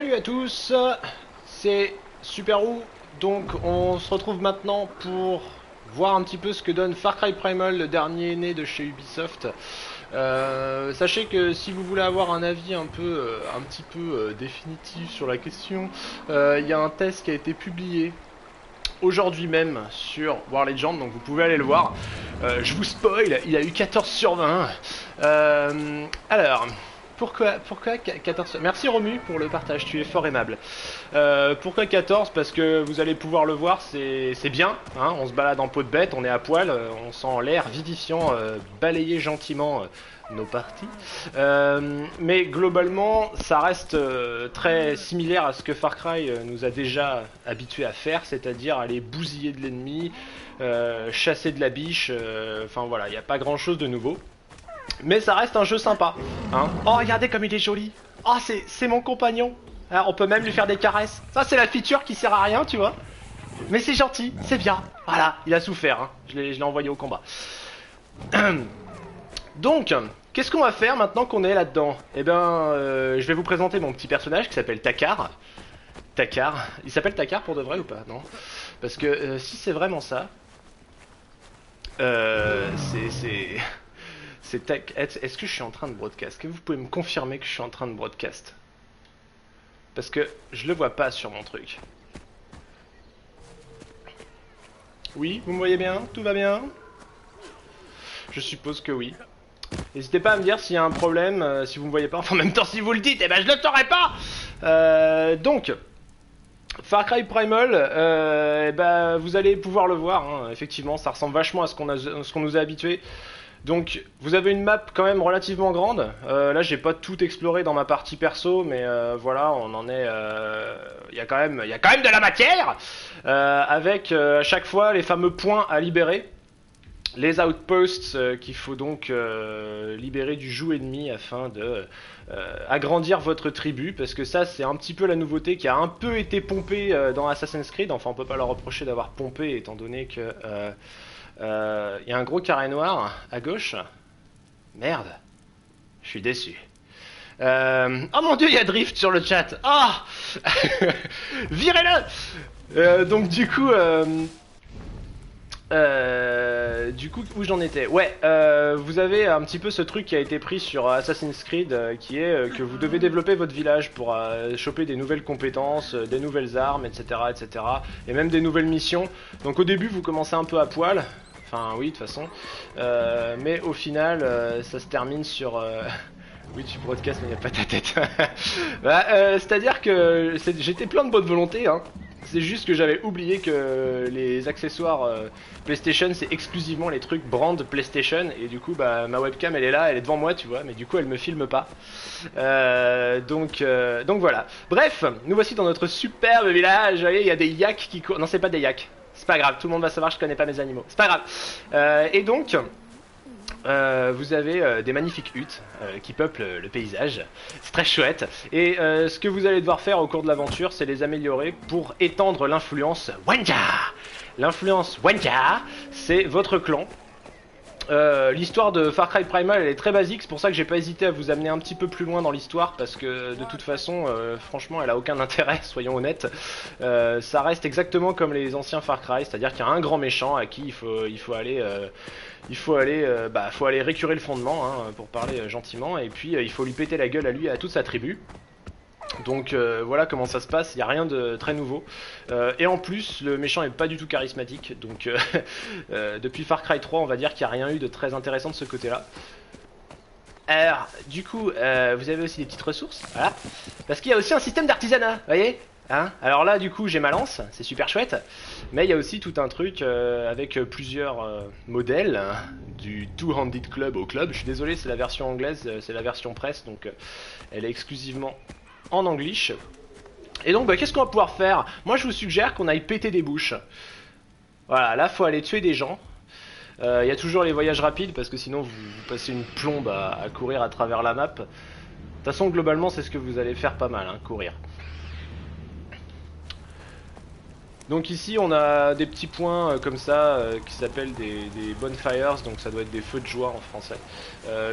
Salut à tous, c'est Superou. Donc on se retrouve maintenant pour voir un petit peu ce que donne Far Cry Primal, le dernier né de chez Ubisoft. Sachez que si vous voulez avoir un avis un petit peu définitif sur la question, il y a un test qui a été publié aujourd'hui même sur War Legend, donc vous pouvez aller le voir. Je vous spoil, il a eu 14 sur 20. Alors, pourquoi 14 sur... Merci Romu pour le partage, tu es fort aimable. Pourquoi 14? Parce que vous allez pouvoir le voir, c'est bien, hein, on se balade en peau de bête, on est à poil, on sent l'air vivifiant balayer gentiment nos parties. Mais globalement, ça reste très similaire à ce que Far Cry nous a déjà habitués à faire, c'est-à-dire aller bousiller de l'ennemi, chasser de la biche, enfin voilà, il n'y a pas grand-chose de nouveau. Mais ça reste un jeu sympa, hein. Oh, regardez comme il est joli. Oh, c'est mon compagnon. Alors, on peut même lui faire des caresses. Ça, c'est la feature qui sert à rien, tu vois. Mais c'est gentil, c'est bien. Voilà, il a souffert, hein. Je l'ai envoyé au combat. Donc, qu'est-ce qu'on va faire maintenant qu'on est là-dedans? Eh ben, je vais vous présenter mon petit personnage qui s'appelle Takar. Takar. Il s'appelle Takar pour de vrai ou pas? Non. Parce que si c'est vraiment ça, est-ce que je suis en train de broadcast? Est-ce que vous pouvez me confirmer que je suis en train de broadcast? Parce que je le vois pas sur mon truc. Oui, vous me voyez bien? Tout va bien? Je suppose que oui. N'hésitez pas à me dire s'il y a un problème, si vous me voyez pas. Enfin, en même temps, si vous le dites, eh ben je le saurais pas. Donc, Far Cry Primal, eh ben, vous allez pouvoir le voir, hein. Effectivement, ça ressemble vachement à ce qu'on nous a habitué. Donc, vous avez une map quand même relativement grande. Là, j'ai pas tout exploré dans ma partie perso, mais voilà, on en est. Il y a quand même de la matière, avec à chaque fois les fameux points à libérer, les outposts qu'il faut donc libérer du joug ennemi afin de agrandir votre tribu, parce que ça, c'est un petit peu la nouveauté qui a un peu été pompée dans Assassin's Creed. Enfin, on peut pas leur reprocher d'avoir pompé, étant donné que y a un gros carré noir à gauche. Merde, je suis déçu. Oh mon dieu, il y a Drift sur le chat. Ah, virez-le. Donc du coup, où j'en étais? Ouais, vous avez un petit peu ce truc qui a été pris sur Assassin's Creed, qui est que vous devez développer votre village pour choper des nouvelles compétences, des nouvelles armes, etc., etc., et même des nouvelles missions. Donc au début, vous commencez un peu à poil. Enfin oui, de toute façon. Mais au final, ça se termine sur... Oui, tu broadcast, mais il n'y a pas ta tête. Bah, c'est-à-dire que j'étais plein de bonne volonté, hein. C'est juste que j'avais oublié que les accessoires PlayStation, c'est exclusivement les trucs brand PlayStation. Et du coup, bah, ma webcam, elle est là, elle est devant moi, tu vois. Mais du coup, elle me filme pas. Donc voilà. Bref, nous voici dans notre superbe village. Vous voyez, il y a des yaks qui courent. Non, c'est pas des yaks. C'est pas grave, tout le monde va savoir, je connais pas mes animaux. C'est pas grave. Et donc, vous avez des magnifiques huttes qui peuplent le paysage. C'est très chouette. Et ce que vous allez devoir faire au cours de l'aventure, c'est les améliorer pour étendre l'influence Wanja. L'influence Wanja, c'est votre clan. L'histoire de Far Cry Primal, elle est très basique, c'est pour ça que j'ai pas hésité à vous amener un petit peu plus loin dans l'histoire, parce que de toute façon, franchement, elle a aucun intérêt, soyons honnêtes. Ça reste exactement comme les anciens Far Cry, c'est-à-dire qu'il y a un grand méchant à qui il faut aller récurer le fondement, hein, pour parler gentiment, et puis il faut lui péter la gueule à lui et à toute sa tribu. Donc voilà comment ça se passe, il n'y a rien de très nouveau. Et en plus, le méchant est pas du tout charismatique, donc depuis Far Cry 3, on va dire qu'il n'y a rien eu de très intéressant de ce côté-là. Alors, du coup, vous avez aussi des petites ressources, voilà. Parce qu'il y a aussi un système d'artisanat, vous voyez, hein. Alors là, du coup, j'ai ma lance, c'est super chouette. Mais il y a aussi tout un truc avec plusieurs modèles, hein, du Two-Handed Club au club. Je suis désolé, c'est la version anglaise, c'est la version presse, donc elle est exclusivement en anglish. Et donc, bah, qu'est-ce qu'on va pouvoir faire? Moi, je vous suggère qu'on aille péter des bouches. Voilà, là, faut aller tuer des gens. Il y a toujours les voyages rapides, parce que sinon, vous passez une plombe à courir à travers la map. De toute façon, globalement, c'est ce que vous allez faire pas mal, hein, courir. Donc ici, on a des petits points comme ça, qui s'appellent des bonfires, donc ça doit être des feux de joie en français,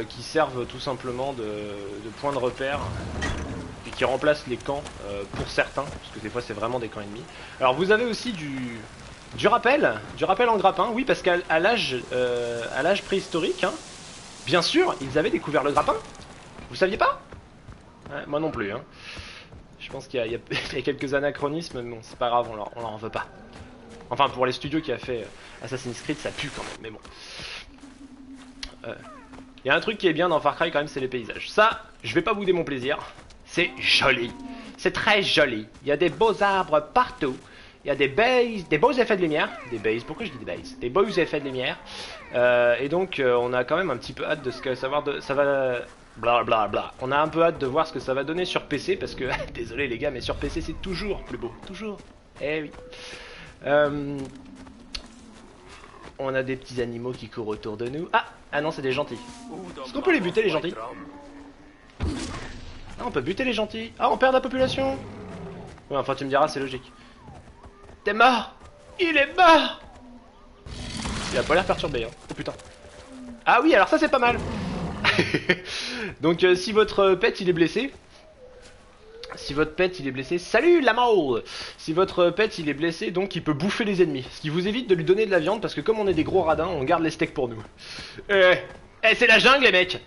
qui servent tout simplement de points de repère et qui remplace les camps pour certains, parce que des fois c'est vraiment des camps ennemis. Alors vous avez aussi du rappel en grappin, oui, parce qu'à l'âge préhistorique, hein, bien sûr, ils avaient découvert le grappin. Vous saviez pas? Ouais, moi non plus, hein. Je pense qu'il y a quelques anachronismes, mais bon, c'est pas grave, on leur en veut pas. Enfin, pour les studios qui a fait Assassin's Creed, ça pue quand même, mais bon. Il y a un truc qui est bien dans Far Cry quand même, c'est les paysages. Ça, je vais pas bouder mon plaisir. C'est joli. C'est très joli. Il y a des beaux arbres partout. Il y a des beaux effets de lumière. Des bases, pourquoi je dis des bases? Des beaux effets de lumière. Et donc, on a quand même un petit peu hâte de savoir de... Ça va... Bla bla bla. On a un peu hâte de voir ce que ça va donner sur PC, parce que... Désolé les gars, mais sur PC c'est toujours plus beau. Toujours. Eh oui. On a des petits animaux qui courent autour de nous. Ah non, c'est des gentils. Est-ce qu'on peut les buter, les gentils? Ah, on peut buter les gentils. Ah, on perd de la population. Ouais, enfin, tu me diras, c'est logique. T'es mort. Il est mort. Il a pas l'air perturbé, hein. Oh putain. Ah oui, alors ça, c'est pas mal. Donc, si votre pet, il est blessé... Si votre pet il est blessé, salut la mort. Si votre pet il est blessé, donc il peut bouffer les ennemis. Ce qui vous évite de lui donner de la viande, parce que comme on est des gros radins, on garde les steaks pour nous. C'est la jungle les mecs.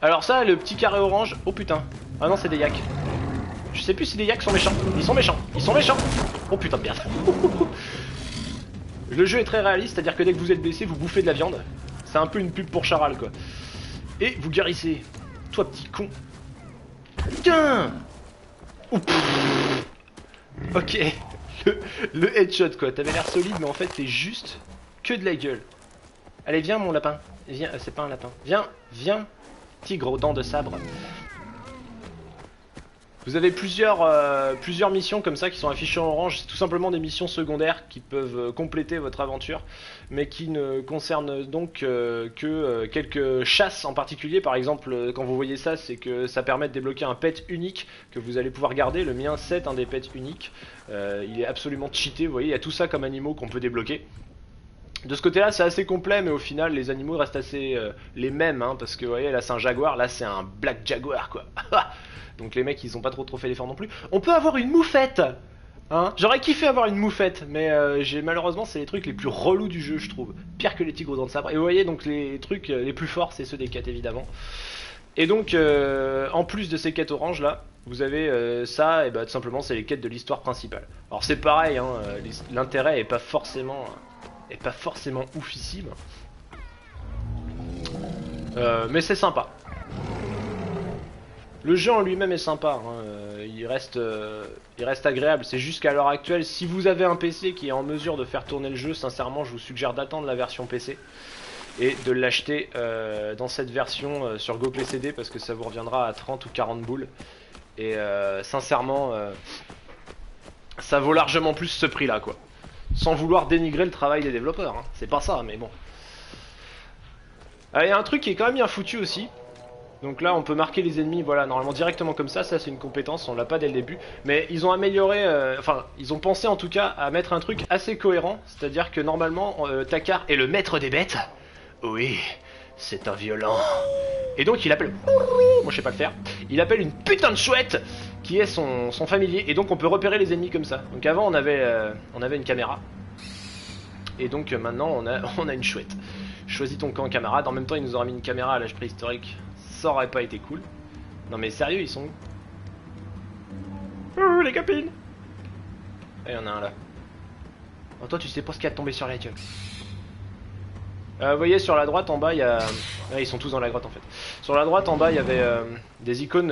Alors ça, le petit carré orange, oh putain. Ah non, c'est des yaks. Je sais plus si les yaks sont méchants. Ils sont méchants, ils sont méchants. Oh putain de merde. Le jeu est très réaliste, c'est à dire que dès que vous êtes blessé, vous bouffez de la viande. C'est un peu une pub pour Charal quoi. Et vous guérissez. Toi petit con. Putain. Ok. Le headshot quoi, t'avais l'air solide mais en fait t'es juste que de la gueule. Allez viens mon lapin. Viens, c'est pas un lapin. Viens, tigre aux dents de sabre. Vous avez plusieurs missions comme ça qui sont affichées en orange. C'est tout simplement des missions secondaires qui peuvent compléter votre aventure, mais qui ne concernent donc que quelques chasses en particulier. Par exemple, quand vous voyez ça, c'est que ça permet de débloquer un pet unique que vous allez pouvoir garder. Le mien, c'est un des pets uniques. Il est absolument cheaté, vous voyez, il y a tout ça comme animaux qu'on peut débloquer. De ce côté-là, c'est assez complet, mais au final, les animaux restent assez les mêmes, hein, parce que vous voyez, là c'est un jaguar, là c'est un black jaguar, quoi. Donc les mecs, ils ont pas trop fait l'effort non plus. On peut avoir une moufette, hein. J'aurais kiffé avoir une moufette, mais malheureusement, c'est les trucs les plus relous du jeu, je trouve. Pire que les tigres aux dents de sabre. Et vous voyez, donc les trucs les plus forts, c'est ceux des quêtes, évidemment. Et donc, en plus de ces quêtes oranges, là, vous avez ça, et bah tout simplement, c'est les quêtes de l'histoire principale. Alors c'est pareil, hein, l'intérêt est pas forcément oufissime. Mais c'est sympa. Le jeu en lui-même est sympa, hein. Il reste agréable. C'est juste qu'à l'heure actuelle, si vous avez un PC qui est en mesure de faire tourner le jeu, sincèrement, je vous suggère d'attendre la version PC et de l'acheter dans cette version sur GoPlayCD parce que ça vous reviendra à 30 ou 40 boules. Et sincèrement, ça vaut largement plus ce prix-là, quoi. Sans vouloir dénigrer le travail des développeurs, hein. C'est pas ça, mais bon. Il y a un truc qui est quand même bien foutu aussi. Donc là on peut marquer les ennemis, voilà, normalement directement comme ça c'est une compétence, on l'a pas dès le début. Mais ils ont amélioré, enfin ils ont pensé en tout cas à mettre un truc assez cohérent. C'est-à-dire que normalement Takar est le maître des bêtes. Oui, c'est un violent. Et donc il appelle, moi je sais pas le faire, il appelle une putain de chouette qui est son familier. Et donc on peut repérer les ennemis comme ça. Donc avant on avait une caméra. Et donc maintenant on a une chouette. Choisis ton camp camarade, en même temps il nous aura mis une caméra à l'âge préhistorique. Ça aurait pas été cool. Non mais sérieux, ils sont où? Les copines. Il y en a un là. Oh, toi tu sais pas ce qui a tombé sur la gueule. Vous voyez sur la droite en bas il y a... ils sont tous dans la grotte en fait. Sur la droite en bas il y avait des icônes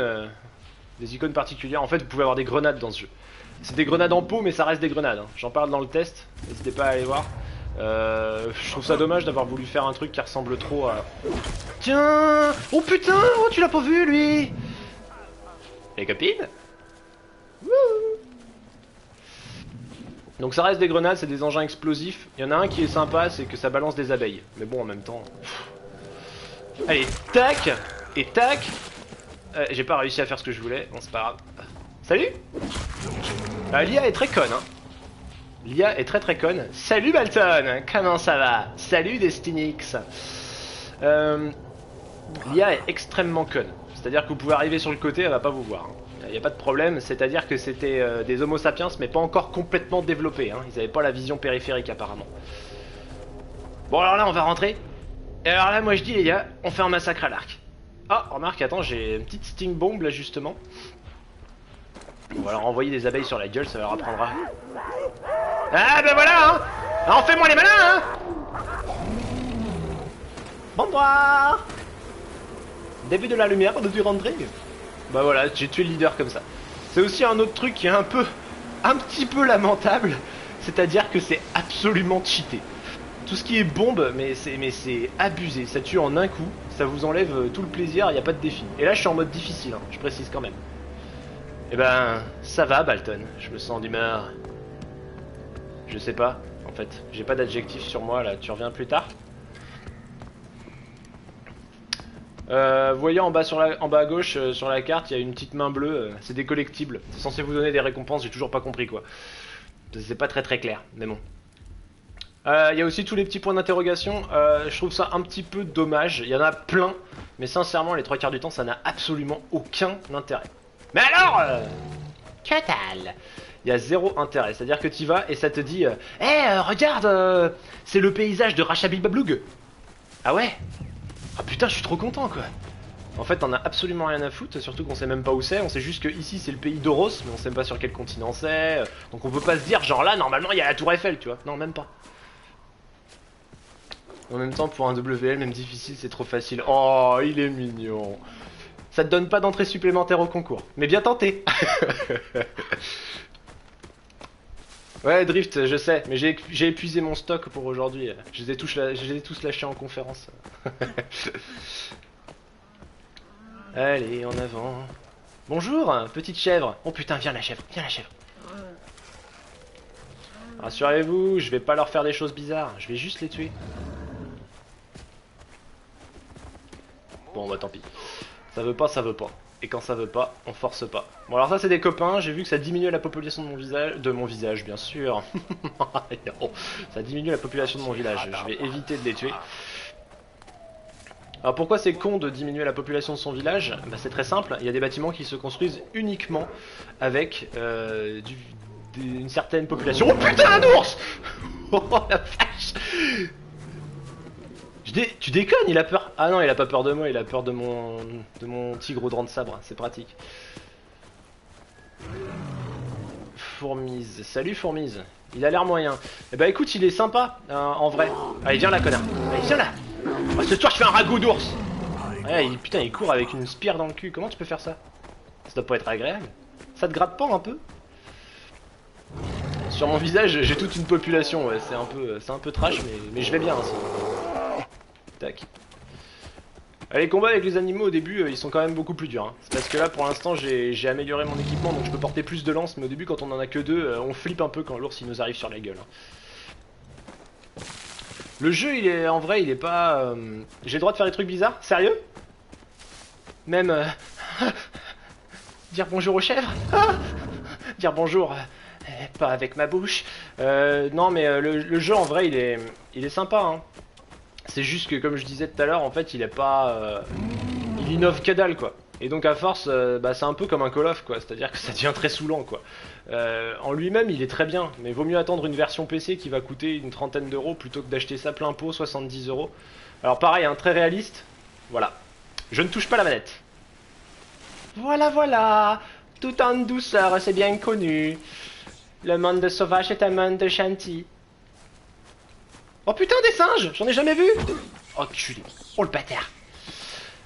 particulières. En fait vous pouvez avoir des grenades dans ce jeu. C'est des grenades en pot mais ça reste des grenades, hein. J'en parle dans le test, n'hésitez pas à aller voir. Je trouve ça dommage d'avoir voulu faire un truc qui ressemble trop à... Tiens! Oh putain! Oh tu l'as pas vu lui! Les copines? Wouh! Donc ça reste des grenades, c'est des engins explosifs. Il y en a un qui est sympa, c'est que ça balance des abeilles. Mais bon en même temps... Allez, tac! Et tac! J'ai pas réussi à faire ce que je voulais, bon c'est pas grave. Salut! L'IA est très conne, hein. L'IA est très conne. Salut Balton, comment ça va? Salut Destinix. L'IA est extrêmement conne. C'est-à-dire que vous pouvez arriver sur le côté, elle va pas vous voir. Il n'y a pas de problème, c'est-à-dire que c'était des Homo sapiens, mais pas encore complètement développés. Hein. Ils n'avaient pas la vision périphérique apparemment. Bon alors là, on va rentrer. Et alors là, moi je dis les gars, on fait un massacre à l'arc. Ah, remarque, attends, j'ai une petite sting bomb là justement. On va leur envoyer des abeilles sur la gueule, ça leur apprendra. Ah ben voilà hein. Alors fais-moi les malins hein. Bonsoir. Début de la lumière quand tu rentres. Bah voilà, j'ai tué le leader comme ça. C'est aussi un autre truc qui est un petit peu lamentable. C'est-à-dire que c'est absolument cheaté. Tout ce qui est bombe, mais c'est abusé. Ça tue en un coup, ça vous enlève tout le plaisir, il n'y a pas de défi. Et là je suis en mode difficile, hein, je précise quand même. Eh ben, ça va Balton, je me sens d'humeur. Je sais pas, en fait, j'ai pas d'adjectif sur moi là, tu reviens plus tard. Voyez en bas, en bas à gauche sur la carte, il y a une petite main bleue, c'est des collectibles. C'est censé vous donner des récompenses, j'ai toujours pas compris quoi. C'est pas très clair, mais bon. Il y a aussi tous les petits points d'interrogation, je trouve ça un petit peu dommage, il y en a plein, mais sincèrement les 3 quarts du temps ça n'a absolument aucun intérêt. Mais alors que dalle. Il y a zéro intérêt, c'est-à-dire que tu vas et ça te dit regarde, c'est le paysage de Rachabilbabloug. Ah ouais. Ah putain, je suis trop content quoi. En fait, on a absolument rien à foutre, surtout qu'on sait même pas où c'est. On sait juste que ici c'est le pays d'Oros, mais on sait pas sur quel continent c'est. Donc on peut pas se dire genre là normalement il y a la tour Eiffel, tu vois. Non, même pas. En même temps, pour un WL, même difficile, c'est trop facile. Oh, il est mignon. Ça te donne pas d'entrée supplémentaire au concours. Mais bien tenté. Ouais, Drift, je sais, mais j'ai épuisé mon stock pour aujourd'hui. Je les ai tous lâchés en conférence. Allez, en avant. Bonjour, petite chèvre. Oh putain, viens la chèvre, viens la chèvre. Rassurez-vous, je vais pas leur faire des choses bizarres, je vais juste les tuer. Bon bah tant pis. Ça veut pas, ça veut pas. Et quand ça veut pas, on force pas. Bon alors ça c'est des copains, j'ai vu que ça diminue la population de mon visage, bien sûr. Ça diminue la population de mon village, je vais éviter de les tuer. Alors pourquoi c'est con de diminuer la population de son village? Bah c'est très simple, il y a des bâtiments qui se construisent uniquement avec une certaine population. Oh putain, un ours. Oh la vache. Tu déconnes, il a peur. Ah non, il a pas peur de moi, il a peur de mon tigre au dents de sabre, c'est pratique. Fourmise, salut Fourmise. Il a l'air moyen. Eh bah écoute, il est sympa, en vrai. Allez, viens là, connard. Allez, viens là. Oh, ce soir, je fais un ragoût d'ours. Ouais, putain, il court avec une spire dans le cul. Comment tu peux faire ça? Ça doit pas être agréable. Ça te gratte pas un peu? Sur mon visage, j'ai toute une population. Ouais, c'est un peu trash, mais je vais bien. Hein, tac. Les combats avec les animaux au début ils sont quand même beaucoup plus durs hein. C'est parce que là pour l'instant j'ai amélioré mon équipement donc je peux porter plus de lances, mais au début quand on en a que 2 on flippe un peu quand l'ours il nous arrive sur la gueule hein. Le jeu il est en vrai il est pas j'ai le droit de faire des trucs bizarres? Sérieux? Même dire bonjour aux chèvres. Dire bonjour pas avec ma bouche. Non mais le jeu en vrai il est sympa hein. C'est juste que comme je disais tout à l'heure, en fait il est pas... il innove que dalle quoi. Et donc à force, bah, c'est un peu comme un Call of quoi, c'est-à-dire que ça devient très saoulant quoi. En lui-même il est très bien, mais vaut mieux attendre une version PC qui va coûter une trentaine d'euros plutôt que d'acheter ça plein pot, 70 euros. Alors pareil, hein, très réaliste, voilà. Je ne touche pas la manette. Voilà voilà, tout en douceur, c'est bien connu. Le monde sauvage est un monde gentil. Oh putain des singes, j'en ai jamais vu. Oh culé, oh le bâtard.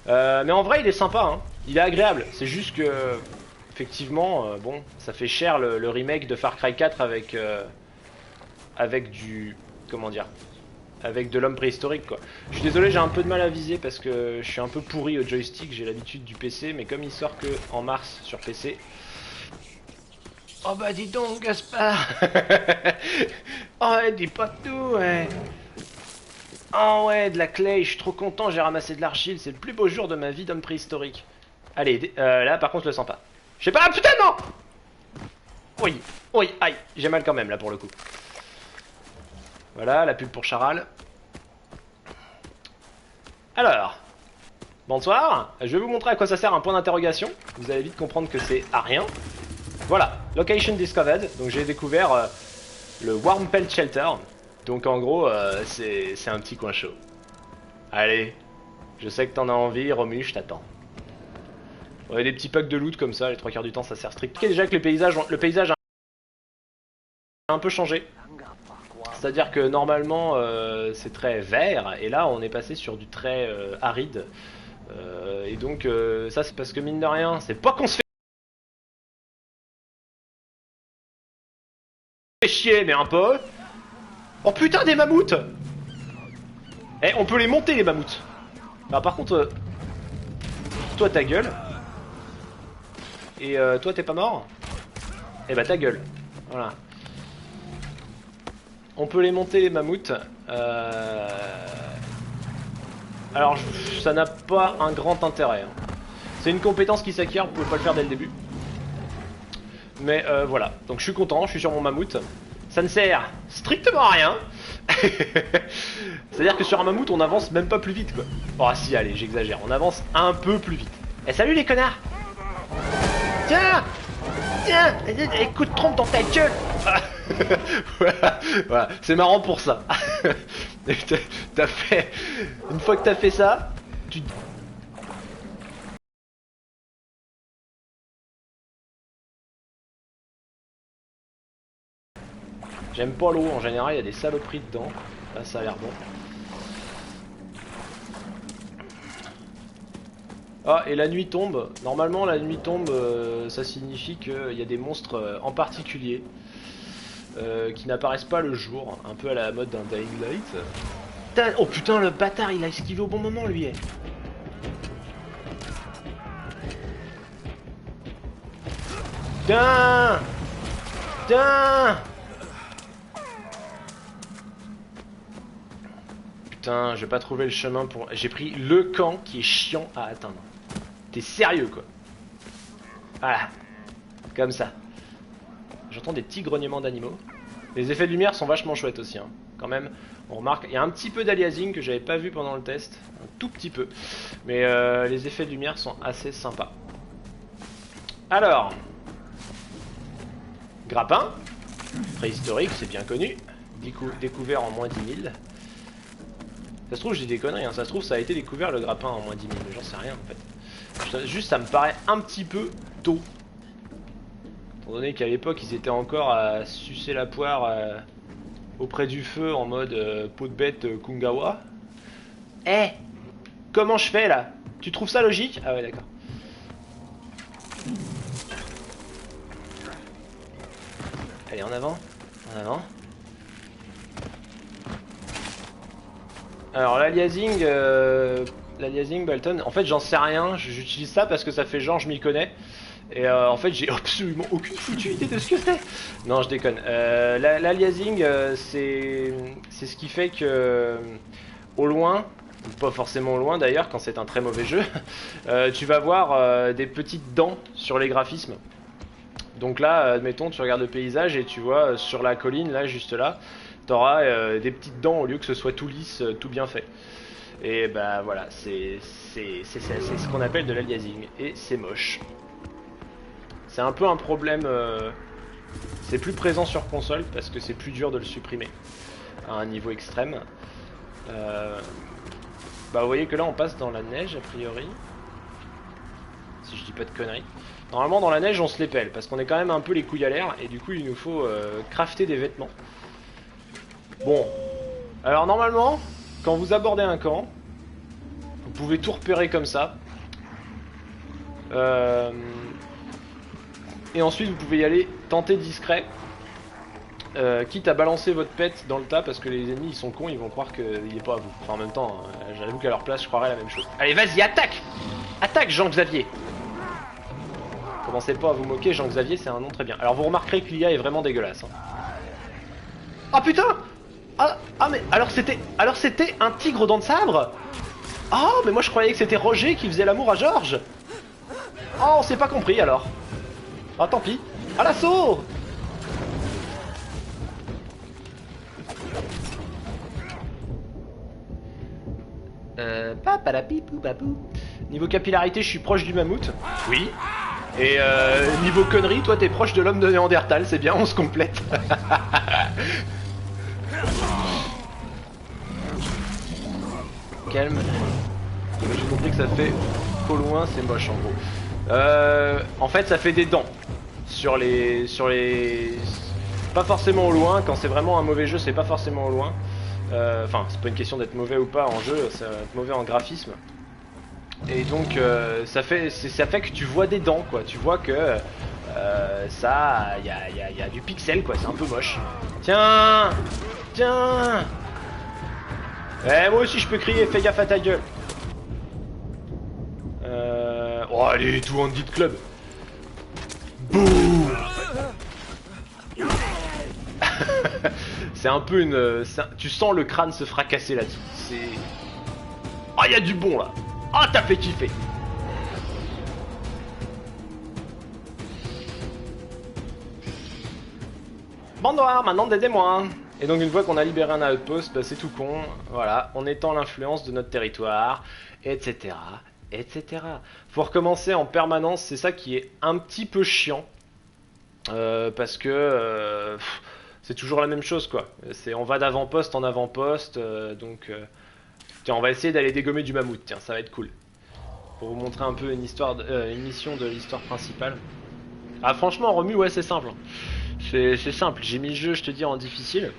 Mais en vrai il est sympa hein. Il est agréable, c'est juste que effectivement bon ça fait cher le remake de Far Cry 4 avec du comment dire, avec de l'homme préhistorique quoi. Je suis désolé, j'ai un peu de mal à viser parce que je suis un peu pourri au joystick, j'ai l'habitude du PC, mais comme il sort que en mars sur PC. Oh bah dis donc Gaspard. Oh dis pas tout ouais. Oh ouais, de la clay, je suis trop content, j'ai ramassé de l'argile, c'est le plus beau jour de ma vie d'homme préhistorique. Allez, là par contre je le sens pas. Je sais pas, putain non. Oui, oui, aïe, j'ai mal quand même là pour le coup. Voilà, la pub pour Charal. Alors, Bonsoir, je vais vous montrer à quoi ça sert un point d'interrogation. Vous allez vite comprendre que c'est à rien. Voilà, location discovered. Donc j'ai découvert le Warmpelt Shelter. Donc en gros, c'est un petit coin chaud. Allez, je sais que t'en as envie, Romu, je t'attends. Ouais, des petits packs de loot comme ça, les 3 quarts du temps ça sert strict. Déjà que le paysage a un peu changé. C'est-à-dire que normalement c'est très vert, et là on est passé sur du très aride. Et donc ça c'est parce que mine de rien, c'est pas qu'on se fait chier, mais un peu. Oh putain, des mammouths. Eh, on peut les monter les mammouths. Bah par contre, toi ta gueule. Et toi t'es pas mort. Eh bah ta gueule. Voilà. On peut les monter les mammouths. Alors ça n'a pas un grand intérêt. Hein. C'est une compétence qui s'acquiert, vous pouvez pas le faire dès le début. Mais voilà, donc je suis content, je suis sur mon mammouth. Ça ne sert strictement à rien. C'est-à-dire que sur un mammouth on avance même pas plus vite quoi. Oh si, allez, j'exagère, on avance un peu plus vite. Eh salut les connards. Tiens, tiens, écoute, trompe dans ta gueule. Voilà, c'est marrant pour ça. T'as fait... Une fois que t'as fait ça, tu... J'aime pas l'eau, en général il y a des saloperies dedans. Là ça a l'air bon. Ah, et la nuit tombe. Normalement la nuit tombe, ça signifie qu'il y a des monstres en particulier qui n'apparaissent pas le jour, un peu à la mode d'un Dying Light. Oh putain, le bâtard il a esquivé au bon moment lui. Putain, putain. Putain, je vais pas trouver le chemin pour... J'ai pris le camp qui est chiant à atteindre. T'es sérieux quoi. Voilà. Comme ça. J'entends des petits grognements d'animaux. Les effets de lumière sont vachement chouettes aussi. Hein. Quand même, on remarque... Il y a un petit peu d'aliasing que j'avais pas vu pendant le test. Un tout petit peu. Mais les effets de lumière sont assez sympas. Alors... Grappin. Préhistorique, c'est bien connu. Découvert en moins 10 000. Ça se trouve, j'ai des conneries, hein. Ça se trouve, ça a été découvert le grappin en moins 10 000, mais j'en sais rien en fait. Juste, ça me paraît un petit peu tôt. Étant donné qu'à l'époque, ils étaient encore à sucer la poire auprès du feu en mode peau de bête Kungawa. Eh, comment je fais là? Tu trouves ça logique? Ah ouais, d'accord. Allez, en avant, en avant. Alors l'aliasing, Balton, en fait j'en sais rien, j'utilise ça parce que ça fait genre je m'y connais. Et en fait j'ai absolument aucune foutue idée de ce que c'est. Non, je déconne. L'aliasing c'est ce qui fait que au loin, pas forcément au loin d'ailleurs quand c'est un très mauvais jeu, tu vas voir des petites dents sur les graphismes. Donc là, admettons, tu regardes le paysage et tu vois sur la colline, là, juste là, t'auras des petites dents au lieu que ce soit tout lisse, tout bien fait. Et bah voilà, c'est ce qu'on appelle de l'aliasing. Et c'est moche. C'est un peu un problème... c'est plus présent sur console parce que c'est plus dur de le supprimer à un niveau extrême. Bah vous voyez que là on passe dans la neige a priori. Si je dis pas de conneries. Normalement dans la neige on se les pèle parce qu'on est quand même un peu les couilles à l'air et du coup il nous faut crafter des vêtements. Bon, alors normalement quand vous abordez un camp, vous pouvez tout repérer comme ça. Et ensuite vous pouvez y aller tenter discret. Quitte à balancer votre pet dans le tas parce que les ennemis ils sont cons, ils vont croire qu'il est pas à vous. Enfin en même temps, j'avoue qu'à leur place je croirais la même chose. Allez vas-y, attaque! Attaque Jean-Xavier! Commencez pas à vous moquer, Jean-Xavier c'est un nom très bien. Alors vous remarquerez que l'IA est vraiment dégueulasse. Hein. Ah putain! Ah mais alors c'était un tigre aux dents de sabre? Oh mais moi je croyais que c'était Roger qui faisait l'amour à Georges. Oh on s'est pas compris alors. Ah tant pis. À l'assaut! Niveau capillarité, je suis proche du mammouth. Oui. Et niveau conneries, toi t'es proche de l'homme de Néandertal, c'est bien, on se complète. Calme. J'ai compris que ça fait qu'au loin c'est moche en gros. En fait ça fait des dents sur les... Pas forcément au loin, quand c'est vraiment un mauvais jeu c'est pas forcément au loin. Enfin c'est pas une question d'être mauvais ou pas en jeu, c'est être mauvais en graphisme. Et donc ça fait que tu vois des dents quoi, tu vois que ça, y a du pixel quoi, c'est un peu moche. Tiens. Eh moi aussi je peux crier, fais gaffe à ta gueule. Oh allez, tout Handit Club. Boum. C'est un peu une... Tu sens le crâne se fracasser là-dessus. C'est... Ah, il y a du bon là. Ah, t'as fait kiffer. Bande noire, maintenant aidez-moi. Et donc une fois qu'on a libéré un outpost, bah, c'est tout con. Voilà, on étend l'influence de notre territoire, etc. etc. Faut recommencer en permanence, c'est ça qui est un petit peu chiant. Parce que c'est toujours la même chose quoi. On va d'avant-poste en avant-poste, tiens, on va essayer d'aller dégommer du mammouth, tiens, ça va être cool. Pour vous montrer un peu une mission de l'histoire principale. Ah franchement, Romu, ouais c'est simple. C'est simple, j'ai mis le jeu, je te dis, en difficile.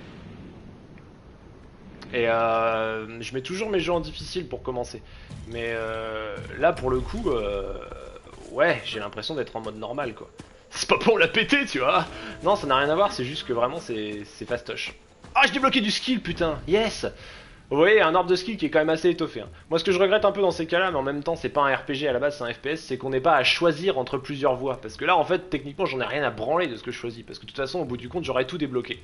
Et je mets toujours mes jeux en difficile pour commencer. Mais là pour le coup, ouais, j'ai l'impression d'être en mode normal quoi. C'est pas pour la péter, tu vois. Non, ça n'a rien à voir, c'est juste que vraiment c'est fastoche. Ah, j'ai débloqué du skill, putain. Yes. Vous voyez, un arbre de skill qui est quand même assez étoffé. Hein. Moi, ce que je regrette un peu dans ces cas-là, mais en même temps, c'est pas un RPG à la base, c'est un FPS, c'est qu'on n'est pas à choisir entre plusieurs voies. Parce que là, en fait, techniquement, j'en ai rien à branler de ce que je choisis. Parce que de toute façon, au bout du compte, j'aurais tout débloqué.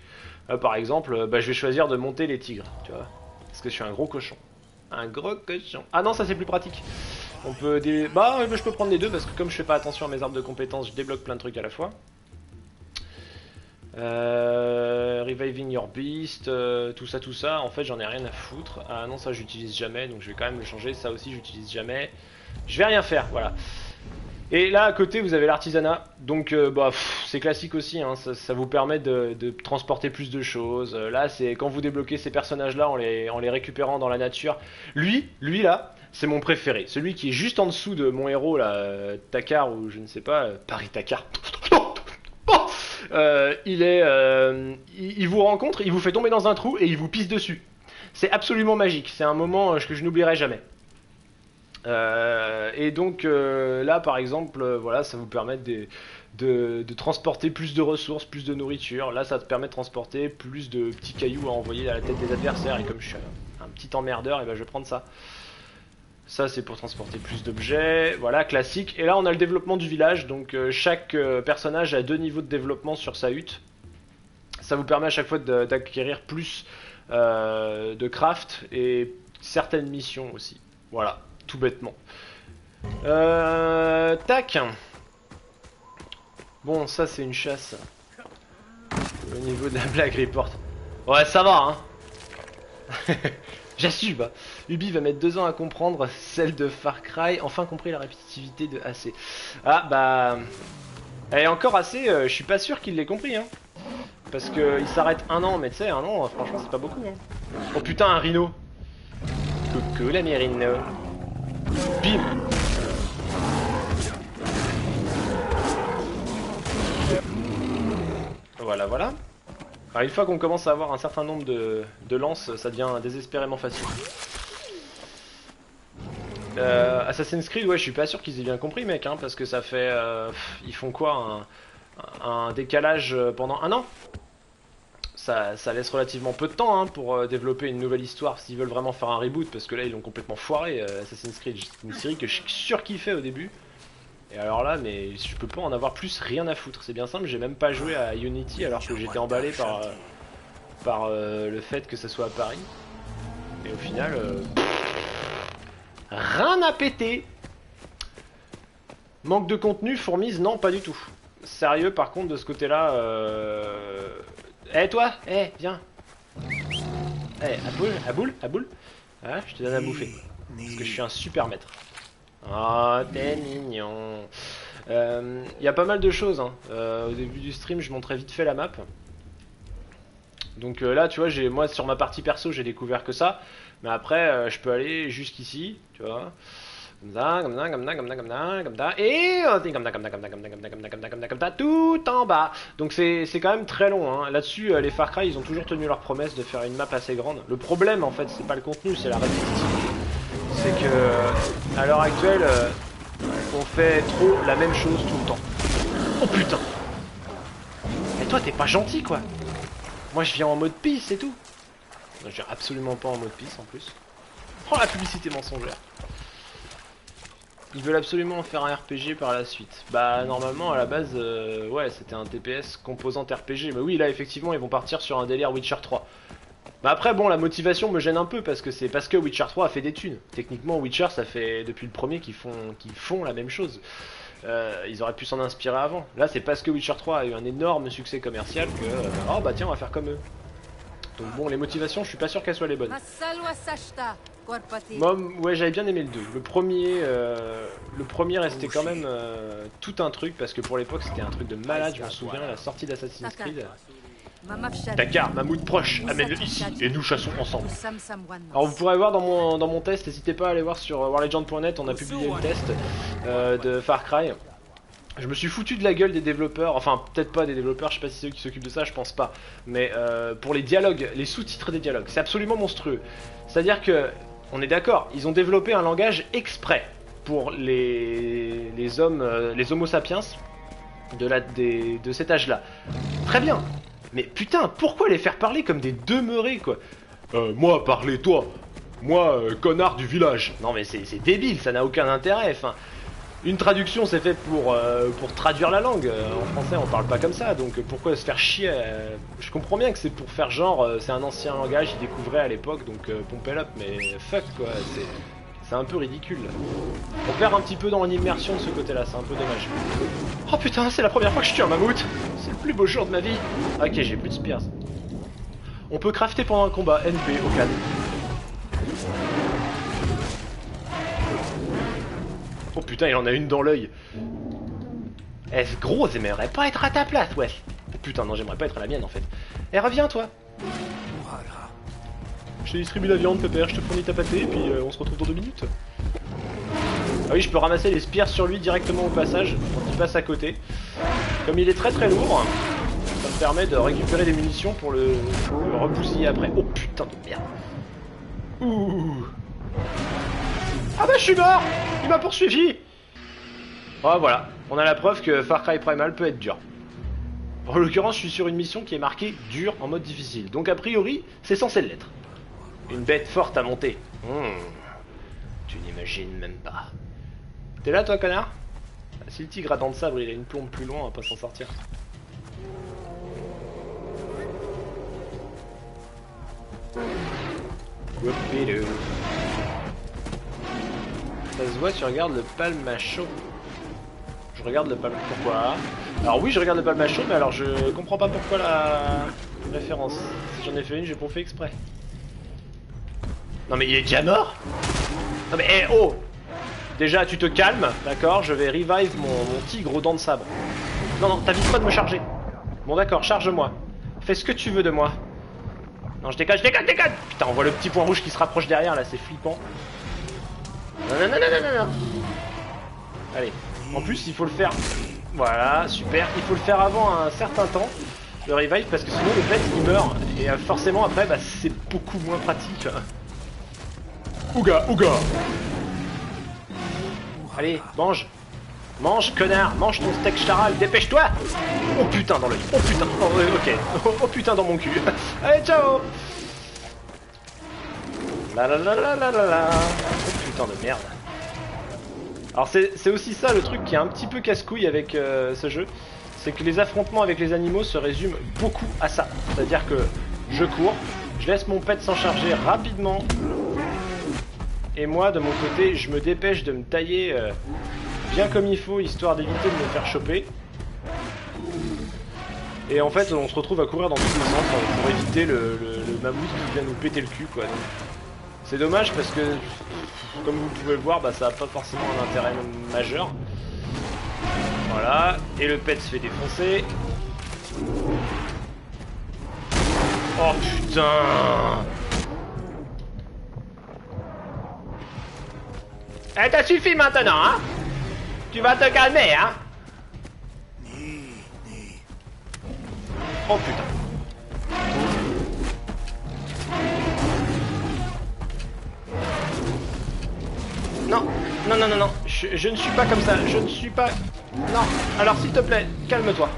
Par exemple, je vais choisir de monter les tigres, tu vois. Parce que je suis un gros cochon. Un gros cochon. Ah non, ça c'est plus pratique. On peut je peux prendre les deux parce que comme je fais pas attention à mes arbres de compétences, je débloque plein de trucs à la fois. Reviving your beast, tout ça, en fait j'en ai rien à foutre. Ah non, ça j'utilise jamais, donc je vais quand même le changer. Ça aussi j'utilise jamais. Je vais rien faire, voilà. Et là à côté vous avez l'artisanat, donc c'est classique aussi, hein, ça vous permet de transporter plus de choses. Là c'est quand vous débloquez ces personnages là en les récupérant dans la nature. Lui là, c'est mon préféré, celui qui est juste en dessous de mon héros là, Takar ou je ne sais pas, Paris Takar. Il vous rencontre, il vous fait tomber dans un trou et il vous pisse dessus. C'est absolument magique, c'est un moment que je n'oublierai jamais. Et donc là par exemple voilà, ça vous permet de transporter plus de ressources, plus de nourriture. Là ça te permet de transporter plus de petits cailloux à envoyer à la tête des adversaires. Et comme je suis un petit emmerdeur, et ben je vais prendre ça. Ça c'est pour transporter plus d'objets, voilà, classique. Et là on a le développement du village, donc chaque personnage a 2 niveaux de développement sur sa hutte. Ça vous permet à chaque fois d'acquérir plus de craft et certaines missions aussi. Voilà, tout bêtement. Tac. Bon, ça c'est une chasse. Au niveau de la blague report. Ouais, ça va, hein. J'assume. Ubi va mettre 2 ans à comprendre celle de Far Cry. Enfin compris la répétitivité de AC. Ah bah... Elle est encore assez... je suis pas sûr qu'il l'ait compris, hein. Parce qu'il s'arrête 1 an, mais tu sais, 1 an, franchement, c'est pas beaucoup, hein. Oh putain, un rhino. Coucou la Mérino. Bim. Voilà, voilà. Alors une fois qu'on commence à avoir un certain nombre de lances, ça devient désespérément facile. Assassin's Creed, ouais, je suis pas sûr qu'ils aient bien compris, mec, hein, parce que ça fait... ils font quoi, un décalage pendant 1 an? Ça laisse relativement peu de temps hein, pour développer une nouvelle histoire s'ils veulent vraiment faire un reboot, parce que là ils l'ont complètement foiré. Assassin's Creed, c'est une série que je surkiffais au début. Et alors là, mais je peux pas en avoir plus rien à foutre. C'est bien simple, j'ai même pas joué à Unity alors que j'étais emballé par le fait que ça soit à Paris. Et au final, rien à péter. Manque de contenu, fourmise, non, pas du tout. Sérieux, par contre, de ce côté-là, Eh toi, viens. À boule. Ah, je te donne à bouffer. Parce que je suis un super maître. Oh, t'es mignon. Y a pas mal de choses, hein. Au début du stream, je montrais vite fait la map. Donc là, tu vois, moi sur ma partie perso, j'ai découvert que ça. Mais après, je peux aller jusqu'ici, tu vois. Comme ça, comme ça, comme ça, comme ça, comme ça, comme ça. Et comme ça, comme ça, comme ça, comme ça, comme ça, comme ça, comme ça, comme ça, comme ça, tout en bas. Donc c'est quand même très long, hein. Là-dessus, les Far Cry, ils ont toujours tenu leur promesse de faire une map assez grande. Le problème, en fait, c'est pas le contenu, c'est la répétitivité. C'est que, à l'heure actuelle, on fait trop la même chose tout le temps. Oh putain! Mais toi, t'es pas gentil, quoi! Moi, je viens en mode peace, c'est tout. Je viens absolument pas en mode peace, en plus. Oh, la publicité mensongère! Ils veulent absolument en faire un RPG par la suite. Bah normalement à la base, ouais c'était un TPS composante RPG. Mais oui là effectivement ils vont partir sur un délire Witcher 3. Bah après bon la motivation me gêne un peu parce que Witcher 3 a fait des thunes. Techniquement Witcher ça fait depuis le premier qu'ils font la même chose. Ils auraient pu s'en inspirer avant. Là c'est parce que Witcher 3 a eu un énorme succès commercial que oh bah tiens on va faire comme eux. Donc bon les motivations je suis pas sûr qu'elles soient les bonnes. Moi, ouais, j'avais bien aimé le 2. Le premier restait quand même tout un truc parce que pour l'époque c'était un truc de malade, je m'en souviens, la sortie d'Assassin's Creed. Dakar, Mahmoud proche, amène-le ici et nous chassons ensemble. Alors vous pourrez voir dans mon test, n'hésitez pas à aller voir sur warlegend.net, on a publié le test de Far Cry. Je me suis foutu de la gueule des développeurs, enfin peut-être pas des développeurs, je sais pas si c'est eux qui s'occupent de ça, je pense pas. Mais pour les dialogues, les sous-titres des dialogues, c'est absolument monstrueux. C'est-à-dire que, on est d'accord, ils ont développé un langage exprès pour les hommes, les homo sapiens de cet âge-là. Très bien, mais putain, pourquoi les faire parler comme des demeurés quoi? Moi parler toi, moi connard du village. Non mais c'est débile, ça n'a aucun intérêt, enfin... Une traduction c'est fait pour traduire la langue, en français on parle pas comme ça, donc pourquoi se faire chier Je comprends bien que c'est pour faire genre, c'est un ancien langage, ils découvraient à l'époque, donc pompez up, mais fuck quoi, c'est un peu ridicule. On perd un petit peu dans l'immersion de ce côté-là, c'est un peu dommage. Oh putain, c'est la première fois que je tue un mammouth. C'est le plus beau jour de ma vie. Ok, j'ai plus de spears. On peut crafter pendant un combat, NP au calme. Oh putain, il en a une dans l'œil. Est-ce gros, j'aimerais pas être à ta place, wesh. Oh putain, non, j'aimerais pas être à la mienne en fait. Eh, reviens toi. Je te distribue la viande, pépère, je te fournis ta pâtée, et puis on se retrouve dans 2 minutes. Ah oui, je peux ramasser les spears sur lui directement au passage, quand il passe à côté. Comme il est très très lourd, ça me permet de récupérer des munitions pour le repousser après. Oh putain de merde. Ouh. Ah bah je suis mort. Il m'a poursuivi. Oh voilà, on a la preuve que Far Cry Primal peut être dur. En l'occurrence, je suis sur une mission qui est marquée dur en mode difficile. Donc a priori, c'est censé l'être. Une bête forte à monter. Tu n'imagines même pas. T'es là toi connard? Si le tigre a dents de sabre, il a une plombe plus loin, on va pas s'en sortir. Whoopidoo. Ça se voit, tu regardes le palmacho. Je regarde le palmacho. Pourquoi? Alors oui, je regarde le palmacho, mais alors je comprends pas pourquoi la référence. Si j'en ai fait une, j'ai pas fait exprès. Non mais il est déjà mort? Non mais eh, oh! Déjà tu te calmes, d'accord? Je vais revive mon tigre aux dents de sabre. Non non, t'avises pas de me charger. Bon d'accord, charge-moi. Fais ce que tu veux de moi. Non je déconne, je déconne, déconne! Putain, on voit le petit point rouge qui se rapproche derrière là, c'est flippant. Non non non non non non. Allez, en plus il faut le faire. Voilà, super, il faut le faire avant un certain temps. Le revive parce que sinon le pet il meurt. Et forcément après bah c'est beaucoup moins pratique. Ouga, ouga. Allez, mange. Mange, connard, mange ton steak charal, dépêche-toi. Oh putain dans l'œil, oh putain, ok, oh putain dans mon cul. Allez, ciao. La la la la la la la. Oh putain de merde. Alors c'est aussi ça le truc qui est un petit peu casse-couille avec ce jeu. C'est que les affrontements avec les animaux se résument beaucoup à ça. C'est-à-dire que je cours, je laisse mon pet s'en charger rapidement. Et moi, de mon côté, je me dépêche de me tailler bien comme il faut, histoire d'éviter de me faire choper. Et en fait, on se retrouve à courir dans tous les sens pour éviter le mammouth qui vient nous péter le cul, quoi. C'est dommage parce que, comme vous pouvez le voir, bah, ça n'a pas forcément un intérêt majeur. Voilà, et le pet se fait défoncer. Oh putain! Eh, t'as suffi maintenant, hein? Tu vas te calmer, hein? Oh putain. Non, non, non, non, non, je ne suis pas comme ça, je ne suis pas... Non, alors s'il te plaît, calme-toi.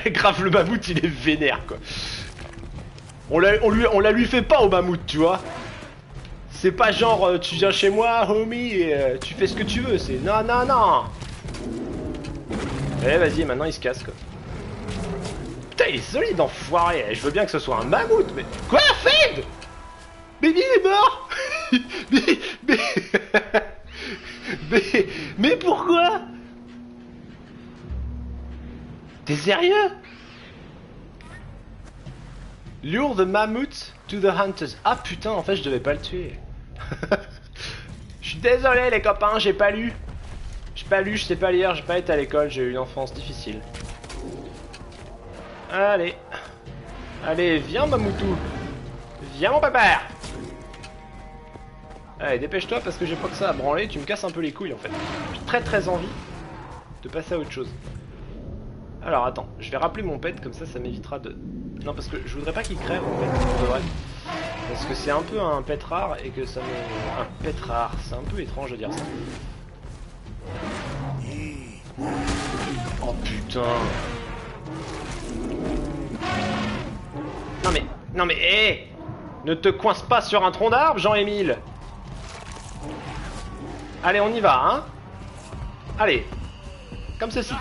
Grave, le mammouth il est vénère quoi. On la lui fait pas au mammouth, tu vois. C'est pas genre tu viens chez moi, homie, et tu fais ce que tu veux, c'est non, non, non. Eh vas-y, maintenant il se casse quoi. Putain, il est solide, enfoiré. Je veux bien que ce soit un mammouth, mais... Quoi, Fed? Baby il est mort. mais pourquoi? T'es sérieux? Lure the mammoth to the hunters. Ah putain, en fait je devais pas le tuer. Je suis désolé les copains, j'ai pas lu. J'ai pas lu, je sais pas lire, j'ai pas été à l'école, j'ai eu une enfance difficile. Allez. Allez, viens Mamoutou. Viens mon papa. Allez, dépêche-toi parce que j'ai pas que ça à branler, tu me casses un peu les couilles en fait. J'ai très envie de passer à autre chose. Alors attends, je vais rappeler mon pet, comme ça m'évitera de... Non parce que je voudrais pas qu'il crève en fait, pour de vrai. Parce que c'est un peu un pet rare et que ça me... Un pet rare, c'est un peu étrange de dire ça. Oh putain. Non mais, hé, ne te coince pas sur un tronc d'arbre, Jean-Émile. Allez, on y va, hein. Allez, comme ceci.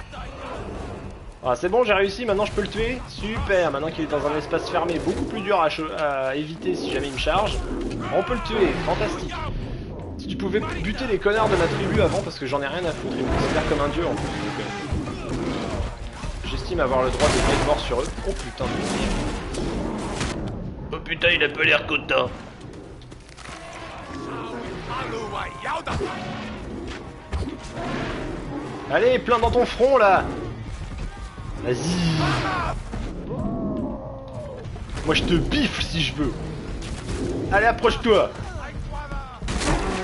Ah, c'est bon, j'ai réussi, maintenant je peux le tuer. Super, maintenant qu'il est dans un espace fermé, beaucoup plus dur à éviter si jamais il me charge. On peut le tuer, fantastique. Si tu pouvais buter les connards de ma tribu avant, parce que j'en ai rien à foutre, ils me considèrent comme un dieu en plus. J'estime avoir le droit de mettre mort sur eux. Oh putain, oh putain, il a pas l'air content. Allez, plein dans ton front là. Vas-y. Moi je te bifle si je veux. Allez, approche-toi.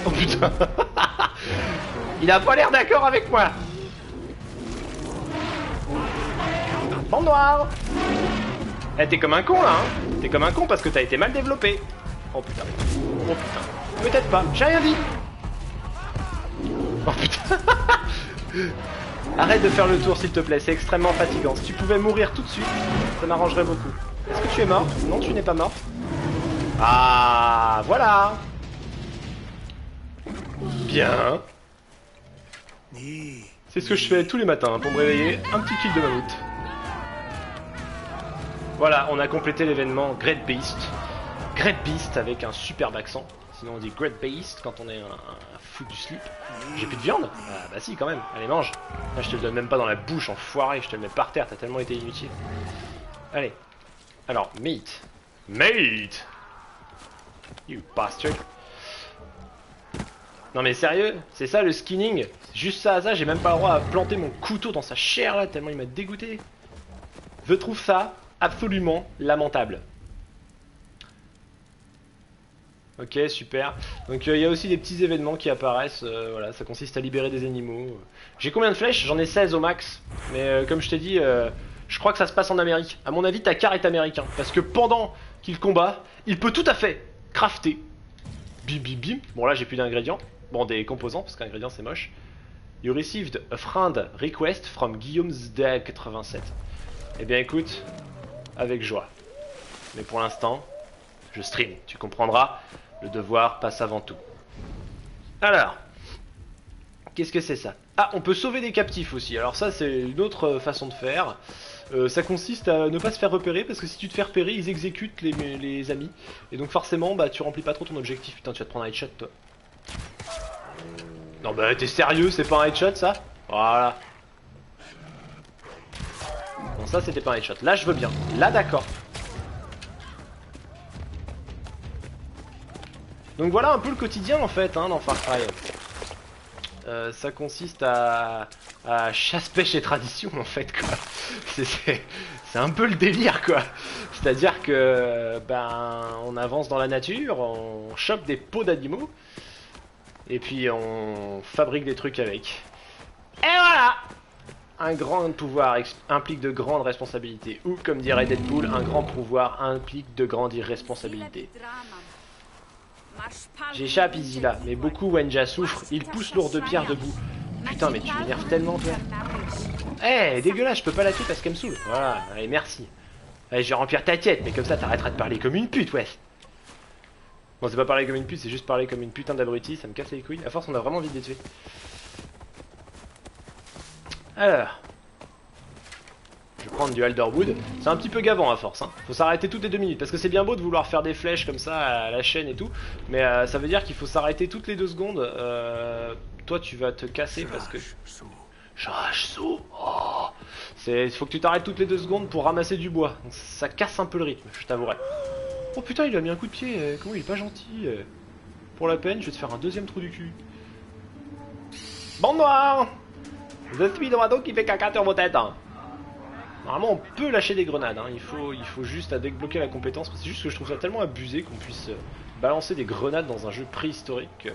Oh putain. Il a pas l'air d'accord avec moi. Bande noire. Eh, t'es comme un con là, hein. T'es comme un con parce que t'as été mal développé. Oh putain. Oh putain. Peut-être pas, j'ai rien dit. Oh putain. Arrête de faire le tour s'il te plaît, c'est extrêmement fatigant. Si tu pouvais mourir tout de suite, ça m'arrangerait beaucoup. Est-ce que tu es mort? Non, tu n'es pas mort. Ah, voilà. Bien. C'est ce que je fais tous les matins hein, pour me réveiller, un petit kill de mammouth. Voilà, on a complété l'événement Great Beast. Great Beast avec un superbe accent. Sinon on dit Great Beast quand on est un fou du slip. J'ai plus de viande? Ah bah si quand même, allez mange. Là je te le donne même pas dans la bouche, enfoiré, je te le mets par terre, t'as tellement été inutile. Allez. Alors, meat. Meat! You bastard. Non mais sérieux, c'est ça le skinning? Juste ça, j'ai même pas le droit à planter mon couteau dans sa chair là, tellement il m'a dégoûté. Je trouve ça absolument lamentable. Ok, super. Donc il y a aussi des petits événements qui apparaissent, voilà, ça consiste à libérer des animaux. J'ai combien de flèches? J'en ai 16 au max. Mais comme je t'ai dit, je crois que ça se passe en Amérique. À mon avis, Takar est américain. Parce que pendant qu'il combat, il peut tout à fait crafter. Bim bim bim. Bon là j'ai plus d'ingrédients. Bon, des composants, parce qu'ingrédients c'est moche. You received a friend request from Guillaume Zdag 87. Eh bien écoute, avec joie. Mais pour l'instant, je stream, tu comprendras. Le devoir passe avant tout. Alors, qu'est-ce que c'est ça? Ah, on peut sauver des captifs aussi. Alors ça, c'est une autre façon de faire. Ça consiste à ne pas se faire repérer, parce que si tu te fais repérer, ils exécutent les amis. Et donc forcément, bah tu remplis pas trop ton objectif. Putain, tu vas te prendre un headshot, toi. Non bah t'es sérieux, c'est pas un headshot, ça? Voilà. Bon, ça, c'était pas un headshot. Là, je veux bien. Là, d'accord. Donc voilà un peu le quotidien en fait hein, dans Far Cry. Ça consiste à chasse, pêche et tradition en fait quoi. C'est un peu le délire quoi. C'est-à-dire que ben on avance dans la nature, on chope des peaux d'animaux et puis on fabrique des trucs avec. Et voilà. Un grand pouvoir implique de grandes responsabilités. Ou comme dirait Deadpool, un grand pouvoir implique de grandes irresponsabilités. J'échappe Easy là, mais beaucoup Wenja souffrent, ils poussent lourd de pierre debout. Putain mais tu m'énerves tellement toi. Eh dégueulasse, je peux pas la tuer parce qu'elle me saoule. Voilà, allez merci. Allez je vais remplir ta tête, mais comme ça t'arrêteras de parler comme une pute ouais. Bon c'est pas parler comme une pute, c'est juste parler comme une putain d'abruti, ça me casse les couilles. À force on a vraiment envie de les tuer. Alors... Je vais prendre du Alderwood. C'est un petit peu gavant à force. Hein. Faut s'arrêter toutes les 2 minutes. Parce que c'est bien beau de vouloir faire des flèches comme ça à la chaîne et tout. Mais ça veut dire qu'il faut s'arrêter toutes les 2 secondes. Toi tu vas te casser parce que... Shirashu. Oh. Il faut que tu t'arrêtes toutes les 2 secondes pour ramasser du bois. Donc, ça casse un peu le rythme, je t'avouerai. Oh putain il a mis un coup de pied. Comment il est pas gentil. Pour la peine je vais te faire un deuxième trou du cul. Bande noire. Je suis le radeau qui fait caca sur vos têtes. Hein. Normalement on peut lâcher des grenades, hein. il faut juste à débloquer la compétence, c'est juste que je trouve ça tellement abusé qu'on puisse balancer des grenades dans un jeu préhistorique,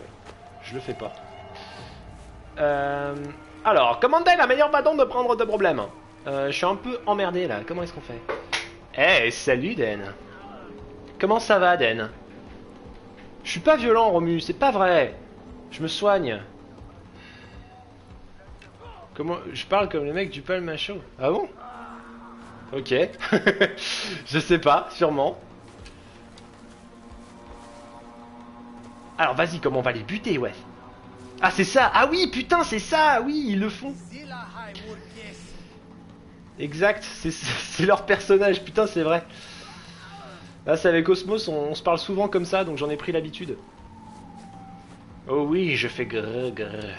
je le fais pas. Alors, comment est la meilleure façon de prendre de problèmes? Je suis un peu emmerdé là, comment est-ce qu'on fait? Eh, salut Den. Comment ça va Den? Je suis pas violent Romu, c'est pas vrai. Je me soigne. Comment... Je parle comme le mec du Palmacho. Ah bon? Ok. Je sais pas, sûrement. Alors vas-y, comment on va les buter, ouais. Ah c'est ça. Ah oui, putain, c'est ça. Oui, ils le font. Exact, c'est leur personnage. Putain, c'est vrai. Là, c'est avec Osmos, on se parle souvent comme ça, donc j'en ai pris l'habitude. Oh oui, je fais grrr grrr.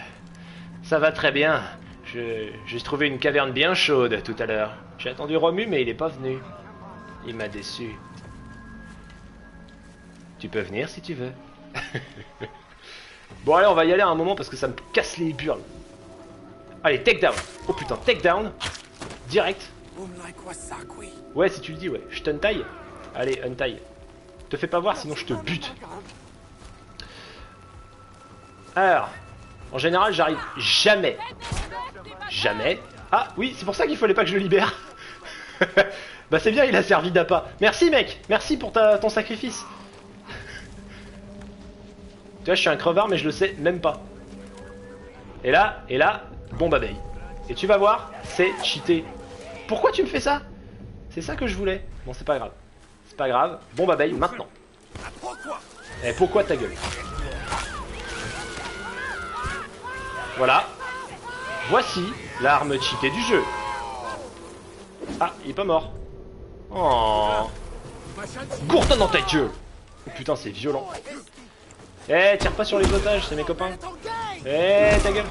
Ça va très bien. J'ai trouvé une caverne bien chaude tout à l'heure. J'ai attendu Romu, mais il est pas venu. Il m'a déçu. Tu peux venir si tu veux. Bon allez, on va y aller à un moment parce que ça me casse les burles. Allez, take down. Oh putain, take down. Direct. Ouais, si tu le dis, ouais. Je t'untie. Allez, untie. Te fais pas voir, sinon je te bute. Alors, en général, j'arrive jamais. Jamais. Ah oui, c'est pour ça qu'il fallait pas que je le libère. Bah c'est bien, il a servi d'appât. Merci mec, merci pour ton sacrifice. Tu vois, je suis un crevard, mais je le sais même pas. Et là, bombe abeille. Et tu vas voir, c'est cheaté. Pourquoi tu me fais ça? C'est ça que je voulais. Bon, c'est pas grave. C'est pas grave. Bombe abeille, maintenant. Et pourquoi ta gueule? Voilà. Voici l'arme cheatée du jeu. Ah, il est pas mort. Oh. Gourdin dans ta gueule. Oh putain, c'est violent. Eh, tire pas sur les otages, c'est mes copains. Eh, ta gueule.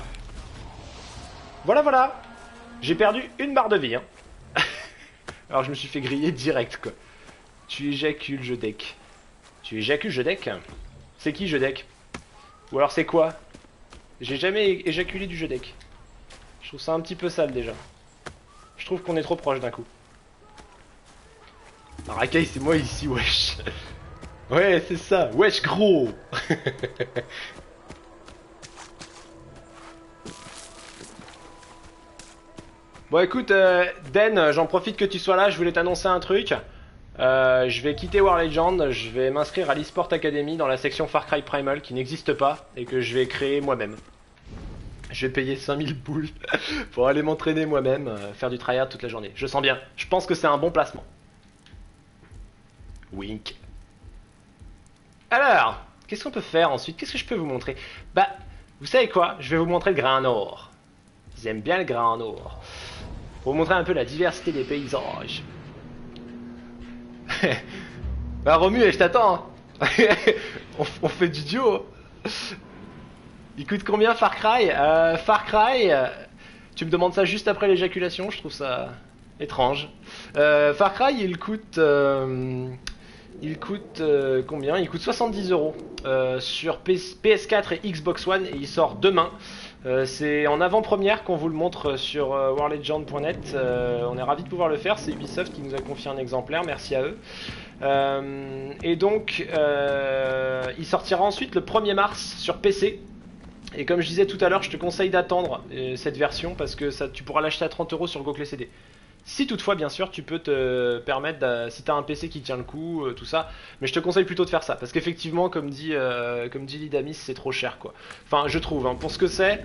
Voilà, voilà. J'ai perdu une barre de vie. Hein. Alors je me suis fait griller direct, quoi. Tu éjacules, je deck. Tu éjacules, je deck. C'est qui, je deck? Ou alors c'est quoi? J'ai jamais éjaculé du jeu deck. Je trouve ça un petit peu sale déjà. Je trouve qu'on est trop proche d'un coup. Rakai, c'est moi ici, wesh. Ouais, c'est ça. Wesh, gros. Bon, écoute, Den, j'en profite que tu sois là. Je voulais t'annoncer un truc. Je vais quitter War Legend. Je vais m'inscrire à l'eSport Academy dans la section Far Cry Primal qui n'existe pas et que je vais créer moi-même. Je vais payer 5000 boules pour aller m'entraîner moi-même, faire du tryhard toute la journée. Je sens bien. Je pense que c'est un bon placement. Wink. Alors, qu'est-ce qu'on peut faire ensuite? Qu'est-ce que je peux vous montrer? Bah, vous savez quoi? Je vais vous montrer le grain or. J'aime bien le grain or. Pour vous montrer un peu la diversité des paysages. Bah Romu, je t'attends. on fait du duo. Il coûte combien Far Cry? Far Cry, tu me demandes ça juste après l'éjaculation, je trouve ça étrange. Far Cry, il coûte Il coûte combien? Il coûte 70 € sur PS4 et Xbox One et il sort demain. C'est en avant-première qu'on vous le montre sur warlegend.net. On est ravis de pouvoir le faire. C'est Ubisoft qui nous a confié un exemplaire. Merci à eux. Et donc, il sortira ensuite le 1er mars sur PC. Et comme je disais tout à l'heure, je te conseille d'attendre cette version parce que ça, tu pourras l'acheter à 30 € sur GoClé CD. Si toutefois, bien sûr, tu peux te permettre, si tu as un PC qui tient le coup, tout ça, mais je te conseille plutôt de faire ça, parce qu'effectivement, comme dit Lidamis, c'est trop cher, quoi. Enfin, je trouve, hein, pour ce que c'est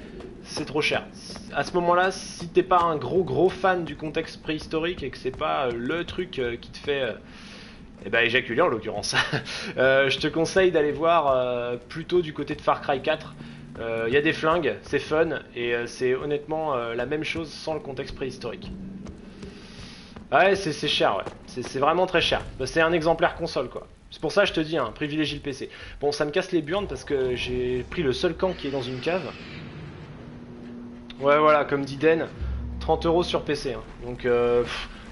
trop cher. À ce moment-là, si t'es pas un gros fan du contexte préhistorique et que c'est pas le truc qui te fait éjaculer en l'occurrence, je te conseille d'aller voir plutôt du côté de Far Cry 4. Il y a des flingues, c'est fun, et c'est honnêtement la même chose sans le contexte préhistorique. Ouais, c'est cher, ouais. C'est vraiment très cher. C'est un exemplaire console, quoi. C'est pour ça que je te dis, hein, privilégie le PC. Bon, ça me casse les burnes parce que j'ai pris le seul camp qui est dans une cave. Ouais, voilà, comme dit Den, 30 € sur PC. Hein. Donc,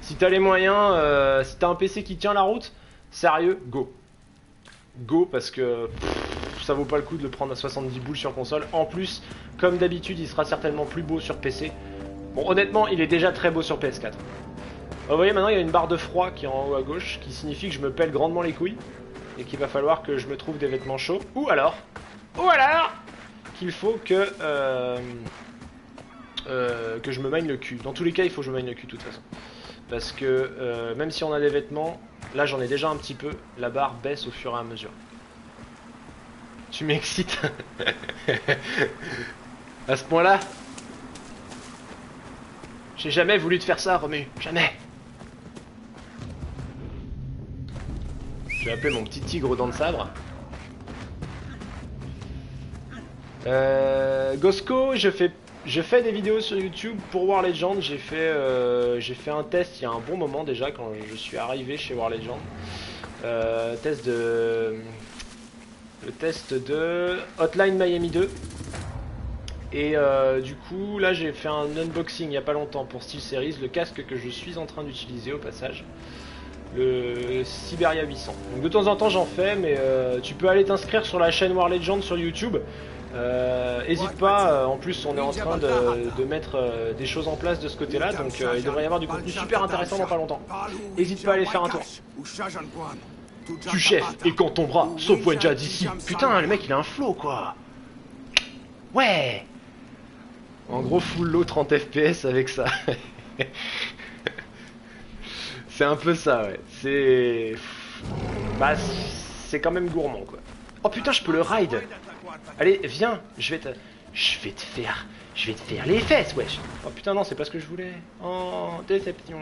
si t'as les moyens, si t'as un PC qui tient la route, sérieux, go. Go, parce que ça vaut pas le coup de le prendre à 70 boules sur console. En plus, comme d'habitude, il sera certainement plus beau sur PC. Bon, honnêtement, il est déjà très beau sur PS4. Vous voyez, maintenant il y a une barre de froid qui est en haut à gauche, qui signifie que je me pèle grandement les couilles et qu'il va falloir que je me trouve des vêtements chauds. Ou alors qu'il faut que je me mine le cul. Dans tous les cas, il faut que je me mine le cul de toute façon. Parce que même si on a des vêtements, là j'en ai déjà un petit peu, la barre baisse au fur et à mesure. Tu m'excites. À ce point-là, j'ai jamais voulu te faire ça, Romu, jamais. Je vais appeler mon petit tigre aux dents de sabre. Gosco, je fais des vidéos sur YouTube pour War Legend. J'ai fait un test il y a un bon moment déjà quand je suis arrivé chez War Legend. Le test de Hotline Miami 2. Et du coup là j'ai fait un unboxing il n'y a pas longtemps pour SteelSeries, le casque que je suis en train d'utiliser au passage. Le Siberia 800. Donc de temps en temps j'en fais, mais tu peux aller t'inscrire sur la chaîne War Legend sur YouTube. Hésite pas, en plus on est en train de mettre des choses en place de ce côté là, donc il devrait y avoir du contenu super intéressant dans pas longtemps. Hésite pas à aller faire un tour. Tu chef, et quand tombera, sauf Wedja d'ici. Putain, le mec il a un flow quoi. Ouais. En gros full low 30 FPS avec ça. C'est un peu ça, ouais. C'est quand même gourmand, quoi. Oh putain, je peux le ride. Allez, viens, je vais te faire les fesses, wesh. Oh putain, non, c'est pas ce que je voulais. Oh, déception.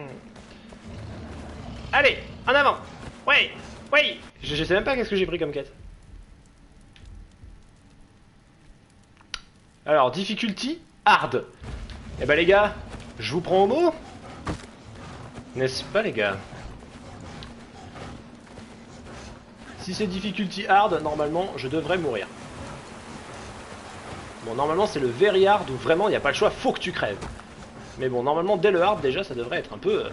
Allez, en avant. Ouais, ouais. Je sais même pas qu'est-ce que j'ai pris comme quête. Alors, difficulty, hard. Eh ben les gars, je vous prends au mot. N'est-ce pas les gars? Si c'est difficulty hard, normalement je devrais mourir. Bon, normalement c'est le very hard où vraiment il n'y a pas le choix, faut que tu crèves. Mais bon, normalement dès le hard déjà ça devrait être un peu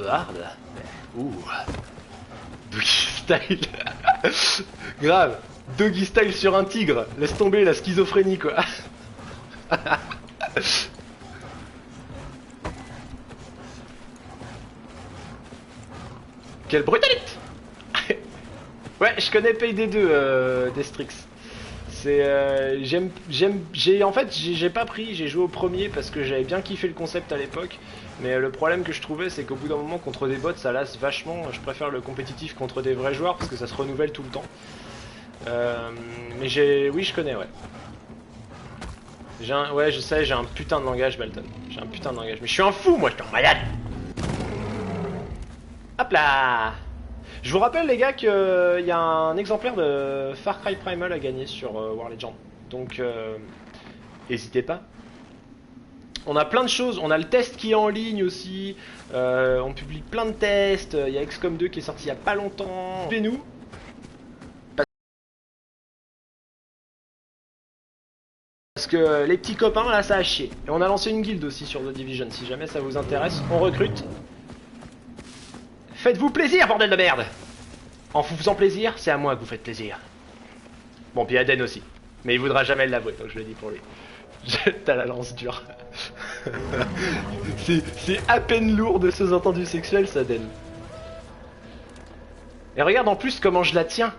hard. Ouh. Doggy style. Grave. Doggy style sur un tigre. Laisse tomber la schizophrénie quoi. Quelle brutalité. Ouais, je connais Payday 2 Destrix. C'est en fait j'ai pas pris, j'ai joué au premier parce que j'avais bien kiffé le concept à l'époque, mais le problème que je trouvais c'est qu'au bout d'un moment contre des bots ça lasse vachement. Je préfère le compétitif contre des vrais joueurs parce que ça se renouvelle tout le temps. Mais oui je connais ouais. Ouais je sais, j'ai un putain de langage Balton. J'ai un putain de langage, mais je suis un fou moi, je suis un malade. Hop là. Je vous rappelle les gars qu'il y a un exemplaire de Far Cry Primal à gagner sur War Legend. Donc n'hésitez pas. On a plein de choses, on a le test qui est en ligne aussi, on publie plein de tests, il y a XCOM 2 qui est sorti il y a pas longtemps. Suivez-nous. Parce que les petits copains là ça a chié. Et on a lancé une guilde aussi sur The Division, si jamais ça vous intéresse, on recrute. Faites-vous plaisir, bordel de merde! En vous faisant plaisir, c'est à moi que vous faites plaisir. Bon, puis Aden aussi. Mais il voudra jamais l'avouer, donc je le dis pour lui. T'as la lance dure. C'est à peine lourd de sous-entendus sexuels, ça, Aden. Et regarde en plus comment je la tiens.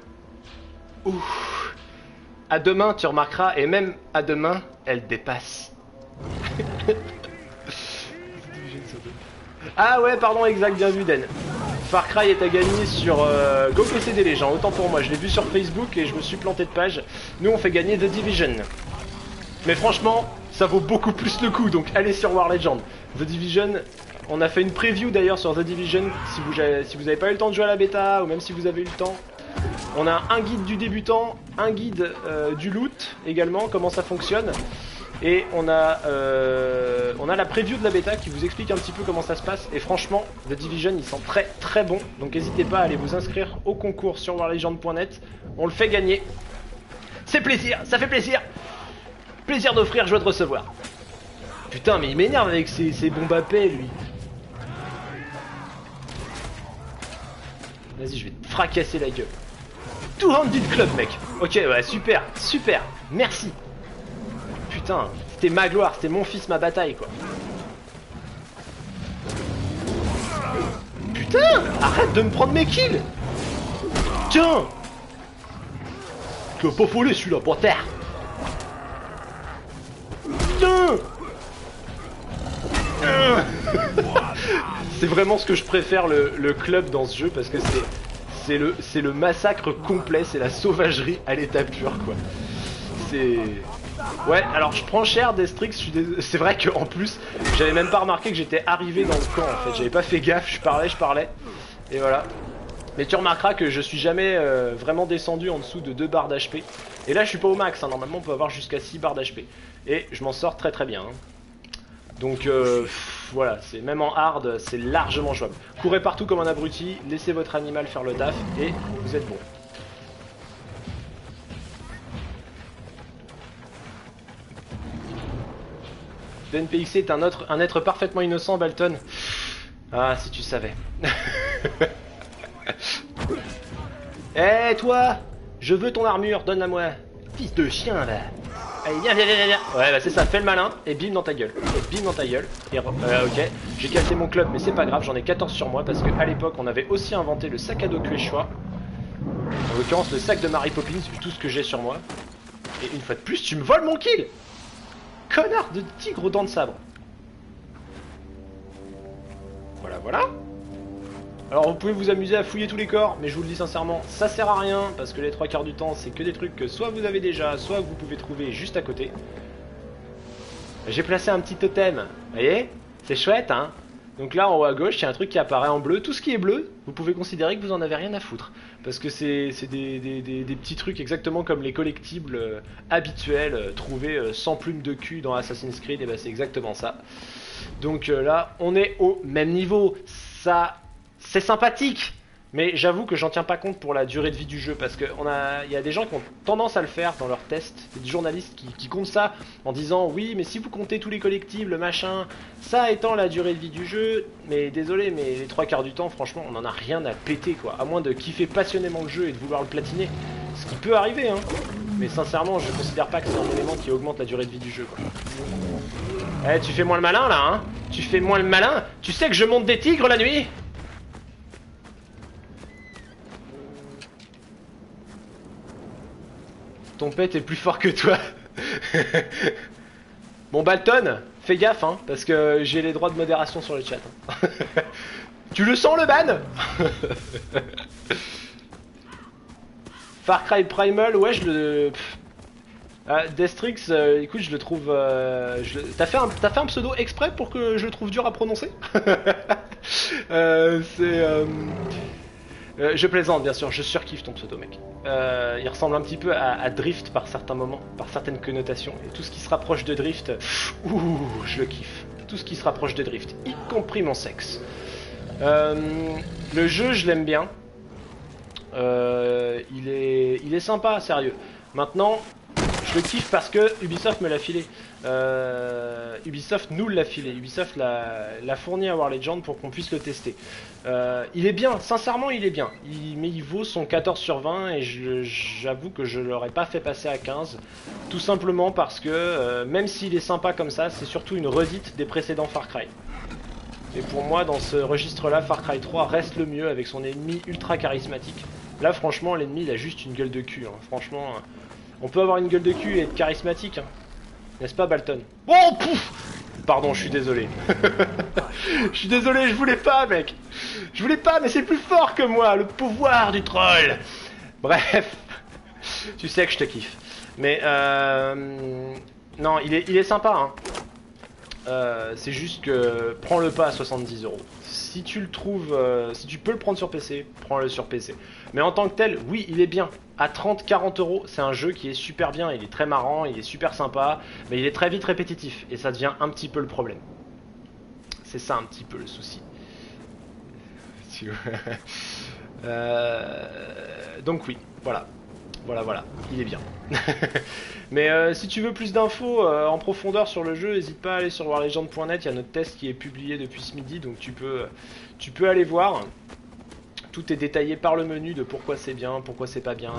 Ouh. À demain, tu remarqueras, et même à demain, elle dépasse. Ah ouais, pardon, exact, bien vu, Den. Far Cry est à gagner sur GoPCD, les gens, autant pour moi. Je l'ai vu sur Facebook et je me suis planté de page. Nous, on fait gagner The Division. Mais franchement, ça vaut beaucoup plus le coup, donc allez sur War Legend. The Division, on a fait une preview d'ailleurs sur The Division, si vous avez pas eu le temps de jouer à la bêta, ou même si vous avez eu le temps. On a un guide du débutant, un guide du loot également, comment ça fonctionne. Et on a la preview de la bêta qui vous explique un petit peu comment ça se passe. Et franchement, The Division, il sent très très bon. Donc n'hésitez pas à aller vous inscrire au concours sur warlegend.net. On le fait gagner. C'est plaisir, ça fait plaisir. Plaisir d'offrir, joie de recevoir. Putain, mais il m'énerve avec ses bombes à paix, lui. Vas-y, je vais te fracasser la gueule. Two-handed club, mec. Ok, ouais, super, super. Merci. Putain, c'était ma gloire, c'était mon fils, ma bataille, quoi. Putain, arrête de me prendre mes kills. Tiens. Tu vas pas voler celui-là, pour terre. Tiens. C'est vraiment ce que je préfère, le club dans ce jeu, parce que c'est le massacre complet, c'est la sauvagerie à l'état pur, quoi. C'est... Ouais, alors je prends cher Destrix, c'est vrai qu'en plus, j'avais même pas remarqué que j'étais arrivé dans le camp, en fait. J'avais pas fait gaffe, je parlais, et voilà. Mais tu remarqueras que je suis jamais vraiment descendu en dessous de 2 barres d'HP. Et là, je suis pas au max, hein. Normalement on peut avoir jusqu'à 6 barres d'HP. Et je m'en sors très très bien, hein. Donc voilà, c'est même en hard, c'est largement jouable. Courez partout comme un abruti, laissez votre animal faire le taf, et vous êtes bon. DNPXC est un être parfaitement innocent, Balton. Ah, si tu savais. Eh, toi, je veux ton armure, donne-la-moi. Fils de chien, là. Allez, viens. Ouais, bah c'est ça, fais le malin, et bim dans ta gueule. Et bim dans ta gueule. Et ok, j'ai cassé mon club, mais c'est pas grave, j'en ai 14 sur moi, parce qu'à l'époque, on avait aussi inventé le sac à dos Quechua. En l'occurrence, le sac de Mary Poppins, vu tout ce que j'ai sur moi. Et une fois de plus, tu me voles mon kill! Connard de tigre aux dents de sabre. Voilà. Alors vous pouvez vous amuser à fouiller tous les corps, mais je vous le dis sincèrement, ça sert à rien, parce que les 3/4 du temps, c'est que des trucs que soit vous avez déjà, soit vous pouvez trouver juste à côté. J'ai placé un petit totem, vous voyez? C'est chouette, hein? Donc là, en haut à gauche, il y a un truc qui apparaît en bleu. Tout ce qui est bleu, vous pouvez considérer que vous en avez rien à foutre. Parce que c'est des petits trucs exactement comme les collectibles habituels trouvés sans plume de cul dans Assassin's Creed. Et ben c'est exactement ça. Donc là, on est au même niveau. Ça, c'est sympathique. Mais j'avoue que j'en tiens pas compte pour la durée de vie du jeu, parce qu'il y a des gens qui ont tendance à le faire dans leurs tests, des journalistes qui comptent ça en disant oui mais si vous comptez tous les collectibles, machin, ça étant la durée de vie du jeu, mais désolé mais les 3/4 du temps franchement on en a rien à péter quoi, à moins de kiffer passionnément le jeu et de vouloir le platiner, ce qui peut arriver hein, mais sincèrement je considère pas que c'est un élément qui augmente la durée de vie du jeu quoi. Eh tu fais moins le malin là hein, tu fais moins le malin, tu sais que je monte des tigres la nuit? Ton pet est plus fort que toi. Bon Balton, fais gaffe hein, parce que j'ai les droits de modération sur le chat. Tu le sens le ban? Far Cry Primal, ouais je le... Destrix, écoute je le trouve... T'as fait un pseudo exprès pour que je le trouve dur à prononcer? Je plaisante bien sûr, je surkiffe ton pseudo mec. Il ressemble un petit peu à Drift par certains moments, par certaines connotations. Et tout ce qui se rapproche de Drift, ouh, je le kiffe. Tout ce qui se rapproche de Drift, y compris mon sexe. Le jeu, je l'aime bien. Il est sympa, sérieux. Maintenant, Je le kiffe parce que Ubisoft me l'a filé. Ubisoft nous l'a filé. Ubisoft l'a fourni à War Legend pour qu'on puisse le tester. Il est bien, sincèrement il est bien. Mais il vaut son 14 sur 20 et j'avoue que je l'aurais pas fait passer à 15. Tout simplement parce que même s'il est sympa comme ça, c'est surtout une redite des précédents Far Cry. Et pour moi, dans ce registre-là, Far Cry 3 reste le mieux avec son ennemi ultra charismatique. Là, franchement, l'ennemi, il a juste une gueule de cul. Hein. Franchement, on peut avoir une gueule de cul et être charismatique. Hein. N'est-ce pas, Balton? Oh, pouf! Pardon, je suis désolé. Je suis désolé, je voulais pas, mec. Je voulais pas, mais c'est plus fort que moi, le pouvoir du troll. Bref, tu sais que je te kiffe. Mais, non, il est sympa, hein. C'est juste que prends-le pas à 70 €. Si tu le trouves, si tu peux le prendre sur PC, prends-le sur PC. Mais en tant que tel, oui, il est bien. À 30-40 €, c'est un jeu qui est super bien, il est très marrant, il est super sympa, mais il est très vite répétitif et ça devient un petit peu le problème. C'est ça un petit peu le souci. Donc oui, voilà. Voilà, il est bien. Mais si tu veux plus d'infos en profondeur sur le jeu, n'hésite pas à aller sur warlegend.net, il y a notre test qui est publié depuis ce midi, donc tu peux aller voir. Tout est détaillé par le menu de pourquoi c'est bien, pourquoi c'est pas bien.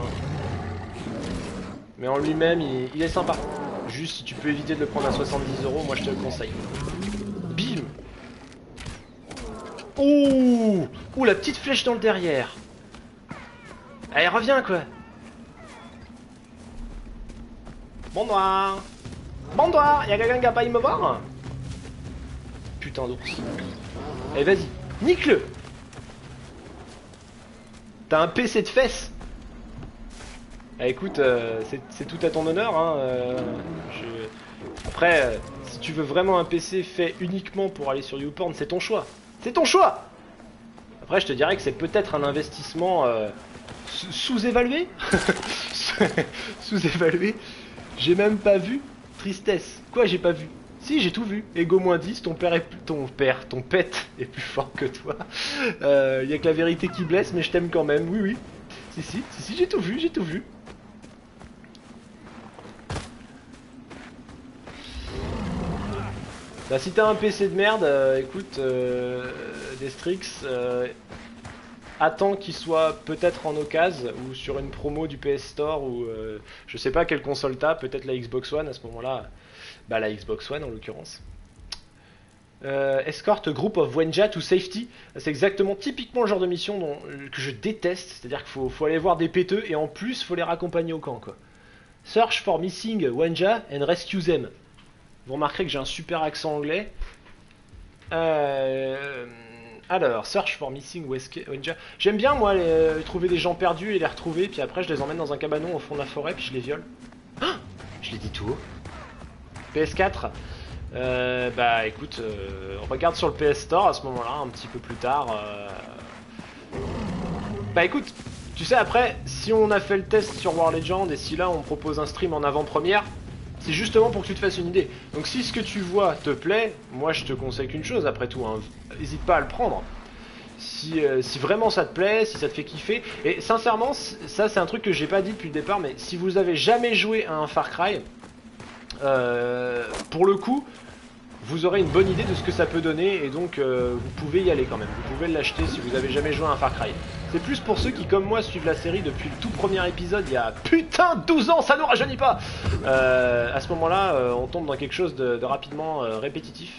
Mais en lui-même, il est sympa. Juste si tu peux éviter de le prendre à 70 €, moi je te le conseille. Bim! Ouh, la petite flèche dans le derrière. Allez, reviens quoi. Bonsoir. Bonsoir, y'a quelqu'un qui a pas eu me voir? Putain d'ours. Allez, vas-y, nique-le. T'as un PC de fesses. Ah, écoute, c'est tout à ton honneur, hein. Après, si tu veux vraiment un PC fait uniquement pour aller sur YouPorn, c'est ton choix. C'est ton choix. Après, je te dirais que c'est peut-être un investissement sous-évalué. Sous-évalué. J'ai même pas vu. Tristesse. Quoi, j'ai pas vu? Si, j'ai tout vu. Ego -10, ton pet est plus fort que toi. Y a que la vérité qui blesse, mais je t'aime quand même. Oui. Si, j'ai tout vu, Bah, si t'as un PC de merde, écoute, Destrix, attends qu'il soit peut-être en occasion ou sur une promo du PS Store ou je sais pas quelle console t'as, peut-être la Xbox One à ce moment-là. Bah, la Xbox One en l'occurrence. Escort group of Wenja to safety. C'est exactement typiquement le genre de mission que je déteste. C'est-à-dire qu'il faut aller voir des péteux et en plus faut les raccompagner au camp quoi. Search for missing Wenja and rescue them. Vous remarquerez que j'ai un super accent anglais. Alors, search for missing Wenja. J'aime bien moi trouver des gens perdus et les retrouver, puis après je les emmène dans un cabanon au fond de la forêt, puis je les viole. Ah, je l'ai dit tout haut. PS4. Bah écoute, on regarde sur le PS Store à ce moment-là, un petit peu plus tard. Bah écoute, tu sais après, si on a fait le test sur War Legend et si là on propose un stream en avant-première, c'est justement pour que tu te fasses une idée. Donc si ce que tu vois te plaît, moi je te conseille qu'une chose après tout, hein. N'hésite pas à le prendre. Si vraiment ça te plaît, si ça te fait kiffer. Et sincèrement, ça c'est un truc que j'ai pas dit depuis le départ, mais si vous avez jamais joué à un Far Cry, pour le coup, vous aurez une bonne idée de ce que ça peut donner et donc vous pouvez y aller quand même. Vous pouvez l'acheter si vous avez jamais joué à un Far Cry. C'est plus pour ceux qui, comme moi, suivent la série depuis le tout premier épisode il y a putain 12 ans, ça ne rajeunit pas. À ce moment-là, on tombe dans quelque chose de rapidement répétitif.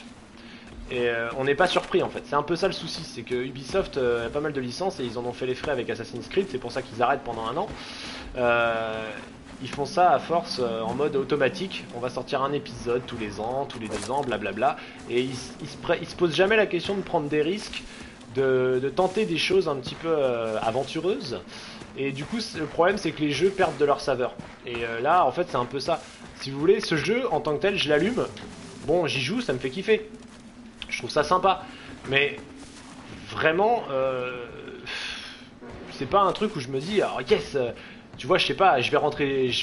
Et on n'est pas surpris en fait. C'est un peu ça le souci, c'est que Ubisoft a pas mal de licences et ils en ont fait les frais avec Assassin's Creed, c'est pour ça qu'ils arrêtent pendant un an. Ils font ça à force en mode automatique. On va sortir un épisode tous les ans, tous les 2 ans, blablabla. Et ils se posent jamais la question de prendre des risques, de tenter des choses un petit peu aventureuses. Et du coup, le problème c'est que les jeux perdent de leur saveur. Et là, en fait, c'est un peu ça. Si vous voulez, ce jeu en tant que tel, je l'allume. Bon, j'y joue, ça me fait kiffer. Je trouve ça sympa. Mais vraiment, c'est pas un truc où je me dis, alors yes. Tu vois, je sais pas, je vais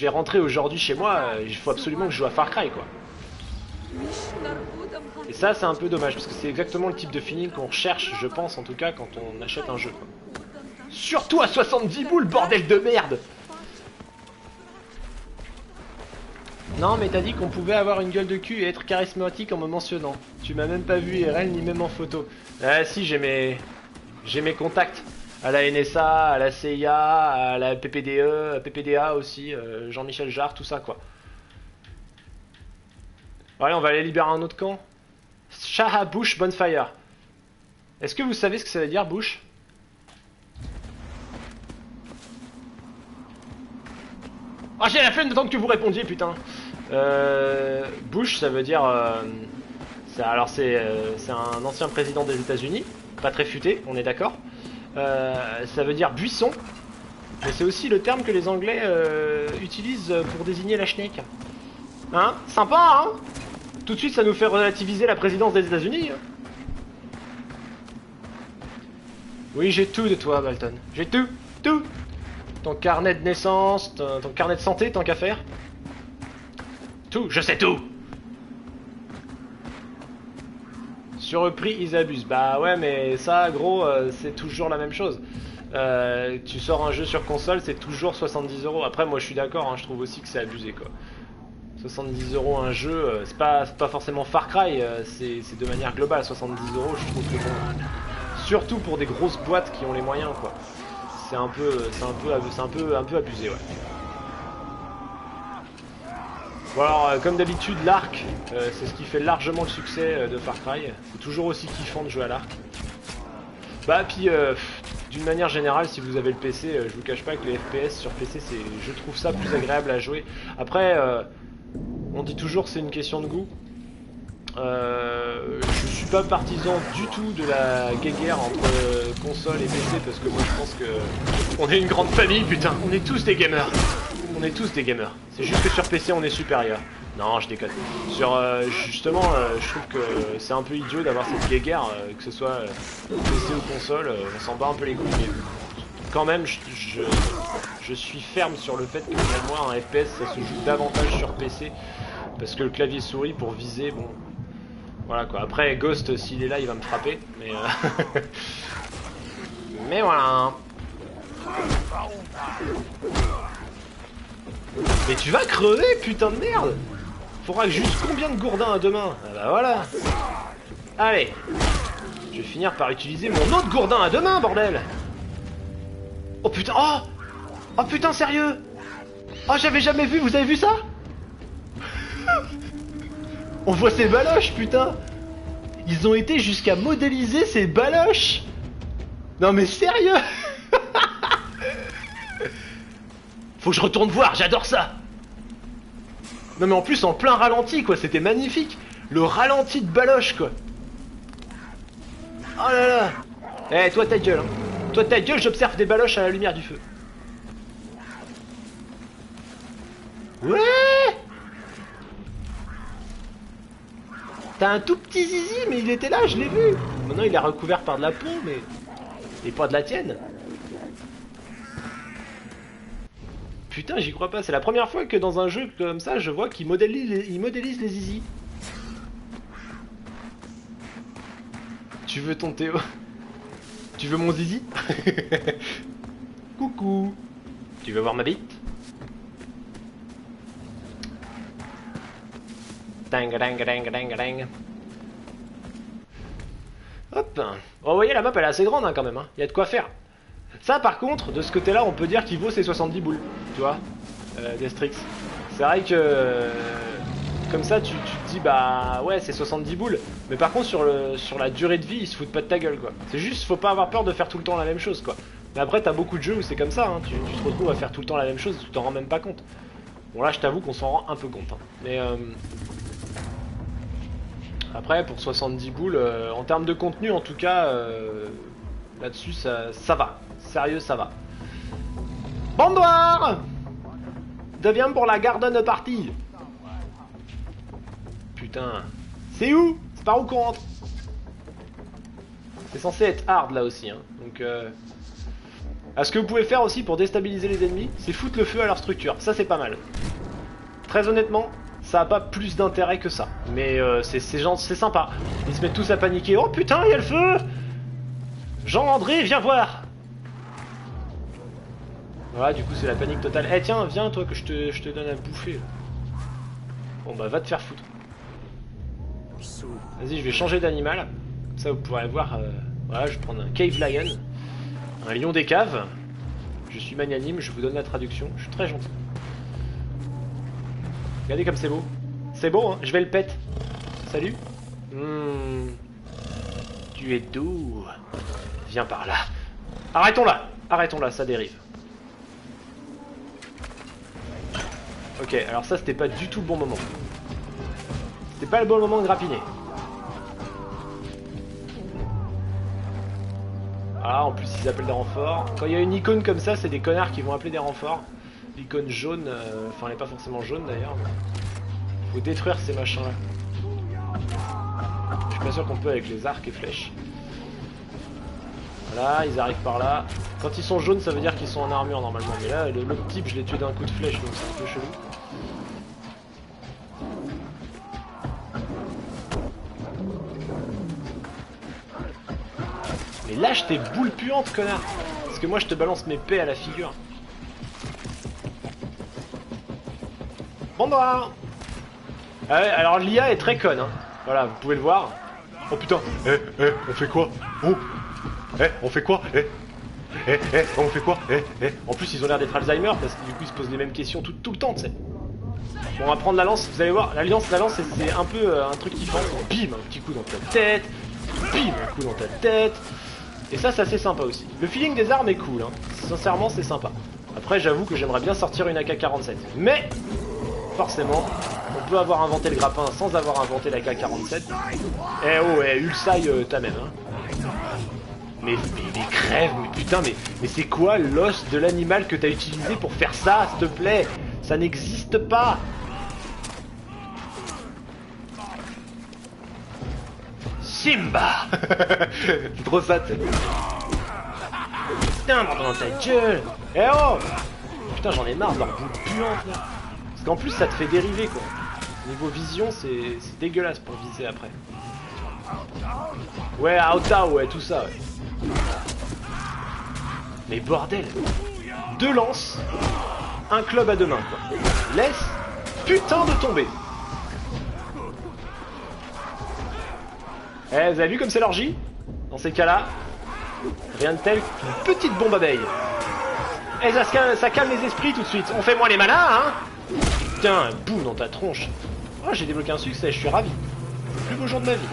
rentrer aujourd'hui chez moi, il faut absolument que je joue à Far Cry, quoi. Et ça, c'est un peu dommage, parce que c'est exactement le type de feeling qu'on recherche, je pense, en tout cas, quand on achète un jeu, quoi. Surtout à 70 boules, bordel de merde! Non, mais t'as dit qu'on pouvait avoir une gueule de cul et être charismatique en me mentionnant. Tu m'as même pas vu IRL ni même en photo. Ah si, j'ai mes contacts. À la NSA, à la CIA, à la PPDE, à PPDA aussi, Jean-Michel Jarre, tout ça quoi. Allez, on va aller libérer un autre camp. Shaha Bush Bonfire. Est-ce que vous savez ce que ça veut dire, Bush? Ah, j'ai la flemme d'attendre que vous répondiez, putain. Bush, ça veut dire... alors, c'est un ancien président des États-Unis. Pas très futé, on est d'accord. Ça veut dire buisson. Mais c'est aussi le terme que les Anglais utilisent pour désigner la schneck. Hein? Sympa, hein? Tout de suite, ça nous fait relativiser la présidence des États-Unis. Hein. Oui, j'ai tout de toi, Balton. J'ai tout. Tout. Ton carnet de naissance, ton carnet de santé, tant qu'à faire. Tout, je sais tout. Sur le prix, ils abusent. Bah ouais, mais ça, gros, c'est toujours la même chose. Tu sors un jeu sur console, c'est toujours 70 €. Après, moi, je suis d'accord, hein, je trouve aussi que c'est abusé, quoi. 70 € un jeu, c'est pas forcément Far Cry, c'est de manière globale. 70 €, je trouve que bon. Surtout pour des grosses boîtes qui ont les moyens, quoi. C'est un peu abusé, ouais. Bon alors, comme d'habitude, l'arc, c'est ce qui fait largement le succès de Far Cry. C'est toujours aussi kiffant de jouer à l'arc. Bah puis, d'une manière générale, si vous avez le PC, je vous cache pas que les FPS sur PC, je trouve ça plus agréable à jouer. Après, on dit toujours que c'est une question de goût. Je suis pas partisan du tout de la guéguerre entre console et PC parce que moi je pense que on est une grande famille, putain, on est tous des gamers. On est tous des gamers. C'est juste que sur PC on est supérieur. Non, je déconne. Justement, je trouve que c'est un peu idiot d'avoir cette guéguerre, que ce soit PC ou console, on s'en bat un peu les couilles. Mais quand même, je suis ferme sur le fait que pour moi un FPS ça se joue davantage sur PC parce que le clavier souris pour viser, bon. Voilà quoi, après Ghost s'il est là il va me frapper, mais mais voilà. Mais tu vas crever putain de merde. Faudra que j'use combien de gourdins à deux mains? Ah bah voilà. Allez. Je vais finir par utiliser mon autre gourdin à deux mains, bordel. Oh putain, oh. Oh putain, sérieux. Oh j'avais jamais vu, vous avez vu ça? On voit ces baloches, putain. Ils ont été jusqu'à modéliser ces baloches. Non mais sérieux. Faut que je retourne voir, j'adore ça. Non mais en plus en plein ralenti quoi, c'était magnifique. Le ralenti de baloche quoi. Oh là là. Eh toi ta gueule hein. Toi ta gueule, j'observe des baloches à la lumière du feu. Ouais. T'as un tout petit zizi, mais il était là, je l'ai vu. Maintenant il est recouvert par de la peau, mais... Et pas de la tienne. Putain, j'y crois pas. C'est la première fois que dans un jeu comme ça, je vois qu'il modélise les zizi. Tu veux ton Théo? Tu veux mon zizi? Coucou. Tu veux voir ma bite? Dang dang dang dang dang. Hop. Bon, vous voyez, la map elle est assez grande hein, quand même. Il y a de quoi faire. Ça par contre, de ce côté-là, on peut dire qu'il vaut ses 70 boules. Tu vois, Destrix. C'est vrai que... comme ça, tu te dis, bah ouais, c'est 70 boules. Mais par contre, sur la durée de vie, ils se foutent pas de ta gueule, quoi. C'est juste, faut pas avoir peur de faire tout le temps la même chose, quoi. Mais après, t'as beaucoup de jeux où c'est comme ça. Hein. Tu te retrouves à faire tout le temps la même chose, tu t'en rends même pas compte. Bon là, je t'avoue qu'on s'en rend un peu compte. Hein. Mais... après, pour 70 boules, en termes de contenu, en tout cas, là-dessus, ça va. Sérieux, ça va. Bonsoir. Deviens pour la garden party. Putain. C'est où? C'est par où qu'on rentre? C'est censé être hard, là aussi. Hein. Donc, ce que vous pouvez faire aussi pour déstabiliser les ennemis, c'est foutre le feu à leur structure. Ça, c'est pas mal. Très honnêtement... ça a pas plus d'intérêt que ça. Mais c'est sympa. Ils se mettent tous à paniquer. Oh putain, il y a le feu! Jean-André, viens voir! Voilà, du coup, c'est la panique totale. Eh tiens, viens toi que je te donne à bouffer. Là. Bon bah va te faire foutre. Vas-y, je vais changer d'animal. Comme ça vous pourrez voir. Voilà, je vais prendre un cave lion. Un lion des caves. Je suis magnanime, je vous donne la traduction. Je suis très gentil. Regardez comme c'est beau. C'est beau, hein, je vais le pète. Salut. Tu es doux. Viens par là. Arrêtons là. Arrêtons là, ça dérive. Ok, alors ça c'était pas du tout le bon moment. C'était pas le bon moment de grappiner. Ah, en plus ils appellent des renforts. Quand il y a une icône comme ça, c'est des connards qui vont appeler des renforts. L'icône jaune, enfin elle est pas forcément jaune d'ailleurs. Faut détruire ces machins là. Je suis pas sûr qu'on peut avec les arcs et flèches. Voilà, ils arrivent par là. Quand ils sont jaunes, ça veut dire qu'ils sont en armure normalement. Mais là, l'autre type, je l'ai tué d'un coup de flèche, donc c'est un peu chelou. Mais lâche tes boules puantes, connard! Parce que moi, je te balance mes paix à la figure. Bonsoir! Ah ouais, alors l'IA est très conne, hein. Voilà, vous pouvez le voir. Oh putain! On fait quoi? Oh! On fait quoi? On fait quoi? En plus, ils ont l'air d'être Alzheimer parce que du coup, ils se posent les mêmes questions tout le temps, tu sais. Bon, on va prendre la lance, vous allez voir. La lance, c'est un peu un truc qui pense. Bim, un petit coup dans ta tête. Bim, un coup dans ta tête. Et ça, c'est assez sympa aussi. Le feeling des armes est cool, hein. Sincèrement, c'est sympa. Après, j'avoue que j'aimerais bien sortir une AK-47. Mais, forcément, on peut avoir inventé le grappin sans avoir inventé la AK-47. Eh oh, Ulsai, t'as même, hein. Mais crève, mais putain, mais c'est quoi l'os de l'animal que t'as utilisé pour faire ça, s'il te plaît? Ça n'existe pas. Simba. C'est trop ça, t'sais. Putain, dans ta gueule. Eh oh. Putain, j'en ai marre de leur boule puante, là. Parce qu'en plus, ça te fait dériver, quoi. Niveau vision, c'est dégueulasse pour viser après. Ouais, Aota, ouais, tout ça, ouais. Mais bordel, 2 lances, un club à 2 mains, quoi. Laisse putain de tomber. Eh, vous avez vu comme c'est l'orgie? Dans ces cas-là, rien de tel qu'une petite bombe abeille. Eh, ça calme les esprits tout de suite. On fait moins les malins, hein? Putain, boum dans ta tronche. Oh, j'ai débloqué un succès, je suis ravi. Le plus beau jour de ma vie.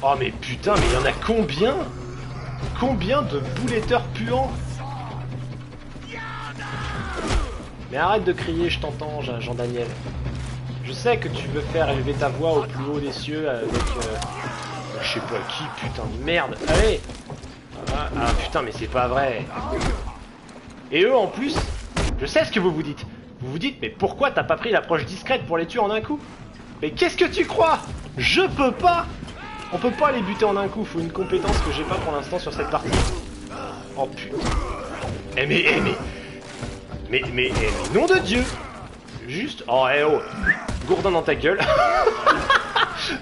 Oh mais putain, mais il y en a combien? Combien de bouletteurs puants? Mais arrête de crier, je t'entends, Jean-Daniel. Je sais que tu veux faire élever ta voix au plus haut des cieux avec... je sais pas qui, putain de merde. Allez. Ah putain, mais c'est pas vrai. Et eux en plus, je sais ce que vous vous dites. Vous vous dites, mais pourquoi t'as pas pris l'approche discrète pour les tuer en un coup? Mais qu'est-ce que tu crois? Je peux pas. On peut pas les buter en un coup, faut une compétence que j'ai pas pour l'instant sur cette partie. Oh putain. Mais nom de Dieu. Juste, oh gourdin dans ta gueule.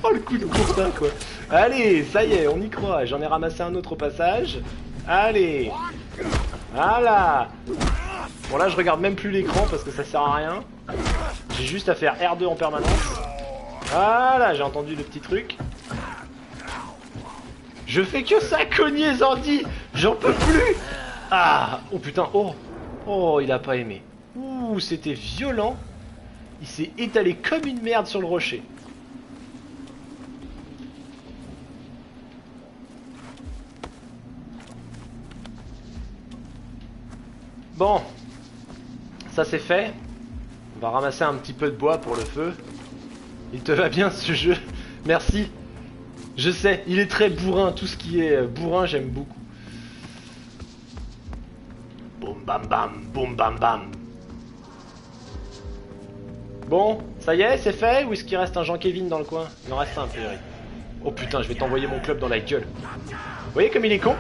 Oh le coup de gourdin quoi. Allez, ça y est, on y croit, j'en ai ramassé un autre au passage. Allez. Voilà. Bon là je regarde même plus l'écran parce que ça sert à rien. J'ai juste à faire R2 en permanence. Voilà, j'ai entendu le petit truc. Je fais que ça cogner Zandy. J'en peux plus. Ah. Oh putain. Oh, il a pas aimé. Ouh, c'était violent. Il s'est étalé comme une merde sur le rocher. Bon. Ça c'est fait. On va ramasser un petit peu de bois pour le feu. Il te va bien ce jeu. Merci. Je sais, il est très bourrin, tout ce qui est bourrin j'aime beaucoup. Boum bam bam, boum bam bam. Bon, ça y est, c'est fait, ou est-ce qu'il reste un Jean-Kévin dans le coin? Il en reste un, priori. Oh putain, je vais t'envoyer mon club dans la gueule. Vous voyez comme il est con?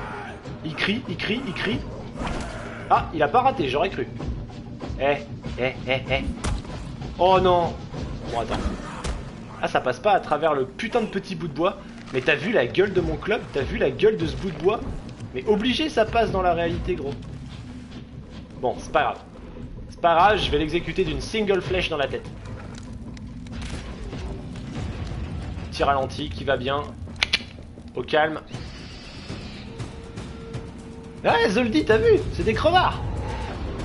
Il crie, il crie, il crie. Ah, il a pas raté, j'aurais cru. Oh non. Bon, attends. Ah, ça passe pas à travers le putain de petit bout de bois. Mais t'as vu la gueule de mon club? T'as vu la gueule de ce bout de bois? Mais obligé, ça passe dans la réalité, gros. Bon, c'est pas grave. C'est pas grave, je vais l'exécuter d'une single flèche dans la tête. Petit ralenti qui va bien. Au calme. Ouais, Zoldy, t'as vu? C'est des crevards.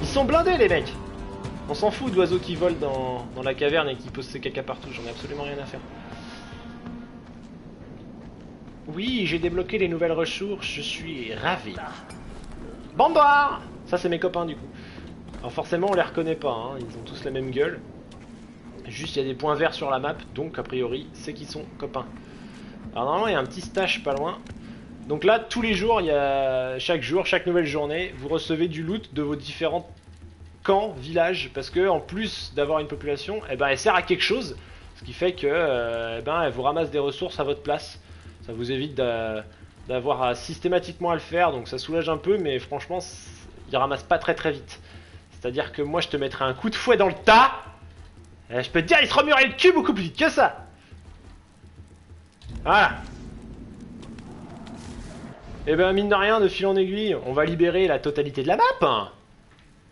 Ils sont blindés, les mecs. On s'en fout d'oiseaux qui volent dans la caverne et qui posent ses caca partout. J'en ai absolument rien à faire. Oui, j'ai débloqué les nouvelles ressources. Je suis ravi. Bonsoir. Ça, c'est mes copains, du coup. Alors forcément, on les reconnaît pas. Hein. Ils ont tous la même gueule. Juste, il y a des points verts sur la map. Donc, a priori, c'est qu'ils sont copains. Alors, normalement, il y a un petit stash pas loin. Donc là, tous les jours, il y a chaque jour, chaque nouvelle journée, vous recevez du loot de vos différents camps, villages, parce que en plus d'avoir une population, eh ben, elle sert à quelque chose, ce qui fait que, eh ben, elle vous ramasse des ressources à votre place. Ça vous évite d'avoir systématiquement à le faire, donc ça soulage un peu, mais franchement, il ramasse pas très vite. C'est-à-dire que moi, je te mettrais un coup de fouet dans le tas, et je peux te dire, il se remuerait le cul beaucoup plus vite que ça. Voilà. Et ben mine de rien, de fil en aiguille, on va libérer la totalité de la map.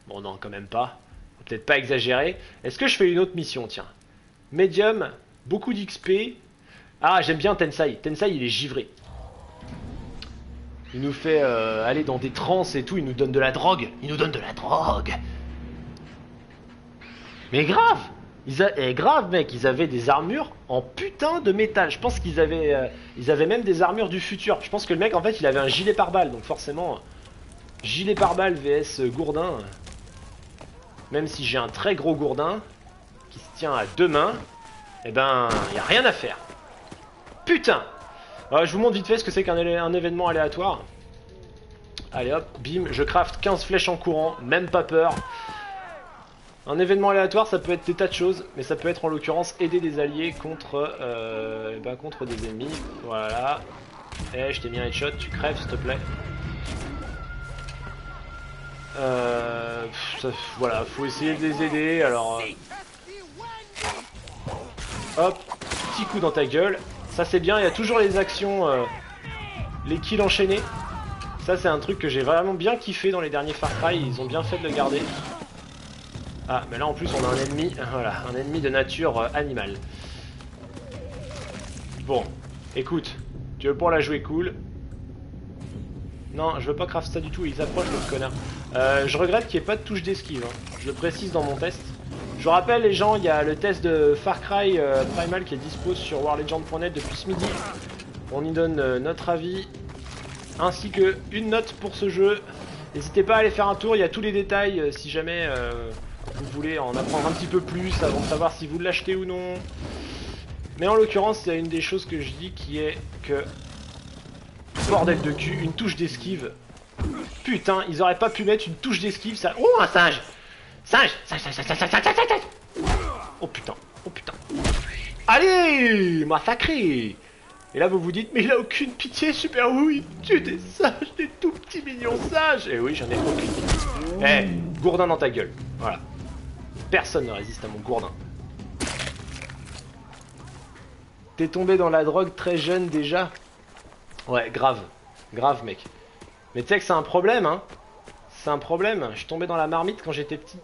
Bon non, quand même pas. Faut peut-être pas exagérer. Est-ce que je fais une autre mission, tiens? Medium, beaucoup d'XP. Ah, j'aime bien Tensai. Tensai, il est givré. Il nous fait aller dans des transes et tout, il nous donne de la drogue. Il nous donne de la drogue. Mais grave! Grave mec, ils avaient des armures en putain de métal. Je pense qu'ils avaient même des armures du futur. Je pense que le mec en fait il avait un gilet pare-balles. Donc forcément, gilet pare-balles vs gourdin. Même si j'ai un très gros gourdin qui se tient à deux mains, eh ben y a rien à faire. Putain. Je vous montre vite fait ce que c'est qu'un événement aléatoire. Allez hop, bim, je craft 15 flèches en courant, même pas peur. Un événement aléatoire, ça peut être des tas de choses, mais ça peut être en l'occurrence aider des alliés contre, contre des ennemis. Voilà. Je t'ai mis un headshot, tu crèves s'il te plaît. Voilà, faut essayer de les aider, alors... hop, petit coup dans ta gueule. Ça c'est bien, il y a toujours les actions, les kills enchaînés. Ça c'est un truc que j'ai vraiment bien kiffé dans les derniers Far Cry, ils ont bien fait de le garder. Ah, mais là en plus on a un ennemi, voilà, un ennemi de nature animale. Bon, écoute, tu veux pour la jouer cool? Non, je veux pas craft ça du tout, il s'approche le connard. Je regrette qu'il n'y ait pas de touche d'esquive, hein. Je le précise dans mon test. Je vous rappelle les gens, il y a le test de Far Cry Primal qui est dispo sur warlegend.net depuis ce midi. On y donne notre avis, ainsi que une note pour ce jeu. N'hésitez pas à aller faire un tour, il y a tous les détails si jamais... vous voulez en apprendre un petit peu plus avant de savoir si vous l'achetez ou non. Mais en l'occurrence, il y a une des choses que je dis qui est que... bordel de cul, une touche d'esquive. Putain, ils auraient pas pu mettre une touche d'esquive, ça... Oh, un singe! Singe! Oh putain, oh putain. Allez! Massacré! Et là vous vous dites, mais il a aucune pitié, Super Who, il tue des singes, des tout petits mignons singes! Et oui, j'en ai aucune pitié. Gourdin dans ta gueule, voilà. Personne ne résiste à mon gourdin. T'es tombé dans la drogue très jeune déjà? Ouais, grave. Grave, mec. Mais tu sais que c'est un problème, hein. C'est un problème. Je suis tombé dans la marmite quand j'étais petit.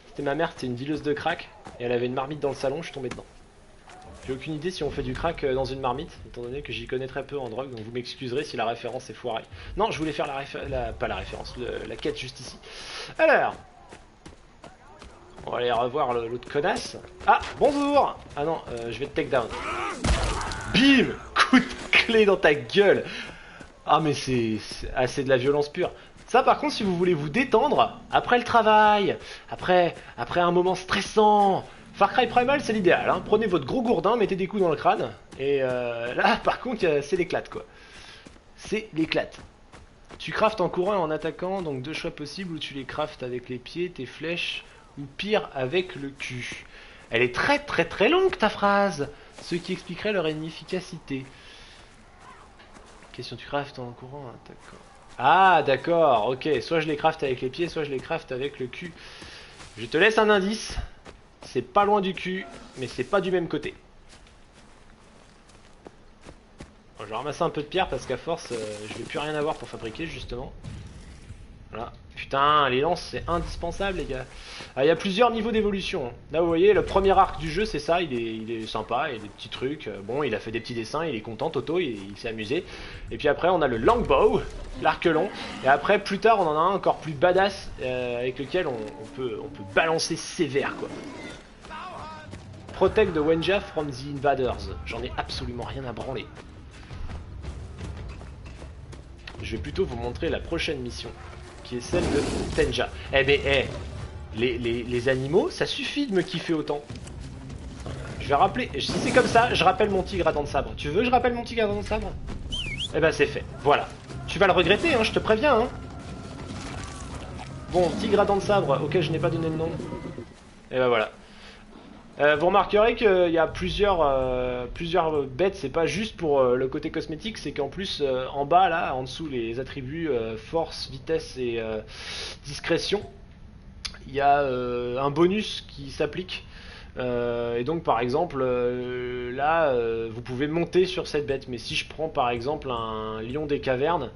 C'était ma mère, c'était une dealeuse de crack. Et elle avait une marmite dans le salon, je suis tombé dedans. J'ai aucune idée si on fait du crack dans une marmite, étant donné que j'y connais très peu en drogue, donc vous m'excuserez si la référence est foirée. Non, je voulais faire pas la référence, la quête juste ici. Alors... on va aller revoir l'autre connasse. Ah, bonjour! Ah non, je vais te take down. Bim! Coup de clé dans ta gueule! Ah mais c'est de la violence pure. Ça par contre, si vous voulez vous détendre, après le travail, après un moment stressant, Far Cry Primal c'est l'idéal. Hein. Prenez votre gros gourdin, mettez des coups dans le crâne, et là par contre c'est l'éclate quoi. C'est l'éclate. Tu craftes en courant et en attaquant, donc deux choix possibles où tu les craftes avec les pieds, tes flèches, ou pire avec le cul. Elle est très longue ta phrase, ce qui expliquerait leur inefficacité. Question tu craftes en courant, en attaquant. Ah d'accord, ok, soit je les crafte avec les pieds, soit je les crafte avec le cul. Je te laisse un indice, c'est pas loin du cul, mais c'est pas du même côté. je vais ramasser un peu de pierre parce qu'à force, je vais plus rien avoir pour fabriquer justement. Voilà. Putain, les lances c'est indispensable les gars. Il y a plusieurs niveaux d'évolution. Là vous voyez, le premier arc du jeu c'est ça, il est sympa, il y a des petits trucs. Bon, il a fait des petits dessins, il est content, Toto, il s'est amusé. Et puis après on a le longbow, l'arc long. Et après plus tard on en a un encore plus badass avec lequel on peut balancer sévère quoi. Protect the Wenja from the invaders. J'en ai absolument rien à branler. Je vais plutôt vous montrer la prochaine mission, qui est celle de Tenja. Eh ben, les animaux, ça suffit de me kiffer autant. Je vais rappeler, si c'est comme ça, je rappelle mon tigre à dents de sabre. Tu veux que je rappelle mon tigre à dents de sabre? Eh ben c'est fait, voilà. Tu vas le regretter, hein, je te préviens. Hein. Bon, tigre à dents de sabre, auquel je n'ai pas donné le nom. Et ben voilà. Vous remarquerez qu'il y a plusieurs bêtes, c'est pas juste pour le côté cosmétique, c'est qu'en plus en bas là, en dessous les attributs force, vitesse et discrétion, il y a un bonus qui s'applique. Et donc par exemple là vous pouvez monter sur cette bête, mais si je prends par exemple un lion des cavernes,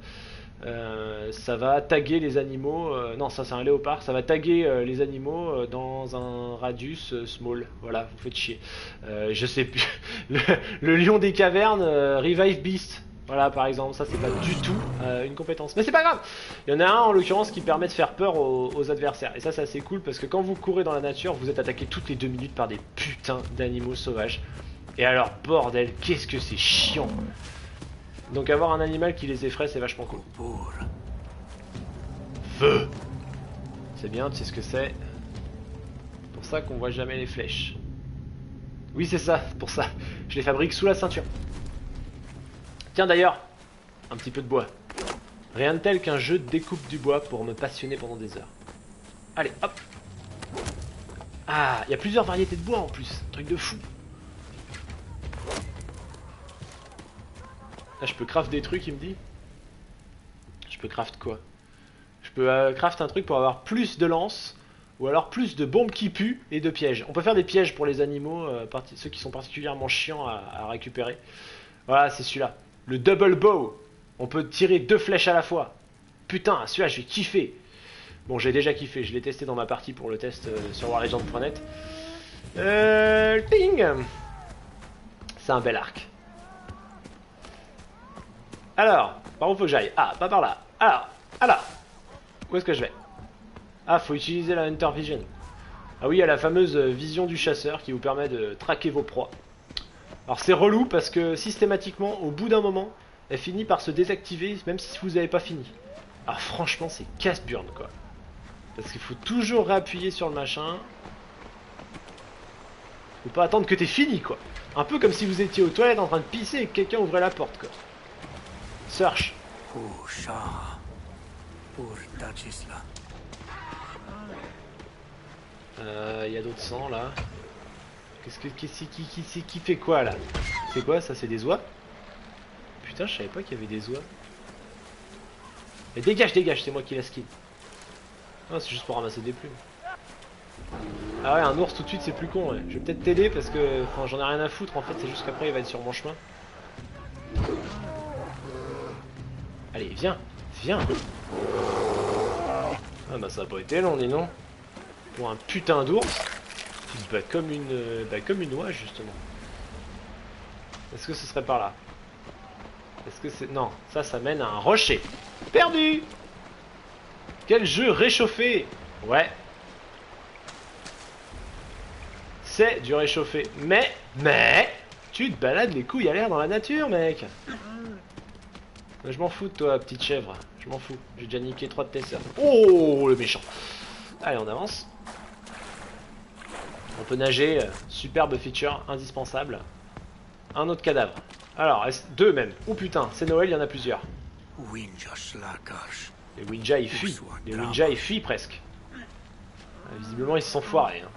ça va taguer les animaux, non ça c'est un léopard, ça va taguer les animaux dans un radius small, voilà, vous faites chier. Je sais plus, le lion des cavernes, Revive Beast, voilà par exemple, ça c'est pas du tout une compétence, mais c'est pas grave. Il y en a un en l'occurrence qui permet de faire peur aux adversaires, et ça c'est assez cool parce que quand vous courez dans la nature, vous êtes attaqué toutes les 2 minutes par des putains d'animaux sauvages. Et alors bordel, qu'est-ce que c'est chiant. Donc avoir un animal qui les effraie, c'est vachement cool. Feu. C'est bien, tu sais ce que c'est. Pour ça qu'on voit jamais les flèches. Oui, c'est ça, pour ça. Je les fabrique sous la ceinture. Tiens d'ailleurs, un petit peu de bois. Rien de tel qu'un jeu de découpe du bois pour me passionner pendant des heures. Allez, hop. Ah, il y a plusieurs variétés de bois en plus. Truc de fou. Là, je peux craft des trucs, il me dit. Je peux craft quoi? Je peux craft un truc pour avoir plus de lances, ou alors plus de bombes qui puent et de pièges. On peut faire des pièges pour les animaux, ceux qui sont particulièrement chiants à récupérer. Voilà, c'est celui-là. Le double bow. On peut tirer 2 flèches à la fois. Putain, celui-là, je vais kiffer. Bon, j'ai déjà kiffé, je l'ai testé dans ma partie pour le test sur warlegend.net. Ting. C'est un bel arc. Alors, par où faut que j'aille? Ah, pas par là. Alors, où est-ce que je vais? Ah, faut utiliser la Hunter Vision. Ah oui, il y a la fameuse vision du chasseur qui vous permet de traquer vos proies. Alors c'est relou parce que systématiquement, au bout d'un moment, elle finit par se désactiver même si vous n'avez pas fini. Alors franchement, c'est casse-burne quoi. Parce qu'il faut toujours réappuyer sur le machin. Faut pas attendre que t'aies fini quoi. Un peu comme si vous étiez aux toilettes en train de pisser et que quelqu'un ouvrait la porte quoi. Search. Il y a d'autres sangs là. Qui fait quoi là? C'est quoi ça? C'est des oies? Putain, je savais pas qu'il y avait des oies. Mais dégage, c'est moi qui la skin. Ah, c'est juste pour ramasser des plumes. Ah ouais, un ours tout de suite c'est plus con. Ouais. Je vais peut-être t'aider parce que j'en ai rien à foutre en fait, c'est juste qu'après il va être sur mon chemin. Allez, viens. Ah bah ça a pas été long, dis non. Pour un putain d'ours, tu te bats comme une oie justement. Est-ce que ce serait par là? Est-ce que c'est... Non, ça mène à un rocher. Perdu. Quel jeu réchauffé. Ouais. C'est du réchauffé. Mais, tu te balades les couilles à l'air dans la nature, mec. Je m'en fous de toi, petite chèvre. Je m'en fous. J'ai déjà niqué 3 de tes sœurs. Oh, le méchant. Allez, on avance. On peut nager. Superbe feature, indispensable. Un autre cadavre. Alors, 2 même. Oh putain, c'est Noël, il y en a plusieurs. Les Winja, ils fuient. Les Winja, ils fuient presque. Visiblement, ils se sont foirés. Hein.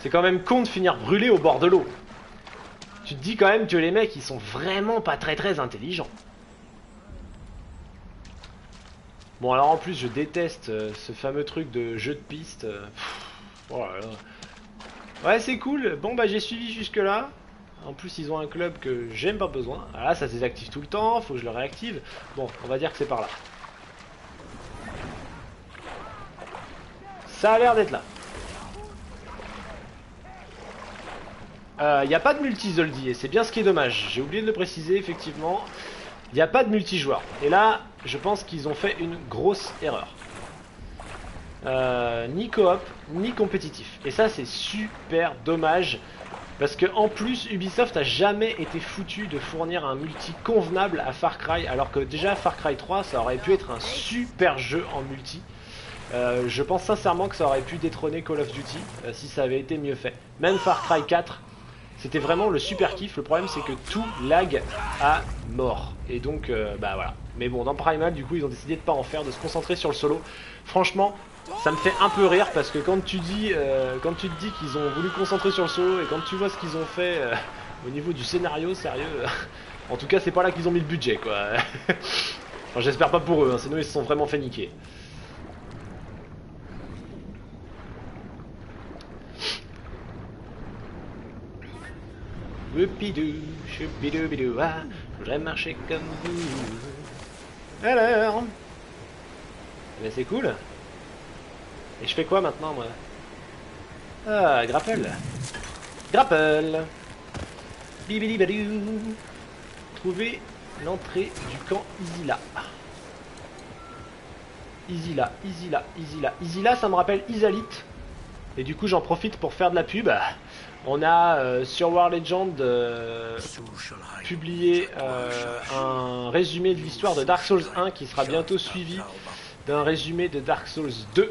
C'est quand même con de finir brûlé au bord de l'eau. Tu te dis quand même que les mecs, ils sont vraiment pas très intelligents. Bon, alors en plus, je déteste ce fameux truc de jeu de piste. Oh là là. Ouais, c'est cool. Bon, bah, j'ai suivi jusque-là. En plus, ils ont un club que j'aime pas besoin. Ah là, ça se désactive tout le temps, faut que je le réactive. Bon, on va dire que c'est par là. Ça a l'air d'être là. Il n'y a pas de multi-Zoldy, et c'est bien ce qui est dommage. J'ai oublié de le préciser, effectivement. Il n'y a pas de multijoueur. Et là, je pense qu'ils ont fait une grosse erreur. Ni coop, ni compétitif. Et ça, c'est super dommage. Parce que en plus, Ubisoft a jamais été foutu de fournir un multi convenable à Far Cry. Alors que déjà, Far Cry 3, ça aurait pu être un super jeu en multi. Je pense sincèrement que ça aurait pu détrôner Call of Duty si ça avait été mieux fait. Même Far Cry 4, c'était vraiment le super kiff. Le problème, c'est que tout lag à mort. Et donc, bah voilà. Mais bon, dans Primal, du coup, ils ont décidé de pas en faire, de se concentrer sur le solo. Franchement, ça me fait un peu rire parce que quand tu te dis qu'ils ont voulu concentrer sur le solo et quand tu vois ce qu'ils ont fait au niveau du scénario, sérieux, en tout cas, c'est pas là qu'ils ont mis le budget, quoi. Enfin, j'espère pas pour eux, hein, sinon ils se sont vraiment fait niquer. Whoopidou, choupidou bidou, ah, je voudrais marcher comme vous. Alors, mais c'est cool. Et je fais quoi maintenant, moi? Ah, grapple. Grapple. Bibidi-badou. Trouver l'entrée du camp Isila. Isila, Isila, Isila. Isila, ça me rappelle Isalite. Et du coup, j'en profite pour faire de la pub. On a sur War Legend publié un résumé de l'histoire de Dark Souls 1 qui sera bientôt suivi d'un résumé de Dark Souls 2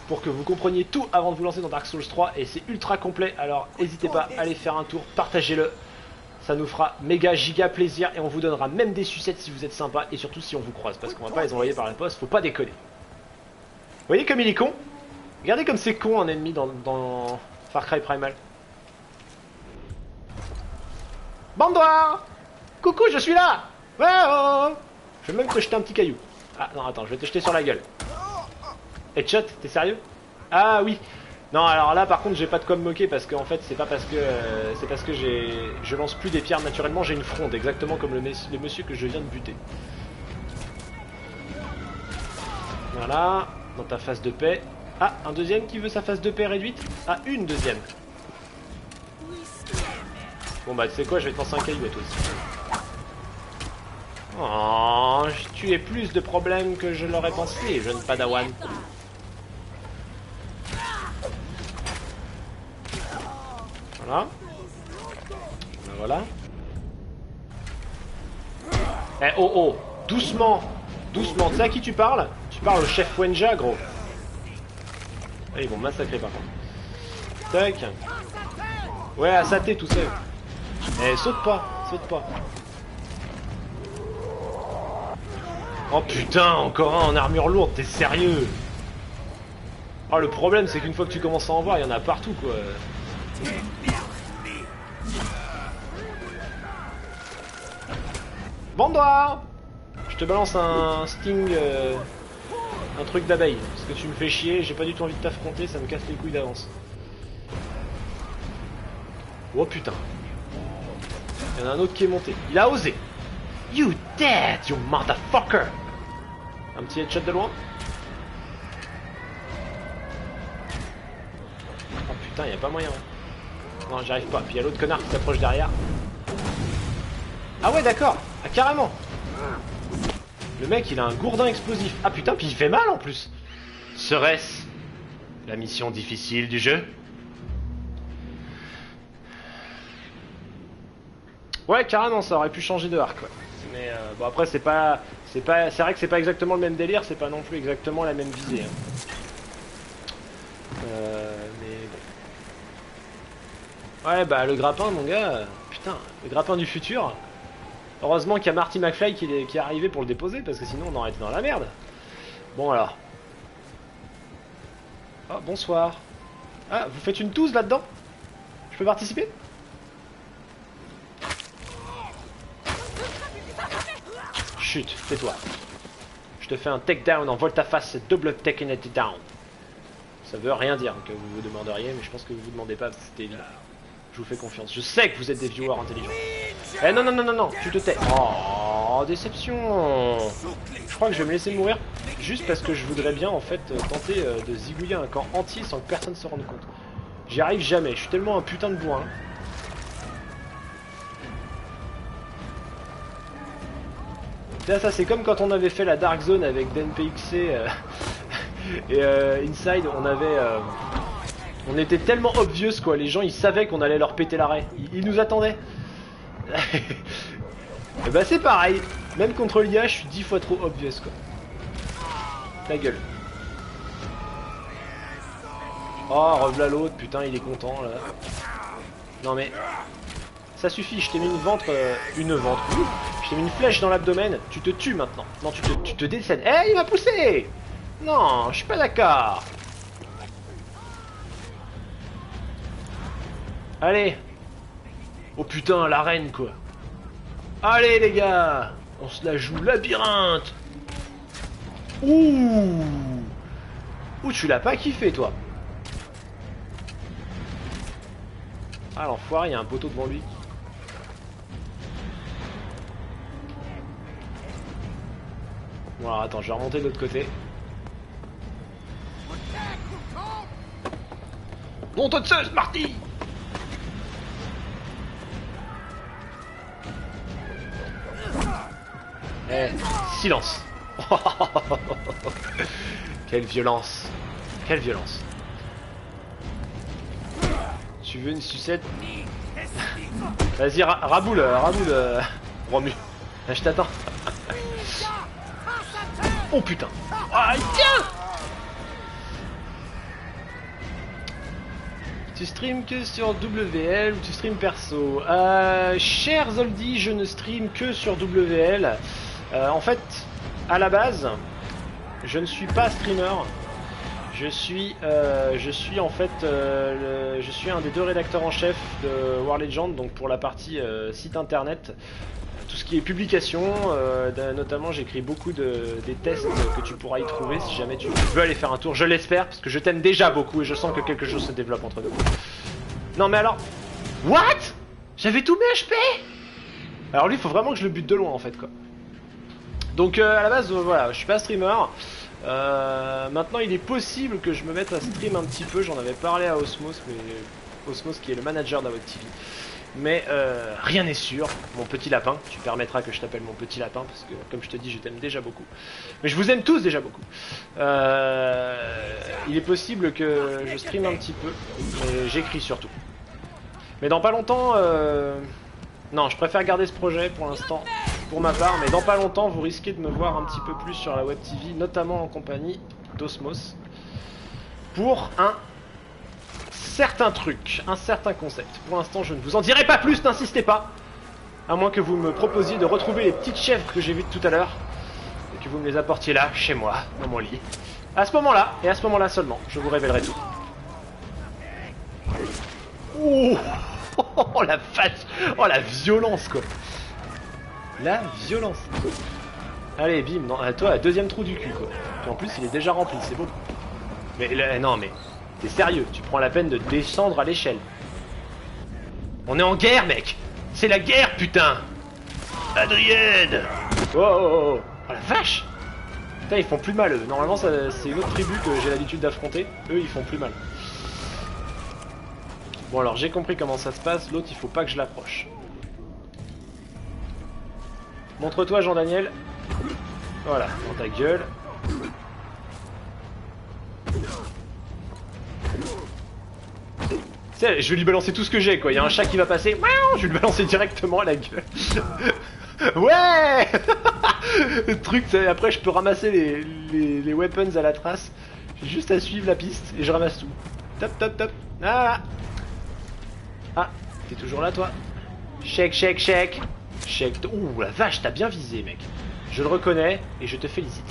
pour que vous compreniez tout avant de vous lancer dans Dark Souls 3 et c'est ultra complet, alors n'hésitez pas à aller faire un tour, partagez-le, ça nous fera méga giga plaisir et on vous donnera même des sucettes si vous êtes sympa et surtout si on vous croise parce qu'on va pas les envoyer par la poste, faut pas déconner. Vous voyez comme il est con? Regardez comme c'est con un ennemi dans Far Cry Primal. Bandoir! Coucou, je suis là! Ouais, oh! Je vais même te jeter un petit caillou. Ah non, attends, je vais te jeter sur la gueule. Headshot, t'es sérieux? Ah oui. Non, alors là, par contre, j'ai pas de quoi me moquer parce qu'en fait, c'est pas parce que je lance plus des pierres naturellement, j'ai une fronde, exactement comme le monsieur que je viens de buter. Voilà, dans ta phase de paix. Ah, un deuxième qui veut sa phase de paix réduite? Ah, une deuxième. Bon bah tu sais quoi, je vais te lancer un caillou à toi aussi. Oh, tu es plus de problèmes que je l'aurais pensé, jeune padawan. Voilà. Voilà. Eh oh oh, doucement. Doucement, tu sais à qui tu parles? Tu parles au chef Wenja, gros. Ah, ils vont massacrer par contre. Tac. Ouais, à saté tout seul. Eh, saute pas, saute pas. Oh putain, encore un en armure lourde, t'es sérieux? Oh, le problème c'est qu'une fois que tu commences à en voir, il y en a partout quoi. Bandoir! Je te balance un sting, un truc d'abeille, parce que tu me fais chier, j'ai pas du tout envie de t'affronter, ça me casse les couilles d'avance. Oh putain. Il y en a un autre qui est monté. Il a osé. You dead, you motherfucker. Un petit headshot de loin. Oh putain, il y a pas moyen. Non, j'arrive pas. Puis il y a l'autre connard qui s'approche derrière. Ah ouais, d'accord. Ah, carrément. Le mec, il a un gourdin explosif. Ah putain, puis il fait mal en plus. Serait-ce la mission difficile du jeu? Ouais, carrément, ça aurait pu changer de arc, ouais. Mais bon, après, c'est vrai que c'est pas exactement le même délire, c'est pas non plus exactement la même visée. Hein. Mais bon. Ouais, bah le grappin, mon gars, putain, le grappin du futur. Heureusement qu'il y a Marty McFly qui est arrivé pour le déposer, parce que sinon on aurait été dans la merde. Bon alors. Ah, bonsoir. Ah, vous faites une touze là-dedans? Je peux participer? Chut, tais-toi. Je te fais un takedown en volte-face, double take and down. Ça veut rien dire que vous vous demanderiez, mais je pense que vous vous demandez pas, c'était évident. Je vous fais confiance. Je sais que vous êtes des viewers intelligents. Eh non, non, non, non, non, tu te tais. Oh, déception. Je crois que je vais me laisser mourir juste parce que je voudrais bien en fait tenter de zigouiller un camp entier sans que personne se rende compte. J'y arrive jamais, je suis tellement un putain de bourrin. Ça c'est comme quand on avait fait la Dark Zone avec DNPXC et Inside, on était tellement obvious quoi, les gens ils savaient qu'on allait leur péter l'arrêt, ils nous attendaient. Et bah c'est pareil, même contre l'IA je suis 10 fois trop obvious quoi. Ta gueule. Oh rev'là l'autre, putain il est content là. Non mais... Ça suffit, je t'ai mis une ventre, oui. Je t'ai mis une flèche dans l'abdomen, tu te tues maintenant. Non, tu te décèdes. Eh, il m'a poussé. Non, je suis pas d'accord. Allez. Oh putain, la reine quoi. Allez les gars, on se la joue labyrinthe. Ouh. Ouh, tu l'as pas kiffé toi. Ah l'enfoiré, il y a un poteau devant lui. Bon alors attends, je vais remonter de l'autre côté. Bon toi de Zeus, Marty. Eh, silence. Quelle violence. Quelle violence. Tu veux une sucette? Vas-y, raboule, Romu. Je t'attends. Oh putain. Ah, tiens. Tu stream que sur WL ou tu stream perso? Cher Zoldi, je ne stream que sur WL. En fait, à la base, je ne suis pas streamer. Je suis en fait je suis un des deux rédacteurs en chef de War Legend, donc pour la partie site internet, tout ce qui est publication, notamment j'écris beaucoup des tests que tu pourras y trouver si jamais tu veux aller faire un tour, je l'espère, parce que je t'aime déjà beaucoup et je sens que quelque chose se développe entre nous. Non mais alors, what? J'avais tous mes HP. Alors lui il faut vraiment que je le bute de loin en fait quoi. Donc à la base voilà, je suis pas streamer. Maintenant il est possible que je me mette à stream un petit peu, j'en avais parlé à Osmos, mais Osmos qui est le manager d'Avod TV. Mais rien n'est sûr, mon petit lapin, tu permettras que je t'appelle mon petit lapin, parce que comme je te dis je t'aime déjà beaucoup. Mais je vous aime tous déjà beaucoup. Il est possible que je stream un petit peu, mais j'écris surtout. Mais dans pas longtemps, non je préfère garder ce projet pour l'instant. Pour ma part, mais dans pas longtemps vous risquez de me voir un petit peu plus sur la web TV, notamment en compagnie d'Osmos, pour un certain truc, un certain concept. Pour l'instant je ne vous en dirai pas plus, n'insistez pas, à moins que vous me proposiez de retrouver les petites chèvres que j'ai vues tout à l'heure, et que vous me les apportiez là, chez moi, dans mon lit. À ce moment-là, et à ce moment-là seulement, je vous révélerai tout. Oh, oh la vache, oh la violence quoi. La violence. Allez, bim, non, toi, deuxième trou du cul, quoi. Puis en plus, il est déjà rempli, c'est beau. Mais là, non, mais t'es sérieux, tu prends la peine de descendre à l'échelle. On est en guerre, mec. C'est la guerre, putain. Adrienne. Oh, oh, oh, oh la vache. Putain, ils font plus mal, eux. Normalement, c'est une autre tribu que j'ai l'habitude d'affronter. Eux, ils font plus mal. Bon, alors, j'ai compris comment ça se passe. L'autre, il faut pas que je l'approche. Montre-toi Jean-Daniel. Voilà, dans ta gueule. Je vais lui balancer tout ce que j'ai quoi. Il y a un chat qui va passer. Je vais lui balancer directement à la gueule. Ouais. Le truc, c'est après je peux ramasser les weapons à la trace. J'ai juste à suivre la piste et je ramasse tout. Top, top, top. Ah. Ah, t'es toujours là toi. Check, check, check. Check. Ouh la vache, t'as bien visé mec. Je le reconnais et je te félicite.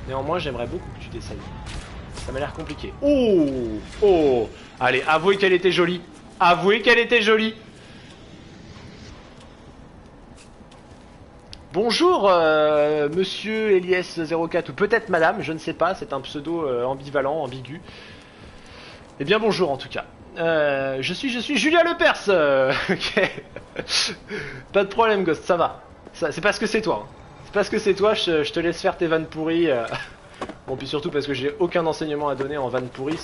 Néanmoins j'aimerais beaucoup que tu t'essayes. Ça m'a l'air compliqué. Oh. Oh. Allez, avouez qu'elle était jolie. Avouez qu'elle était jolie. Bonjour monsieur Elias04 ou peut-être madame, je ne sais pas, c'est un pseudo ambivalent, ambigu. Eh bien bonjour en tout cas. Je suis Julien Lepers. Ok. Pas de problème, Ghost, ça va. C'est parce que c'est toi. Hein. C'est parce que c'est toi, je te laisse faire tes vannes pourries. Bon, puis surtout parce que j'ai aucun enseignement à donner en vannes pourries.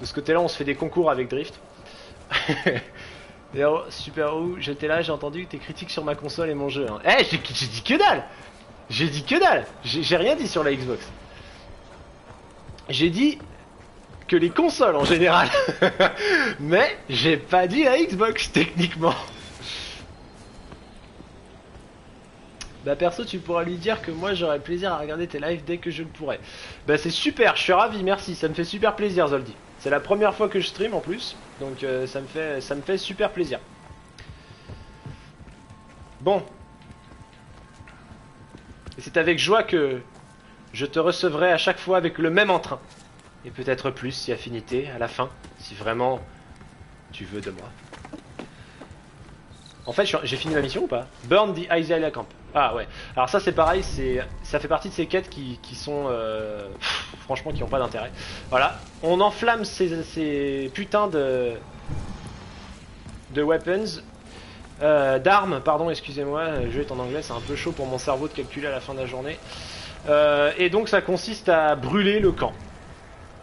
De ce côté-là, on se fait des concours avec Drift. Et oh, super où j'étais là, j'ai entendu tes critiques sur ma console et mon jeu. Hein. Eh, j'ai dit que dalle. J'ai dit que dalle. J'ai rien dit sur la Xbox. J'ai dit que les consoles en général. Mais j'ai pas dit la Xbox techniquement. Bah perso tu pourras lui dire que moi j'aurai plaisir à regarder tes lives dès que je le pourrai. Bah c'est super, je suis ravi, merci, ça me fait super plaisir Zoldy. C'est la première fois que je stream en plus, donc ça me fait super plaisir. Bon. Et c'est avec joie que je te recevrai à chaque fois avec le même entrain. Et peut-être plus si affinité à la fin, si vraiment tu veux de moi. En fait, j'ai fini ma mission ou pas? Burn the Isaiah Camp. Ah ouais. Alors ça c'est pareil, ça fait partie de ces quêtes qui sont franchement qui n'ont pas d'intérêt. Voilà, on enflamme ces putains de weapons, d'armes, pardon, excusez-moi, le jeu est en anglais, c'est un peu chaud pour mon cerveau de calculer à la fin de la journée. Et donc ça consiste à brûler le camp.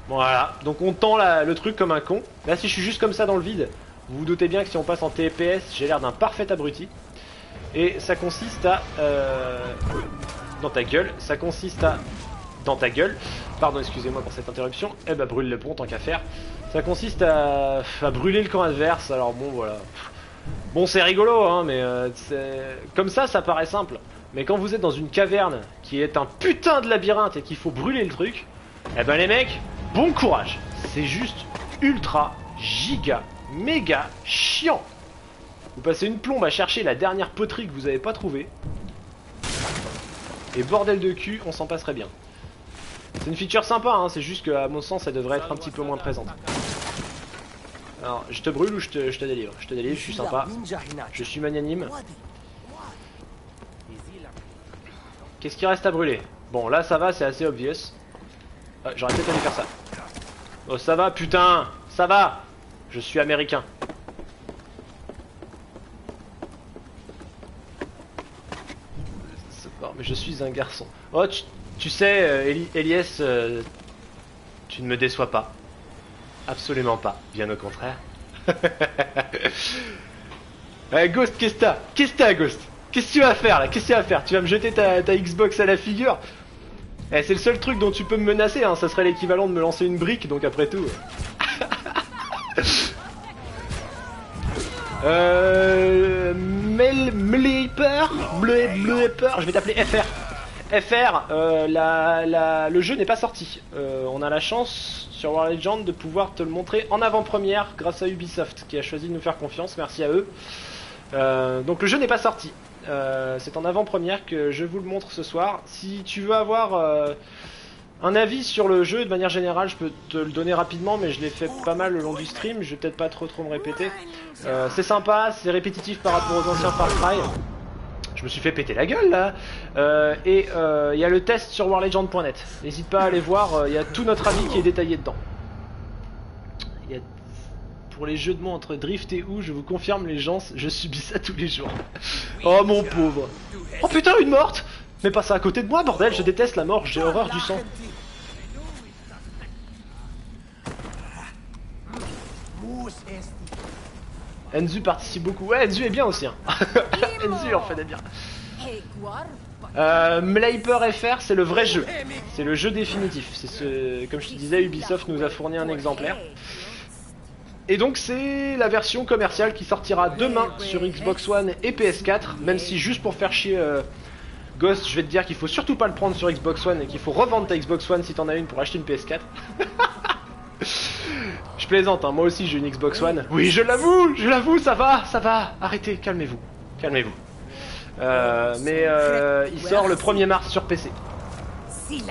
Voilà, donc on tend le truc comme un con. Là si je suis juste comme ça dans le vide, vous vous doutez bien que si on passe en TPS, j'ai l'air d'un parfait abruti. Et ça consiste à... dans ta gueule, ça consiste à... Dans ta gueule, pardon excusez-moi pour cette interruption, eh bah brûle le pont tant qu'à faire. Ça consiste à brûler le camp adverse, alors bon voilà. Bon c'est rigolo hein, mais comme ça paraît simple. Mais quand vous êtes dans une caverne qui est un putain de labyrinthe et qu'il faut brûler le truc, eh ben les mecs, bon courage. C'est juste ultra, giga, méga chiant. Vous passez une plombe à chercher la dernière poterie que vous avez pas trouvée. Et bordel de cul, on s'en passerait bien. C'est une feature sympa, hein, c'est juste qu'à mon sens, elle devrait être un petit peu moins présente. Alors, je te brûle ou je te délivre? Je te délivre, je suis sympa. Je suis magnanime. Qu'est-ce qui reste à brûler? Bon, là ça va, c'est assez obvious. J'aurais peut-être aimé faire ça. Oh, ça va, putain! Ça va! Je suis américain. Mais je suis un garçon. Oh, tu sais, Elias, tu ne me déçois pas. Absolument pas, bien au contraire. Ghost, qu'est-ce que t'as? Qu'est-ce que t'as, Ghost? Qu'est-ce que tu vas faire là? Qu'est-ce que tu vas faire? Tu vas me jeter ta Xbox à la figure? Eh, c'est le seul truc dont tu peux me menacer, hein. Ça serait l'équivalent de me lancer une brique, donc après tout. Mleeper, je vais t'appeler FR. FR, le jeu n'est pas sorti. On a la chance sur War Legend de pouvoir te le montrer en avant-première grâce à Ubisoft qui a choisi de nous faire confiance, merci à eux. Donc le jeu n'est pas sorti. C'est en avant-première que je vous le montre ce soir. Si tu veux avoir un avis sur le jeu de manière générale, je peux te le donner rapidement, mais je l'ai fait pas mal le long du stream, je vais peut-être pas trop me répéter. C'est sympa, c'est répétitif par rapport aux anciens Far Cry. Je me suis fait péter la gueule là. Et il y a le test sur warlegend.net. N'hésite pas à aller voir, il y a tout notre avis qui est détaillé dedans. Pour les jeux de mots entre drift et où, je vous confirme les gens, je subis ça tous les jours. Oh mon pauvre. Oh putain, une morte. Mais pas ça à côté de moi, bordel, je déteste la mort, j'ai horreur du sang. Enzu participe beaucoup. Ouais, Enzu est bien aussi. Hein. Enzu en fait des bien. Mleeper FR, c'est le vrai jeu. C'est le jeu définitif. C'est comme je te disais, Ubisoft nous a fourni un exemplaire. Et donc c'est la version commerciale qui sortira demain sur Xbox One et PS4. Même si juste pour faire chier Ghost, je vais te dire qu'il faut surtout pas le prendre sur Xbox One et qu'il faut revendre ta Xbox One si t'en as une pour acheter une PS4. Je plaisante, hein, moi aussi j'ai une Xbox One. Oui, je l'avoue, ça va. Arrêtez, calmez-vous. Calmez-vous. Il sort le 1er mars sur PC. Il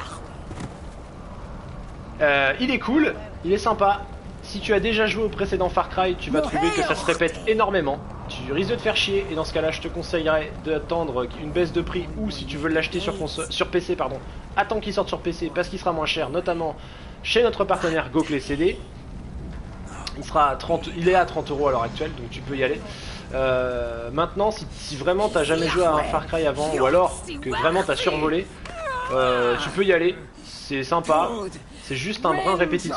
est cool, il est sympa. Si tu as déjà joué au précédent Far Cry, tu vas trouver que ça se répète énormément. Tu risques de te faire chier et dans ce cas-là, je te conseillerais d'attendre une baisse de prix ou si tu veux l'acheter sur PC, pardon, attends qu'il sorte sur PC parce qu'il sera moins cher, notamment chez notre partenaire GoClé CD. il est à 30 € à l'heure actuelle, donc tu peux y aller. Maintenant, si vraiment t'as jamais joué à un Far Cry avant, ou alors que vraiment t'as survolé, tu peux y aller. C'est sympa, c'est juste un brin répétitif.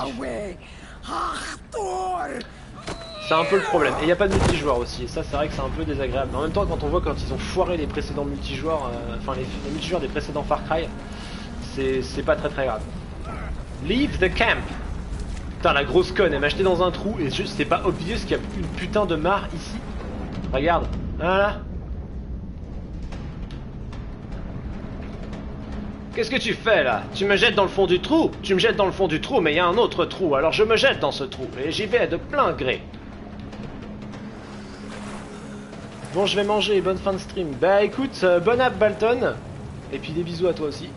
C'est un peu le problème. Et il n'y a pas de multijoueur aussi, et ça c'est vrai que c'est un peu désagréable. Mais en même temps, quand on voit quand ils ont foiré les précédents multijoueurs, enfin les multijoueurs des précédents Far Cry, c'est pas très grave. Leave the camp. Putain, la grosse conne, elle m'a jeté dans un trou et juste c'est pas obvious qu'il y a une putain de mare ici. Regarde, voilà. Qu'est-ce que tu fais là? Tu me jettes dans le fond du trou? Tu me jettes dans le fond du trou, mais il y a un autre trou, alors je me jette dans ce trou et j'y vais de plein gré. Bon, je vais manger, bonne fin de stream. Bah écoute, bonne app Balton. Et puis des bisous à toi aussi.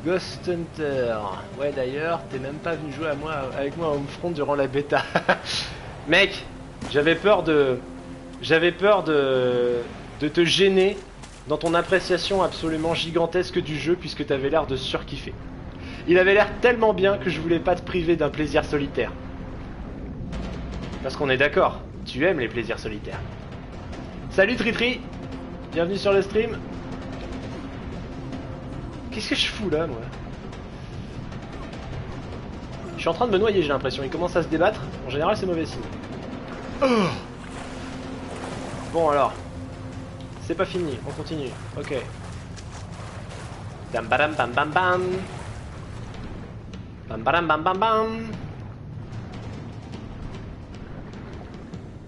Ghost Hunter. Ouais d'ailleurs, t'es même pas venu jouer avec moi à Homefront durant la bêta. Mec, j'avais peur de te gêner dans ton appréciation absolument gigantesque du jeu puisque t'avais l'air de surkiffer. Il avait l'air tellement bien que je voulais pas te priver d'un plaisir solitaire. Parce qu'on est d'accord, tu aimes les plaisirs solitaires. Salut Tritri, bienvenue sur le stream. Qu'est-ce que je fous là, moi? Je suis en train de me noyer, j'ai l'impression. Il commence à se débattre. En général, c'est mauvais signe. Oh, bon, alors. C'est pas fini, on continue. Ok. Bam badam bam bam bam. Bam badam bam bam bam.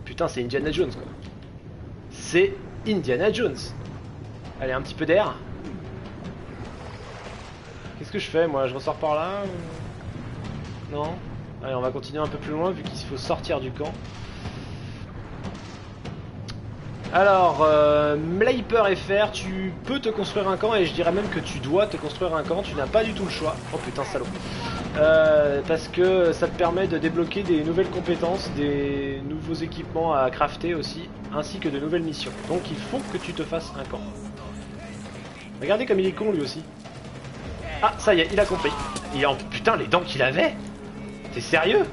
Putain, c'est Indiana Jones, quoi. C'est Indiana Jones. Allez, un petit peu d'air. Qu'est-ce que je fais, moi? Je ressors par là ou... Non? Allez, on va continuer un peu plus loin vu qu'il faut sortir du camp. Alors, Mleiper FR, tu peux te construire un camp et je dirais même que tu dois te construire un camp, tu n'as pas du tout le choix. Oh putain, salaud. Parce que ça te permet de débloquer des nouvelles compétences, des nouveaux équipements à crafter aussi, ainsi que de nouvelles missions. Donc il faut que tu te fasses un camp. Regardez comme il est con lui aussi. Ah, ça y est, il a compris. Et en putain, les dents qu'il avait. T'es sérieux?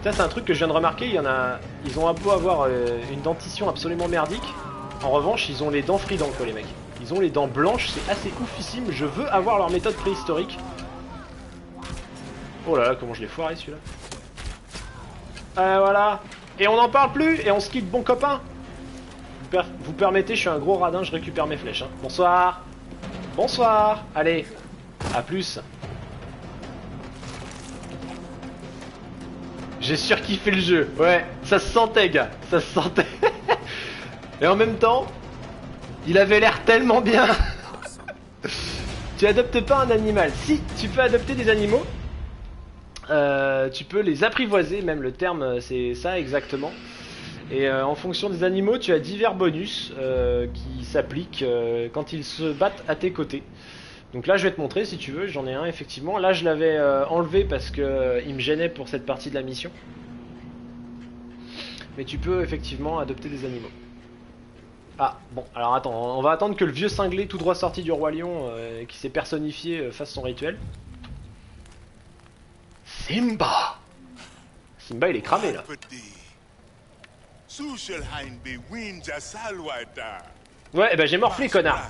Ça, c'est un truc que je viens de remarquer. Il y en a. Ils ont beau avoir une dentition absolument merdique. En revanche, ils ont les dents fridents, quoi, les mecs. Ils ont les dents blanches, c'est assez oufissime. Je veux avoir leur méthode préhistorique. Oh là là, comment je l'ai foiré celui-là. Voilà. Et on n'en parle plus. Et on se quitte, bon copain. Vous permettez, je suis un gros radin, je récupère mes flèches. Hein. Bonsoir. Bonsoir. Allez. À plus. J'ai surkiffé le jeu. Ouais, ça se sentait, gars. Ça se sentait. Et en même temps, il avait l'air tellement bien. Tu adoptes pas un animal. Si, tu peux adopter des animaux. Tu peux les apprivoiser, même le terme c'est ça exactement. Et en fonction des animaux, tu as divers bonus qui s'appliquent quand ils se battent à tes côtés. Donc là je vais te montrer si tu veux, j'en ai un effectivement. Là je l'avais enlevé parce que il me gênait pour cette partie de la mission. Mais tu peux effectivement adopter des animaux. Ah bon, alors attends, on va attendre que le vieux cinglé tout droit sorti du Roi Lion qui s'est personnifié fasse son rituel. Simba! Simba il est cramé là. Ouais, et ben j'ai morflé connard.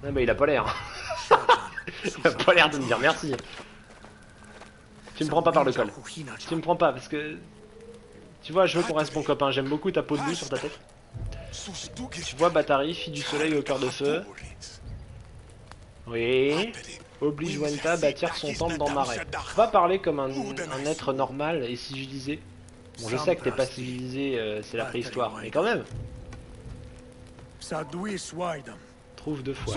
Ah bah il a pas l'air. Il a pas l'air de me dire merci. Tu me prends pas par le col. Tu me prends pas parce que... Tu vois, je veux qu'on reste bon copain. J'aime beaucoup ta peau de loup sur ta tête. Tu vois, Batari, fille du soleil au cœur de feu. Oui. Oblige Wenta à bâtir son temple dans Marais. Va parler comme un être normal et civilisé. Bon, je sais que t'es pas civilisé, c'est la préhistoire, mais quand même. Trouve deux fois.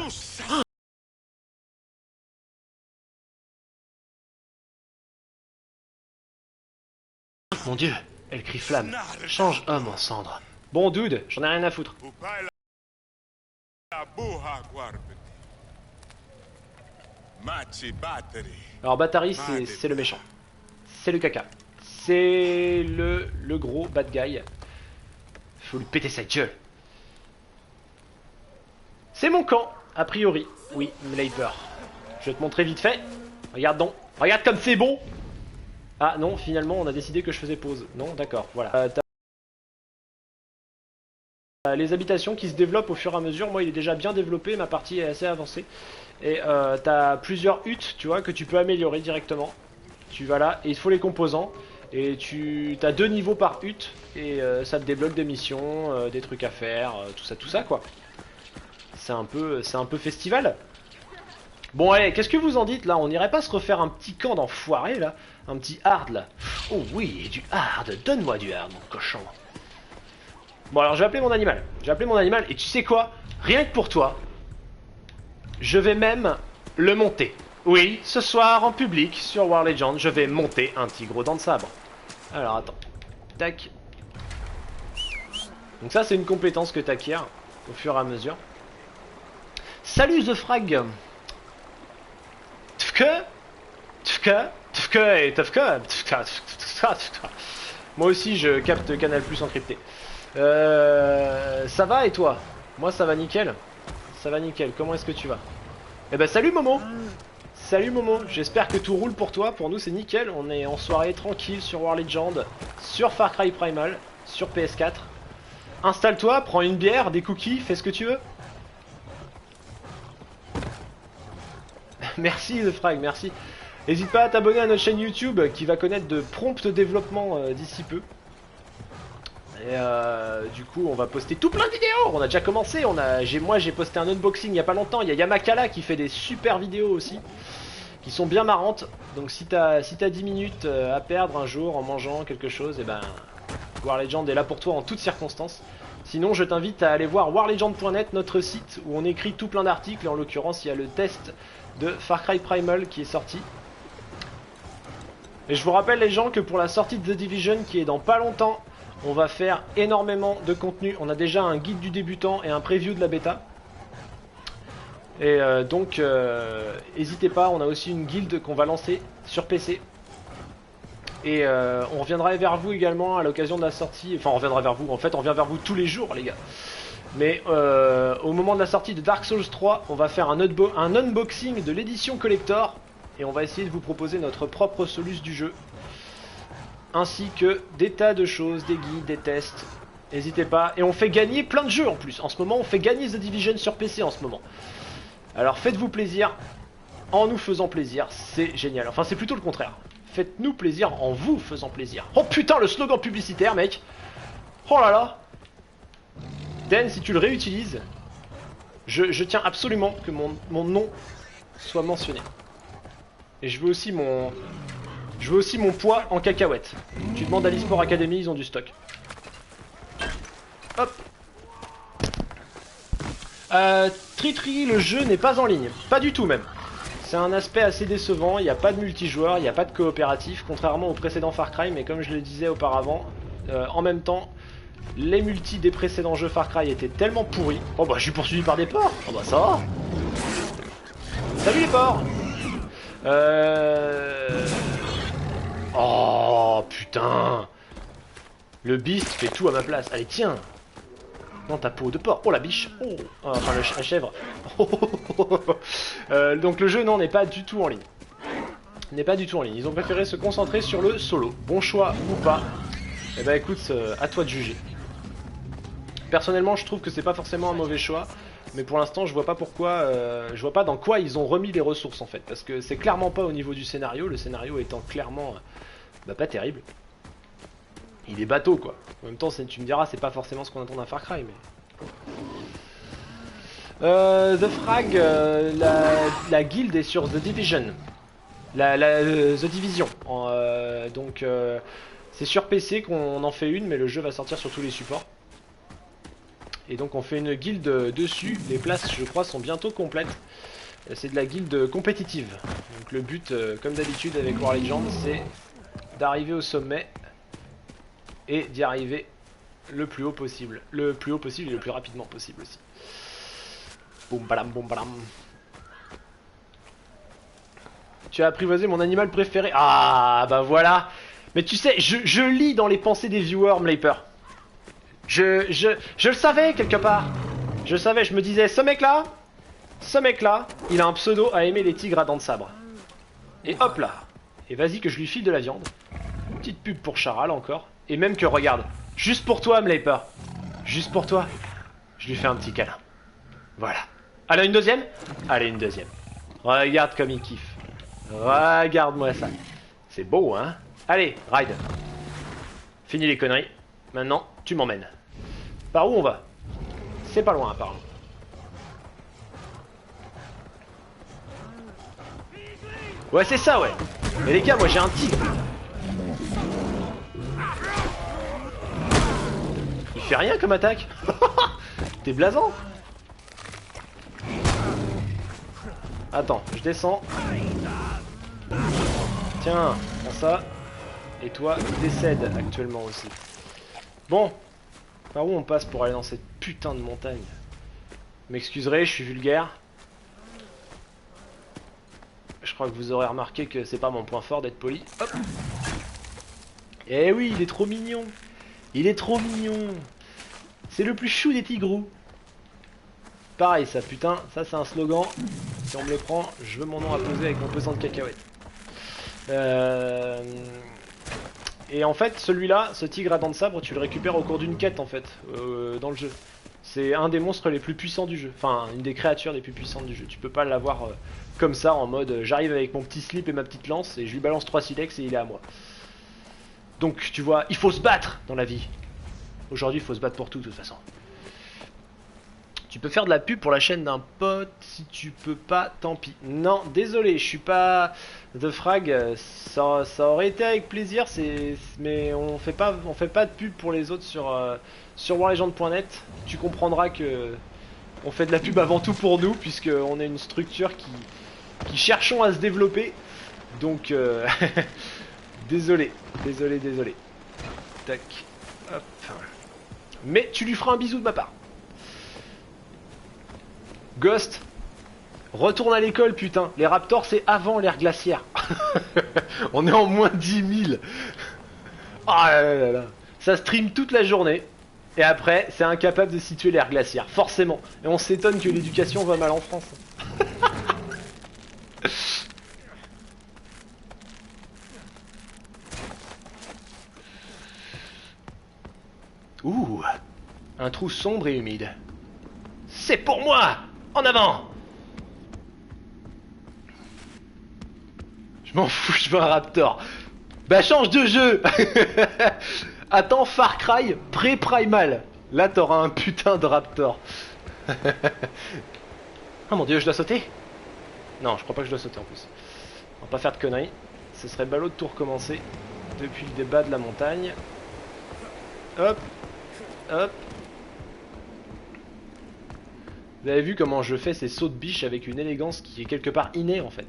Mon dieu, elle crie flamme. Change homme en cendre. Bon dude, j'en ai rien à foutre. Alors Batari c'est le méchant. C'est le caca. C'est le gros bad guy. Faut lui péter sa gueule. C'est mon camp, a priori. Oui, Mleiper. Je vais te montrer vite fait. Regarde donc. Regarde comme c'est bon. Ah non, finalement, on a décidé que je faisais pause. Non, d'accord, voilà. Les habitations qui se développent au fur et à mesure. Moi, il est déjà bien développé, ma partie est assez avancée. Et t'as plusieurs huttes, tu vois, que tu peux améliorer directement. Tu vas là, et il faut les composants. Et tu as 2 niveaux par hutte. Et ça te débloque des missions, des trucs à faire, tout ça, quoi. C'est un peu festival. Bon, allez, qu'est-ce que vous en dites, là? On n'irait pas se refaire un petit camp d'enfoirés, là? Un petit hard, là? Oh oui, du hard. Donne-moi du hard, mon cochon. Bon, alors, je vais appeler mon animal. Et tu sais quoi? Rien que pour toi, je vais même le monter. Oui, ce soir, en public, sur War Legend, je vais monter un tigre aux dents de sabre. Alors, attends. Tac. Donc ça, c'est une compétence que tu acquiers au fur et à mesure. Salut The Frag. Moi aussi je capte Canal Plus encrypté. Ça va et toi? Moi ça va nickel. Ça va nickel, comment est-ce que tu vas? Eh ben salut Momo. Salut Momo, j'espère que tout roule pour toi. Pour nous c'est nickel, on est en soirée tranquille sur War Legend, sur Far Cry Primal, sur PS4. Installe-toi, prends une bière, des cookies, fais ce que tu veux. Merci The Frag, merci. N'hésite pas à t'abonner à notre chaîne YouTube qui va connaître de prompts développements d'ici peu. Et du coup on va poster tout plein de vidéos. On a déjà commencé, moi j'ai posté un unboxing il y a pas longtemps. Il y a Yamakala qui fait des super vidéos aussi, qui sont bien marrantes. Donc si t'as 10 minutes à perdre un jour en mangeant quelque chose, et ben War Legend est là pour toi en toutes circonstances. Sinon je t'invite à aller voir warlegend.net, notre site où on écrit tout plein d'articles. En l'occurrence il y a le test de Far Cry Primal qui est sorti. Et je vous rappelle les gens que pour la sortie de The Division qui est dans pas longtemps, on va faire énormément de contenu. On a déjà un guide du débutant et un preview de la bêta. Et donc n'hésitez pas, on a aussi une guilde qu'on va lancer sur PC. Et on reviendra vers vous également à l'occasion de la sortie. Enfin on reviendra vers vous, en fait on revient vers vous tous les jours les gars. Mais au moment de la sortie de Dark Souls 3, on va faire un unboxing de l'édition collector. Et on va essayer de vous proposer notre propre soluce du jeu. Ainsi que des tas de choses, des guides, des tests. N'hésitez pas. Et on fait gagner plein de jeux en plus. En ce moment, on fait gagner The Division sur PC en ce moment. Alors faites-vous plaisir en nous faisant plaisir. C'est génial. Enfin, c'est plutôt le contraire. Faites-nous plaisir en vous faisant plaisir. Oh putain, le slogan publicitaire, mec. Oh là là. Den, si tu le réutilises, je tiens absolument que mon nom soit mentionné. Et je veux aussi mon poids en cacahuètes. Tu demandes à l'eSport Academy, ils ont du stock. Hop. Tri, le jeu n'est pas en ligne. Pas du tout même. C'est un aspect assez décevant, il n'y a pas de multijoueur, il n'y a pas de coopératif, contrairement au précédent Far Cry, mais comme je le disais auparavant, en même temps, les multis des précédents jeux Far Cry étaient tellement pourris. Oh bah je suis poursuivi par des porcs. Oh bah ça va. Salut les porcs. Oh putain. Le beast fait tout à ma place. Allez tiens. Non ta peau de porc. Oh la biche. Oh. Enfin la chèvre. Donc le jeu non n'est pas du tout en ligne. Ils ont préféré se concentrer sur le solo. Bon choix ou pas. Eh ben écoute, à toi de juger. Personnellement je trouve que c'est pas forcément un mauvais choix. Mais pour l'instant je vois pas pourquoi, je vois pas dans quoi ils ont remis les ressources en fait. Parce que c'est clairement pas au niveau du scénario, le scénario étant clairement pas terrible. Il est bateau quoi. En même temps tu me diras c'est pas forcément ce qu'on attend d'un Far Cry mais... The Frag, la guilde est sur The Division. The Division. Donc c'est sur PC qu'on en fait une mais le jeu va sortir sur tous les supports. Et donc on fait une guilde dessus, les places je crois sont bientôt complètes. C'est de la guilde compétitive. Donc le but, comme d'habitude avec War Legend, c'est d'arriver au sommet et d'y arriver le plus haut possible. Le plus haut possible et le plus rapidement possible aussi. Boum balam boum balam. Tu as apprivoisé mon animal préféré. Ah bah voilà. Mais tu sais, je lis dans les pensées des viewers, Mlaper. Je le savais quelque part. Je le savais, je me disais, ce mec là, il a un pseudo à aimer les tigres à dents de sabre. Et hop là. Et vas-y que je lui file de la viande. Petite pub pour Charal encore. Et même que regarde, juste pour toi Mleiper. Juste pour toi. Je lui fais un petit câlin. Voilà. Allez, une deuxième? Allez, une deuxième. Regarde comme il kiffe. Regarde-moi ça. C'est beau, hein? Allez, ride. Fini les conneries. Maintenant, tu m'emmènes. Par où on va? C'est pas loin, apparemment. Ouais, c'est ça, ouais. Mais les gars, moi j'ai un tigre. Il fait rien comme attaque. T'es blasant. Attends, je descends. Tiens, prends ça. Et toi, décède actuellement aussi. Bon, par où on passe pour aller dans cette putain de montagne? M'excuserez, je suis vulgaire. Je crois que vous aurez remarqué que c'est pas mon point fort d'être poli. Hop. Eh oui, il est trop mignon. Il est trop mignon. C'est le plus chou des tigrous. Pareil ça, putain, ça c'est un slogan. Si on me le prend, je veux mon nom à poser avec mon pesant de cacahuètes. Et en fait, celui-là, ce tigre à dents de sabre, tu le récupères au cours d'une quête en fait, dans le jeu. C'est un des monstres les plus puissants du jeu. Enfin, une des créatures les plus puissantes du jeu. Tu peux pas l'avoir comme ça, en mode j'arrive avec mon petit slip et ma petite lance et je lui balance 3 silex et il est à moi. Donc, tu vois, il faut se battre dans la vie. Aujourd'hui, il faut se battre pour tout de toute façon. Tu peux faire de la pub pour la chaîne d'un pote, si tu peux pas, tant pis. Non, désolé, je suis pas The Frag, ça aurait été avec plaisir, mais on fait pas de pub pour les autres sur warlegend.net. Tu comprendras que on fait de la pub avant tout pour nous, puisque on est une structure qui cherchons à se développer. Donc, désolé. Tac, hop. Mais tu lui feras un bisou de ma part. Ghost, retourne à l'école, putain. Les raptors, c'est avant l'ère glaciaire. On est en moins 10 000. Ah là là là. Ça stream toute la journée. Et après, c'est incapable de situer l'ère glaciaire. Forcément. Et on s'étonne que l'éducation va mal en France. Ouh. Un trou sombre et humide. C'est pour moi! En avant! Je m'en fous, je veux un raptor. Bah change de jeu. Attends, Far Cry pré-primal. Là t'auras un putain de raptor. Oh mon dieu, je dois sauter? Non, je crois pas que je dois sauter en plus. On va pas faire de conneries. Ce serait ballot de tout recommencer depuis le débat de la montagne. Hop, hop. Vous avez vu comment je fais ces sauts de biche avec une élégance qui est quelque part innée en fait.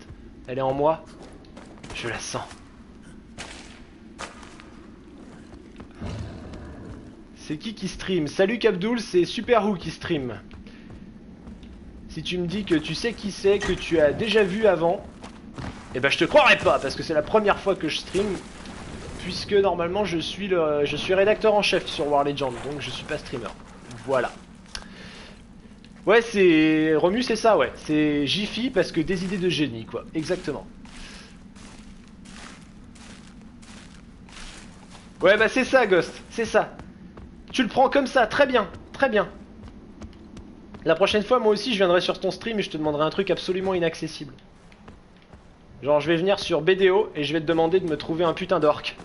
Elle est en moi. Je la sens. C'est qui stream? Salut Kabdoul, c'est Super Who qui stream. Si tu me dis que tu sais qui c'est, que tu as déjà vu avant, eh ben je te croirais pas parce que c'est la première fois que je stream. Puisque normalement je suis rédacteur en chef sur Warlegend, donc je suis pas streamer. Voilà. Ouais, c'est... Romu, c'est ça, ouais. C'est Jiffy parce que des idées de génie, quoi. Exactement. Ouais, bah c'est ça, Ghost. C'est ça. Tu le prends comme ça. Très bien. Très bien. La prochaine fois, moi aussi, je viendrai sur ton stream et je te demanderai un truc absolument inaccessible. Genre, je vais venir sur BDO et je vais te demander de me trouver un putain d'orque.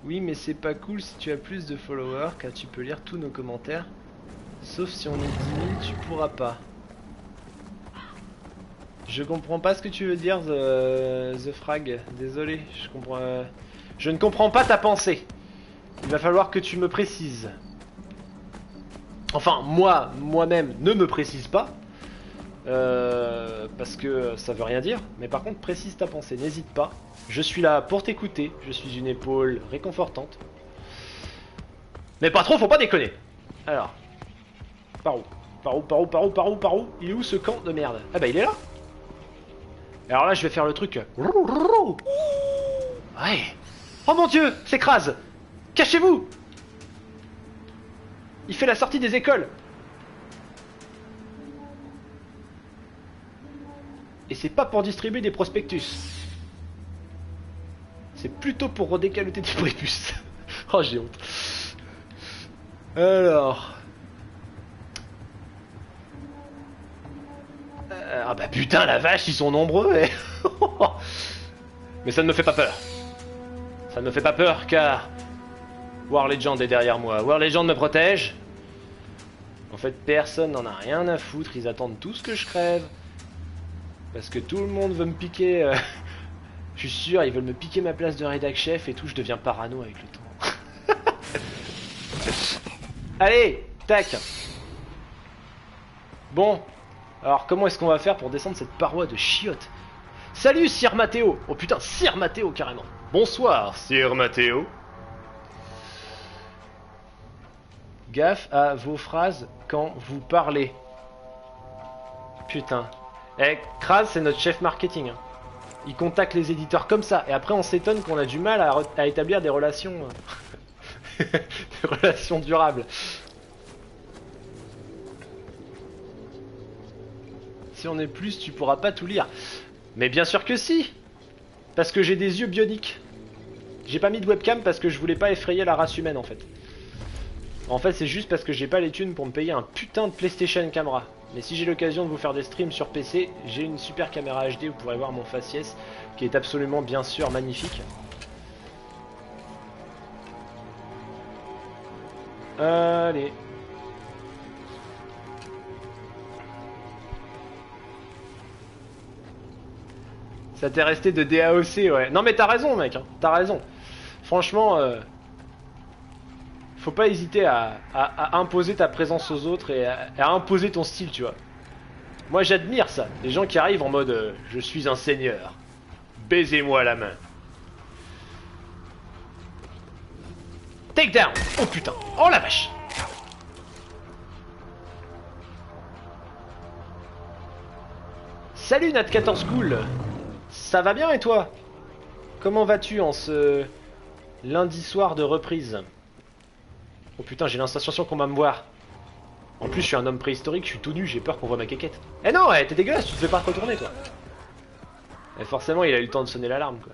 Oui, mais c'est pas cool si tu as plus de followers, car tu peux lire tous nos commentaires. Sauf si on est 10 000, tu pourras pas. Je comprends pas ce que tu veux dire, The Frag. Désolé, je ne comprends pas ta pensée. Il va falloir que tu me précises. Enfin, moi-même, ne me précise pas. Parce que ça veut rien dire. Mais par contre, précise ta pensée, n'hésite pas. Je suis là pour t'écouter. Je suis une épaule réconfortante. Mais pas trop, faut pas déconner. Alors, par où? Il est où ce camp de merde? Ah bah il est là. Alors là, je vais faire le truc. Ouais. Oh mon dieu, c'est Kraz. Cachez-vous. Il fait la sortie des écoles. Et c'est pas pour distribuer des prospectus. C'est plutôt pour redécaloter des prépuces. Oh, j'ai honte. Alors... ah bah putain, la vache, ils sont nombreux. Mais ça ne me fait pas peur. Ça ne me fait pas peur car... War Legend est derrière moi. War Legend me protège. En fait, personne n'en a rien à foutre. Ils attendent tous que je crève. Parce que tout le monde veut me piquer... Je suis sûr, ils veulent me piquer ma place de rédac chef et tout. Je deviens parano avec le temps. Allez, tac. Bon. Alors, comment est-ce qu'on va faire pour descendre cette paroi de chiottes? Salut, Sir Matteo. Oh putain, Sir Matteo, carrément. Bonsoir, Sir Matteo. Gaffe à vos phrases quand vous parlez. Putain. Eh, Kraz, c'est notre chef marketing. Hein. Il contacte les éditeurs comme ça. Et après, on s'étonne qu'on a du mal à établir des relations... des relations durables. Si on est plus, tu pourras pas tout lire. Mais bien sûr que si. Parce que j'ai des yeux bioniques. J'ai pas mis de webcam parce que je voulais pas effrayer la race humaine en fait. En fait c'est juste parce que j'ai pas les thunes pour me payer un putain de PlayStation Camera. Mais si j'ai l'occasion de vous faire des streams sur PC, j'ai une super caméra HD, vous pourrez voir mon faciès qui est absolument bien sûr magnifique. Allez. Ça t'est resté de DAOC, ouais. Non mais t'as raison mec, hein. T'as raison. Franchement, faut pas hésiter à imposer ta présence aux autres et à imposer ton style, tu vois. Moi j'admire ça, les gens qui arrivent en mode je suis un seigneur, baisez-moi la main. Take down. Oh putain, oh la vache. Salut Nat14 Cool. Ça va bien et toi? Comment vas-tu en ce lundi soir de reprise? Oh putain, j'ai l'insensation qu'on va me voir. En plus, je suis un homme préhistorique, je suis tout nu, j'ai peur qu'on voit ma quéquette. Eh non, t'es dégueulasse, tu te fais pas retourner toi. Et forcément, il a eu le temps de sonner l'alarme quoi.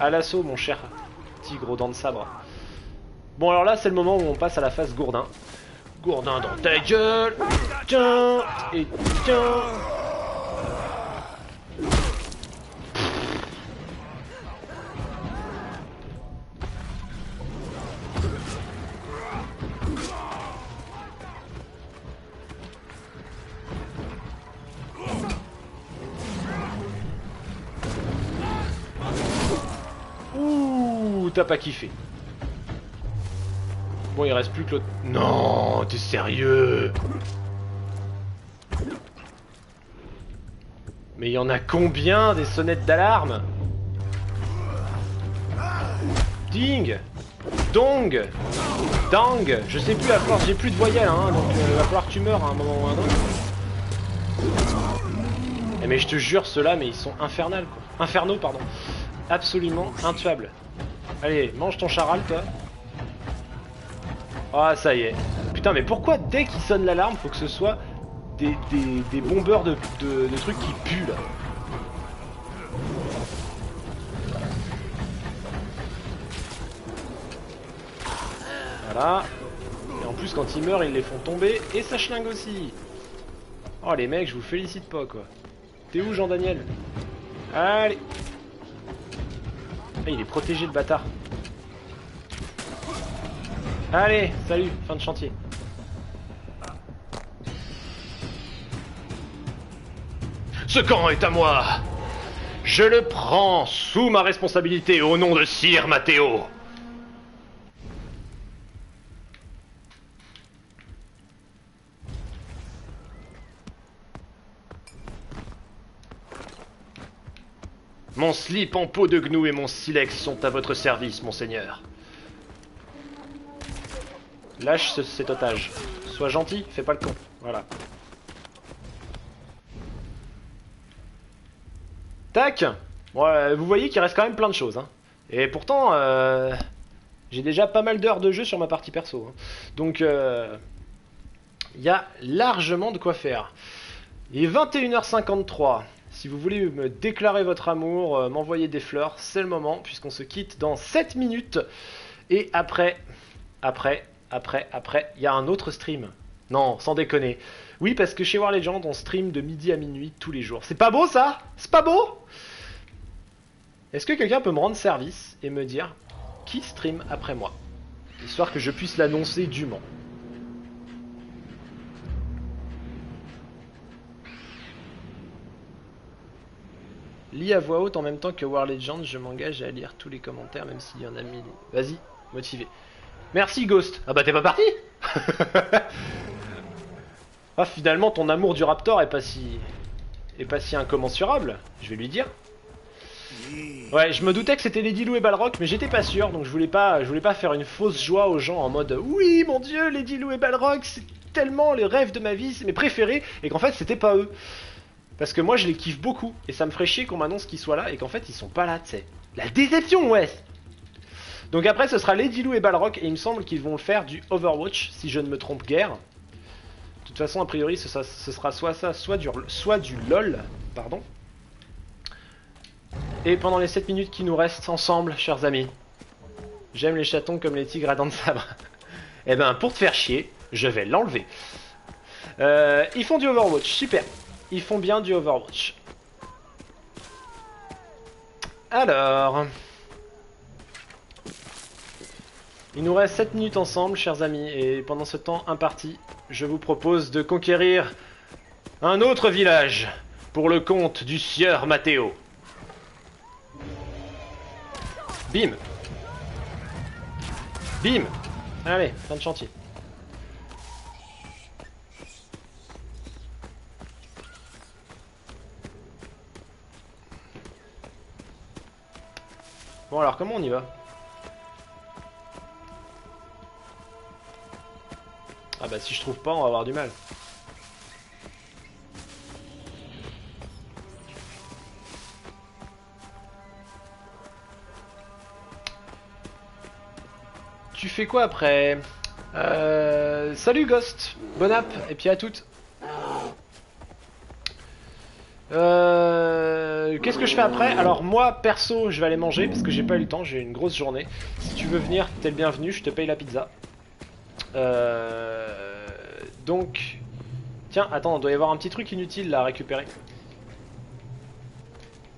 À l'assaut, mon cher tigre aux dents de sabre. Bon, alors là, c'est le moment où on passe à la phase gourdin. Gourdin dans ta gueule. Tiens, et tiens. Ouh, t'as pas kiffé. Bon, il reste plus que l'autre. Non, t'es sérieux? Mais il y en a combien des sonnettes d'alarme? Ding, dong, dang. Je sais plus, j'ai plus de voyelles, hein, donc il va falloir que tu meurs à un moment ou à un autre. Eh mais je te jure, ceux-là, mais ils sont infernales, quoi. Infernaux, pardon. Absolument intuables. Allez, mange ton charal, toi. Ah, ça y est. Putain, mais pourquoi dès qu'il sonne l'alarme, faut que ce soit des bombeurs de trucs qui puent, là? Voilà. Et en plus, quand ils meurent, ils les font tomber. Et ça schlingue aussi. Oh, les mecs, je vous félicite pas, quoi. T'es où, Jean-Daniel? Allez. Ah, il est protégé, le bâtard. Allez, salut, fin de chantier. Ce camp est à moi. Je le prends sous ma responsabilité au nom de Sir Matteo. Mon slip en peau de gnou et mon silex sont à votre service, monseigneur. Lâche cet otage. Sois gentil, fais pas le con. Voilà. Tac. Bon, vous voyez qu'il reste quand même plein de choses. Hein. Et pourtant, J'ai déjà pas mal d'heures de jeu sur ma partie perso. Hein. Donc, il y a largement de quoi faire. Il est 21h53. Si vous voulez me déclarer votre amour, m'envoyer des fleurs, c'est le moment, puisqu'on se quitte dans 7 minutes. Et après, il y a un autre stream. Non, sans déconner. Oui, parce que chez War Legend, on stream de midi à minuit tous les jours. C'est pas beau, ça? C'est pas beau? Est-ce que quelqu'un peut me rendre service et me dire qui stream après moi? Histoire que je puisse l'annoncer dûment. Lis à voix haute en même temps que War Legend, je m'engage à lire tous les commentaires, même s'il y en a 1000. Vas-y, motivé. Merci Ghost. Ah bah t'es pas parti? Ah finalement ton amour du Raptor est pas si incommensurable, je vais lui dire. Ouais, je me doutais que c'était Lady Lou et Balrog, mais j'étais pas sûr, donc je voulais pas faire une fausse joie aux gens en mode oui mon dieu, Lady Lou et Balrog, c'est tellement les rêves de ma vie, c'est mes préférés, et qu'en fait c'était pas eux. Parce que moi je les kiffe beaucoup, et ça me ferait chier qu'on m'annonce qu'ils soient là, et qu'en fait ils sont pas là, tu sais. La déception, ouais. Donc après ce sera Lady Lou et Balrog, et il me semble qu'ils vont faire du Overwatch, si je ne me trompe guère. De toute façon, a priori, ce sera soit ça, soit du LOL, pardon. Et pendant les 7 minutes qui nous restent ensemble, chers amis, j'aime les chatons comme les tigres à dents de sabre. Eh ben, pour te faire chier, je vais l'enlever. Ils font du Overwatch, super. Ils font bien du Overwatch. Alors... Il nous reste 7 minutes ensemble, chers amis, et pendant ce temps imparti, je vous propose de conquérir un autre village pour le compte du sieur Matteo. Bim. Bim. Allez, fin de chantier. Bon alors, comment on y va ? Ah bah si je trouve pas, on va avoir du mal. Tu fais quoi après? Salut Ghost, bonne app, et puis à toutes. Qu'est-ce que je fais après? Alors moi, perso, je vais aller manger, parce que j'ai pas eu le temps, j'ai eu une grosse journée. Si tu veux venir, t'es le bienvenu, je te paye la pizza. Donc... Tiens, attends, il doit y avoir un petit truc inutile là à récupérer.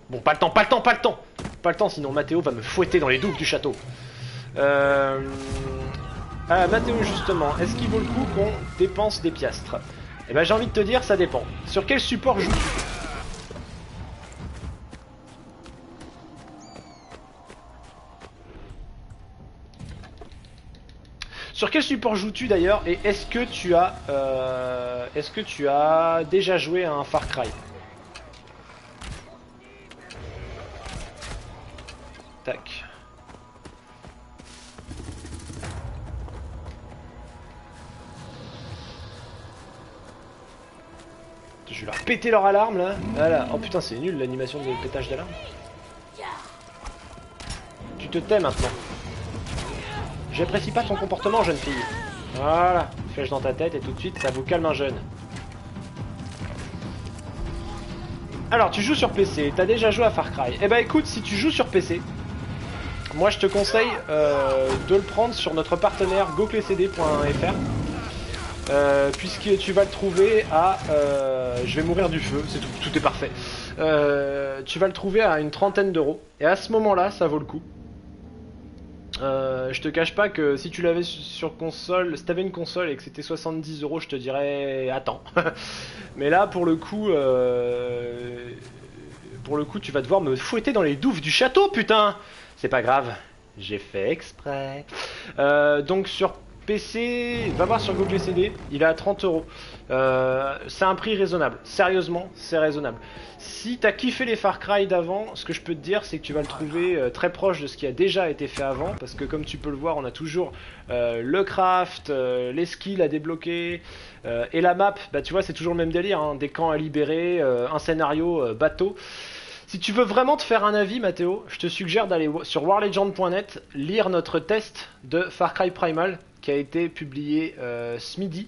Bon, pas le temps, pas le temps, pas le temps! Pas le temps, sinon Matteo va me fouetter dans les douves du château. Ah, Matteo, justement, est-ce qu'il vaut le coup qu'on dépense des piastres? Eh ben, j'ai envie de te dire, ça dépend. Sur quel support joues-tu? Sur quel support joues-tu d'ailleurs? Et est-ce que tu as déjà joué à un Far Cry? Tac. Je vais leur péter leur alarme là. Voilà. Oh putain, c'est nul l'animation de pétage d'alarme. Tu te tais maintenant. J'apprécie pas ton comportement, jeune fille. Voilà, flèche dans ta tête et tout de suite ça vous calme un jeune. Alors, tu joues sur PC, t'as déjà joué à Far Cry. Eh ben écoute, si tu joues sur PC, moi je te conseille de le prendre sur notre partenaire goclecd.fr. Puisque tu vas le trouver à... je vais mourir du feu, c'est tout, tout est parfait. Tu vas le trouver à une trentaine d'euros. Et à ce moment-là, ça vaut le coup. Je te cache pas que si tu l'avais sur console, si t'avais une console et que c'était 70 euros, je te dirais attends. Mais là, pour le coup, tu vas devoir me fouetter dans les douves du château, putain. C'est pas grave, j'ai fait exprès. Donc sur PC, va voir sur Google CD, il est à 30 euros. C'est un prix raisonnable. Sérieusement, c'est raisonnable. Si t'as kiffé les Far Cry d'avant, ce que je peux te dire, c'est que tu vas le trouver très proche de ce qui a déjà été fait avant. Parce que comme tu peux le voir, on a toujours le craft, les skills à débloquer. Et la map, bah tu vois, c'est toujours le même délire. Hein, des camps à libérer, un scénario bateau. Si tu veux vraiment te faire un avis, Mathéo, je te suggère d'aller sur warlegend.net lire notre test de Far Cry Primal qui a été publié ce midi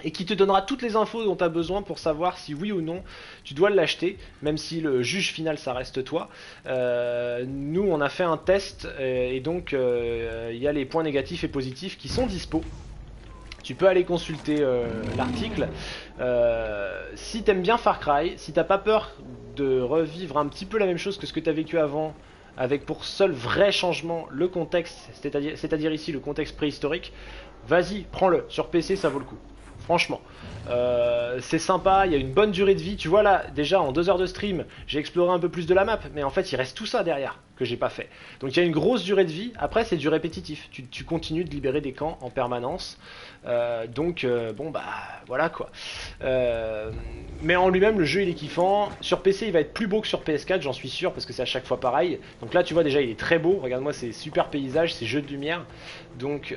et qui te donnera toutes les infos dont tu as besoin pour savoir si oui ou non tu dois l'acheter, même si le juge final ça reste toi. Nous on a fait un test et donc il y a les points négatifs et positifs qui sont dispo. Tu peux aller consulter l'article. Si t'aimes bien Far Cry, si t'as pas peur de revivre un petit peu la même chose que ce que t'as vécu avant, avec pour seul vrai changement le contexte, c'est-à-dire ici le contexte préhistorique, vas-y, prends-le. Sur PC, ça vaut le coup. Franchement, c'est sympa, il y a une bonne durée de vie. Tu vois là, déjà en 2 heures de stream, j'ai exploré un peu plus de la map, mais en fait il reste tout ça derrière que j'ai pas fait. Donc il y a une grosse durée de vie. Après c'est du répétitif. Tu continues de libérer des camps en permanence. Bon bah voilà quoi. Mais en lui-même le jeu il est kiffant. Sur PC il va être plus beau que sur PS4, j'en suis sûr, parce que c'est à chaque fois pareil. Donc là tu vois déjà il est très beau. Regarde-moi ces super paysages, ces jeux de lumière. Donc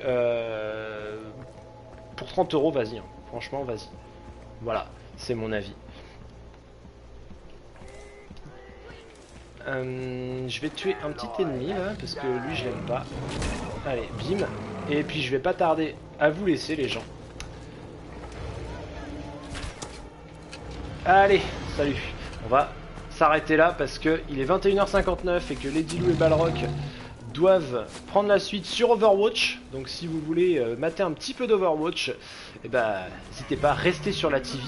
pour 30 euros, vas-y, hein. Franchement, vas-y. Voilà, c'est mon avis. Je vais tuer un petit ennemi là, parce que lui je l'aime pas. Allez, bim. Et puis je vais pas tarder à vous laisser les gens. Allez, salut. On va s'arrêter là parce que il est 21h59 et que Lady Lou et Balrog doivent prendre la suite sur Overwatch. Donc si vous voulez mater un petit peu d'Overwatch, eh ben, n'hésitez pas à rester sur la TV.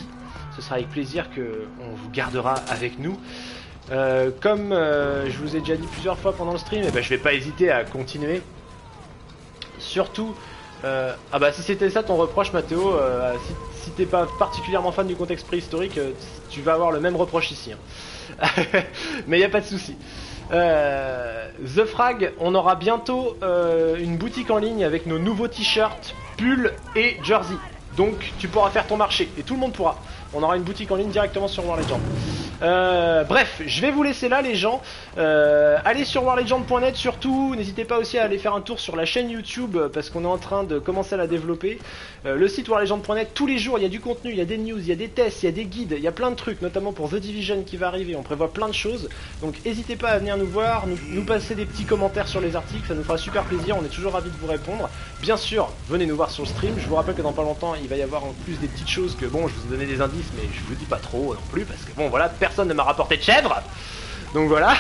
Ce sera avec plaisir qu'on vous gardera avec nous. Comme je vous ai déjà dit plusieurs fois pendant le stream, eh ben, je vais pas hésiter à continuer. Surtout, ah bah si c'était ça ton reproche Mathéo, si t'es pas particulièrement fan du contexte préhistorique, tu vas avoir le même reproche ici. Hein. Mais y a pas de souci. The Frag, on aura bientôt une boutique en ligne avec nos nouveaux t-shirts, pulls et jerseys. Donc tu pourras faire ton marché et tout le monde pourra. On aura une boutique en ligne directement sur Warlegend. Bref, je vais vous laisser là les gens. Allez sur warlegend.net surtout. N'hésitez pas aussi à aller faire un tour sur la chaîne YouTube parce qu'on est en train de commencer à la développer. Le site warlegend.net, tous les jours il y a du contenu, il y a des news, il y a des tests, il y a des guides, il y a plein de trucs, notamment pour The Division qui va arriver. On prévoit plein de choses. Donc n'hésitez pas à venir nous voir, nous passer des petits commentaires sur les articles, ça nous fera super plaisir. On est toujours ravis de vous répondre. Bien sûr, venez nous voir sur le stream. Je vous rappelle que dans pas longtemps il va y avoir en plus des petites choses que bon, je vous ai donné des indices, mais je vous dis pas trop non plus parce que bon voilà, personne ne m'a rapporté de chèvre. Donc voilà.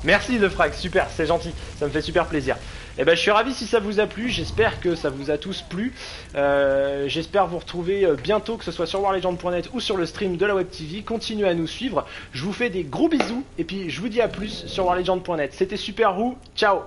Merci The Frag, super, c'est gentil, ça me fait super plaisir. Et ben je suis ravi si ça vous a plu, j'espère que ça vous a tous plu. J'espère vous retrouver bientôt, que ce soit sur warlegend.net ou sur le stream de la Web TV. Continuez à nous suivre. Je vous fais des gros bisous et puis je vous dis à plus sur warlegend.net. C'était Super Roux, ciao.